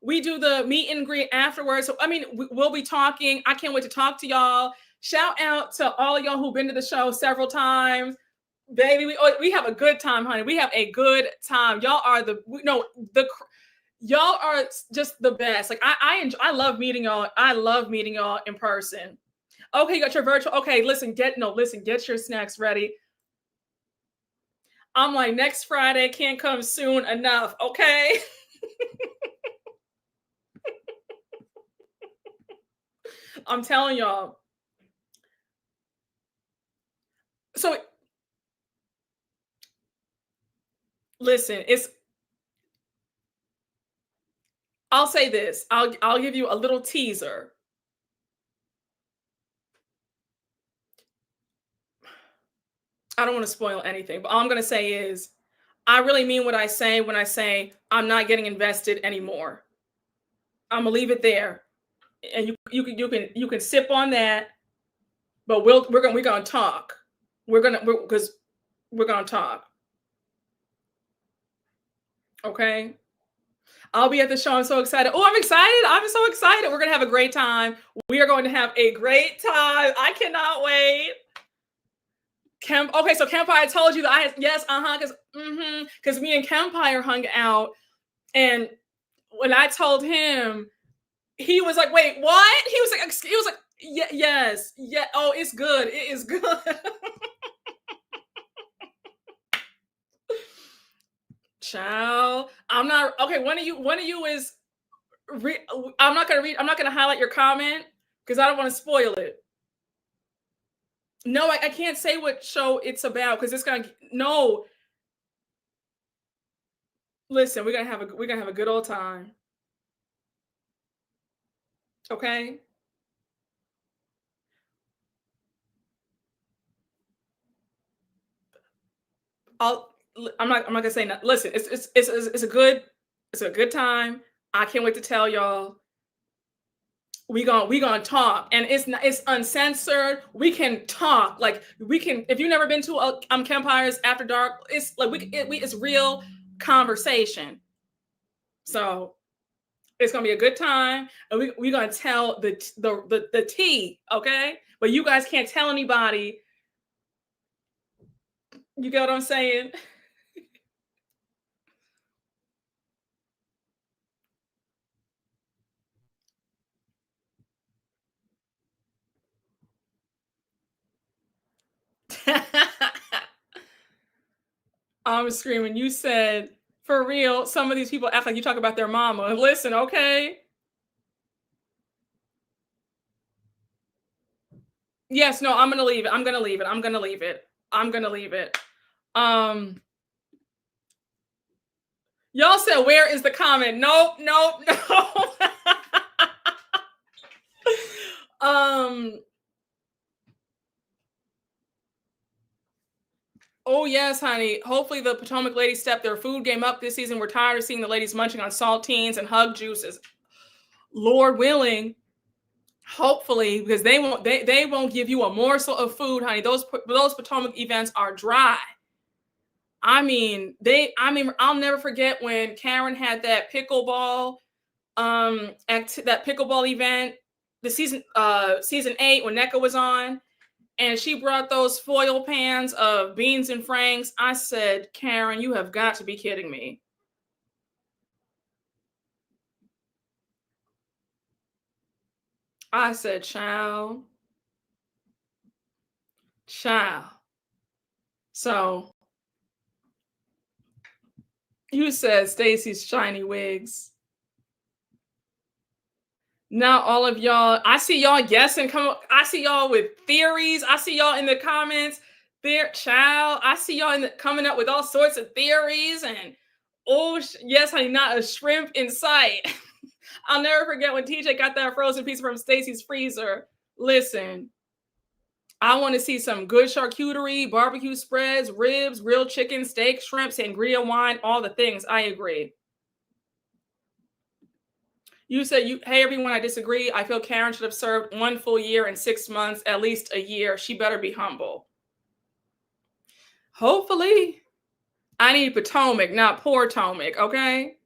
we do the meet and greet afterwards. So I mean, we'll be talking. I can't wait to talk to y'all. Shout out to all of y'all who've been to the show several times, baby. We have a good time, honey. We have a good time. Y'all are y'all are just the best. Like I love meeting y'all. I love meeting y'all in person. Okay, you got your virtual. Okay, listen, get your snacks ready. I'm like, next Friday can't come soon enough. Okay. I'm telling y'all. So listen, I'll say this. I'll give you a little teaser. I don't want to spoil anything, but all I'm going to say is I really mean what I say when I say I'm not getting invested anymore. I'm going to leave it there. And you can sip on that, but we're going to talk. We're going to talk. Okay? I'll be at the show. I'm so excited. Oh, I'm excited. I'm so excited. We're going to have a great time. We are going to have a great time. I cannot wait. Okay, so Kempire, I told you that because me and Kempire hung out, and when I told him, he was like, "Wait, what?" He was like, "Yeah, yes, yeah. Oh, it's good. It is good." Child, I'm not okay. One of you is. I'm not gonna read. I'm not gonna highlight your comment because I don't want to spoil it. No, I can't say what show it's about because it's gonna. No, listen, we're gonna have a good old time. Okay. I'm not gonna say nothing. Listen, it's a good time. I can't wait to tell y'all. We gonna talk, and it's uncensored. We can talk like we can. If you've never been to Campires After Dark, it's like it's real conversation. So it's gonna be a good time, and we gonna tell the tea, okay? But you guys can't tell anybody. You get what I'm saying? I'm screaming. You said, for real, some of these people act like you talk about their mama. Listen, okay? Yes, no, I'm gonna leave it. I'm gonna leave it. I'm gonna leave it. I'm gonna leave it. Um, y'all said, where is the comment? Nope, nope, no. um, oh yes, honey. Hopefully the Potomac ladies step their food game up this season. We're tired of seeing the ladies munching on saltines and hug juices. Lord willing, hopefully, because they won't give you a morsel of food, honey. Those Potomac events are dry. I'll never forget when Karen had that pickleball that pickleball event, the season 8 when NECA was on, and she brought those foil pans of beans and franks. I said, Karen, you have got to be kidding me. I said, child. So you said Stacy's shiny wigs. Now all of y'all, I see y'all guessing. I see y'all with theories. I see y'all in the comments. Child. I see y'all coming up with all sorts of theories and yes, honey, not a shrimp in sight. I'll never forget when TJ got that frozen pizza from Stacy's freezer. Listen, I want to see some good charcuterie, barbecue spreads, ribs, grilled chicken, steak, shrimp, sangria, wine, all the things. I agree. You said hey everyone, I disagree. I feel Karen should have served 1 full year and 6 months, at least a year. She better be humble. Hopefully. I need Potomac, not poor Potomac, okay?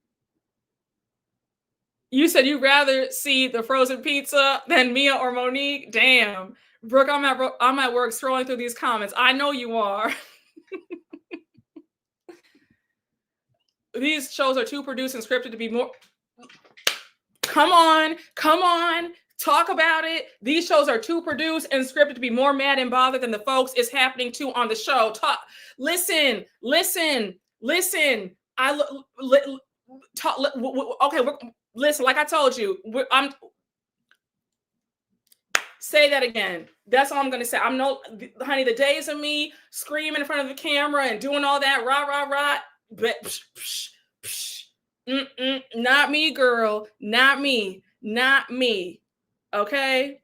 You said you'd rather see the frozen pizza than Mia or Monique? Damn. Brooke, I'm at work scrolling through these comments. I know you are. These shows are too produced and scripted to be more. Come on. Talk about it. These shows are too produced and scripted to be more mad and bothered than the folks it's happening to on the show. Listen. Okay. Listen, like I told you, say that again. That's all I'm going to say. Honey, the days of me screaming in front of the camera and doing all that rah, but not me, girl. Not me. Okay?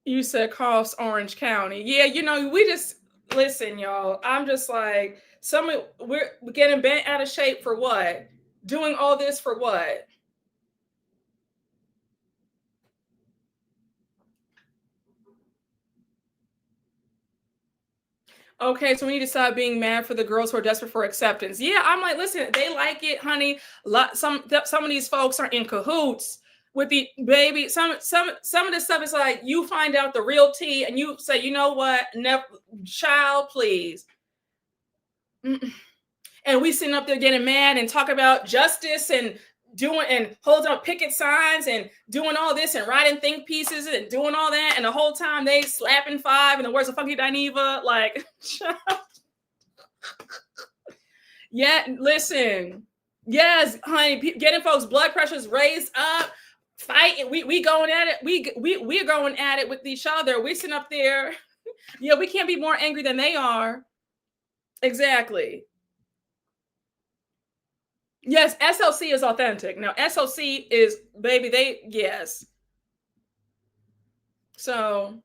You said Coffs, Orange County. Yeah, we just listen, y'all. I'm just like, we're getting bent out of shape for what? Doing all this for what? Okay, so we need to stop being mad for the girls who are desperate for acceptance. Yeah, I'm like, listen, they like it, honey. Some of these folks are in cahoots. with the baby. Some of this stuff is like you find out the real tea and you say, you know what, never, child, please. And we sitting up there getting mad and talk about justice and doing and holding up picket signs and doing all this and writing think pieces and doing all that, and the whole time they slapping five in the words of Funky Dineva, like. Yeah, listen. Yes, honey, getting folks' blood pressures raised up, fighting. We going at it. We're going at it with each other. We sitting up there. Yeah, we can't be more angry than they are. Exactly. Yes, SLC is authentic. Now, SLC is, baby, yes. So,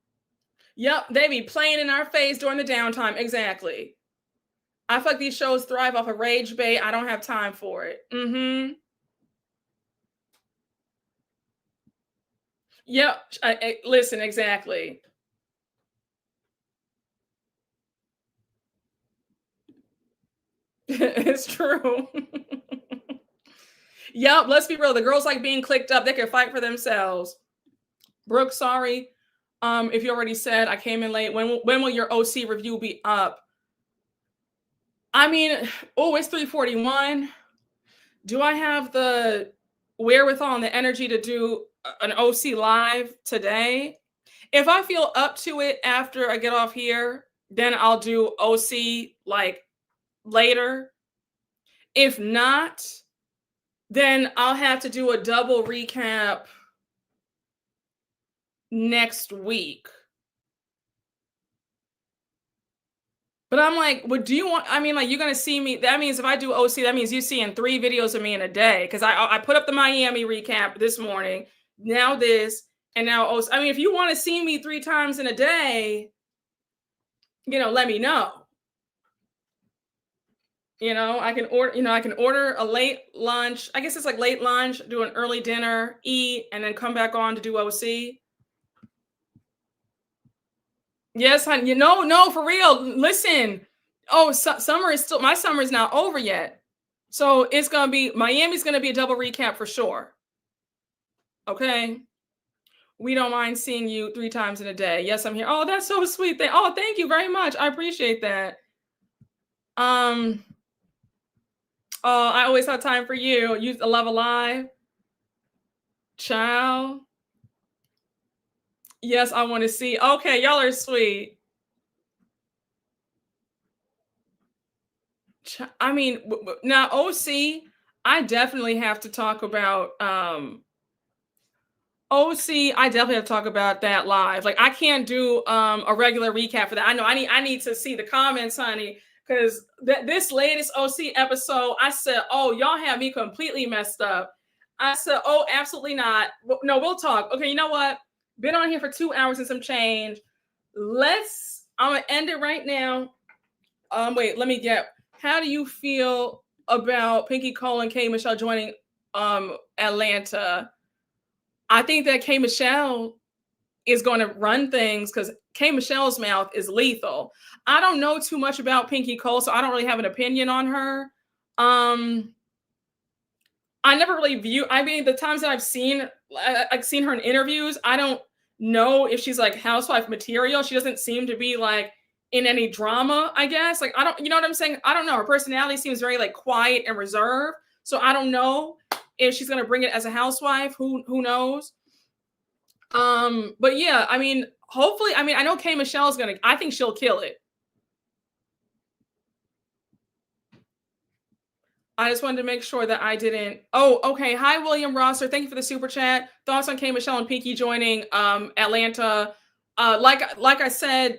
yep, they be playing in our face during the downtime. Exactly. I feel like these shows thrive off of rage bait. I don't have time for it. Yep. Listen, exactly. It's true. Yep, let's be real. The girls like being clicked up. They can fight for themselves. Brooke, sorry. If you already said I came in late. When will your OC review be up? I mean, oh, it's 3:41. Do I have the wherewithal and the energy to do an OC live today? If I feel up to it after I get off here, then I'll do OC like later. If not, then I'll have to do a double recap next week. But I'm like, well, do you want, I mean, like, you're going to see me. That means if I do OC, that means you seeing 3 videos of me in a day. Because I put up the Miami recap this morning, now this, and now OC. I mean, if you want to see me 3 times in a day, let me know. I can order a late lunch. I guess it's like late lunch, do an early dinner, eat, and then come back on to do OC. Yes, honey. No, for real. Listen. Oh, summer is still, my summer is not over yet. So it's going to be, Miami's going to be a double recap for sure. Okay. We don't mind seeing you 3 times in a day. Yes, I'm here. Oh, that's so sweet. Thank you very much. I appreciate that. Oh, I always have time for you. You love alive. Child. Yes, I want to see. Okay, y'all are sweet. I mean, now OC, I definitely have to talk about OC. I definitely have to talk about that live. Like, I can't do a regular recap for that. I know I need to see the comments, honey, because this latest OC episode, I said, oh, y'all have me completely messed up. I said, oh, absolutely not. No, we'll talk. Okay, you know what? Been on here for 2 hours and some change. I'm gonna end it right now. Wait, let me get. How do you feel about Pinky Cole and K Michelle joining Atlanta? I think that K Michelle is going to run things because K Michelle's mouth is lethal. I don't know too much about Pinky Cole, so I don't really have an opinion on her. I never really the times that I've seen her in interviews, I don't know if she's like housewife material. She doesn't seem to be like in any drama, I guess. Like, I don't, you know what I'm saying? I don't know. Her personality seems very like quiet and reserved. So I don't know if she's going to bring it as a housewife. Who knows? But yeah, I mean, hopefully, I know K Michelle's I think she'll kill it. I just wanted to make sure that I didn't. Oh, okay. Hi, William Rosser. Thank you for the super chat. Thoughts on K Michelle and Pinky joining Atlanta? Like I said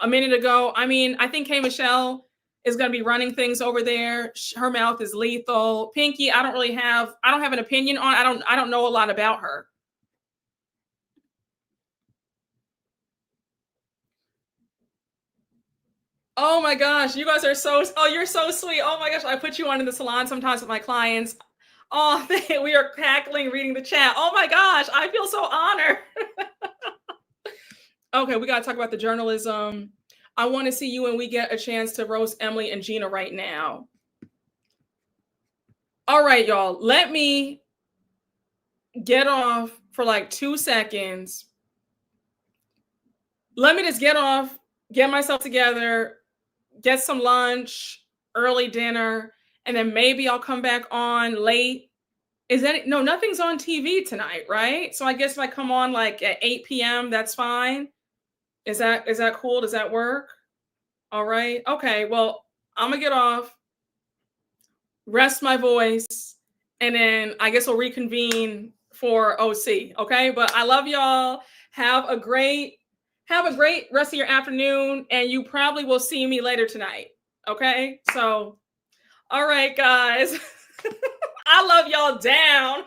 a minute ago, I think K Michelle is going to be running things over there. Her mouth is lethal. Pinky, I don't have an opinion on. I don't know a lot about her. Oh my gosh, you guys are you're so sweet. Oh my gosh, I put you on in the salon sometimes with my clients. Oh, we are cackling reading the chat. Oh my gosh, I feel so honored. Okay, we got to talk about the journalism. I want to see you when we get a chance to roast Emily and Gina right now. All right, y'all. Let me get off for like 2 seconds. Let me just get off, get myself together, get some lunch, early dinner, and then maybe I'll come back on late. Is that no, nothing's on TV tonight, right? So I guess if I come on like at 8 p.m., that's fine. Is that cool? Does that work? All right. Okay. Well, I'm gonna get off, rest my voice, and then I guess we'll reconvene for OC. Okay. But I love y'all. Have a great rest of your afternoon, and you probably will see me later tonight. Okay. So, all right, guys. I love y'all down.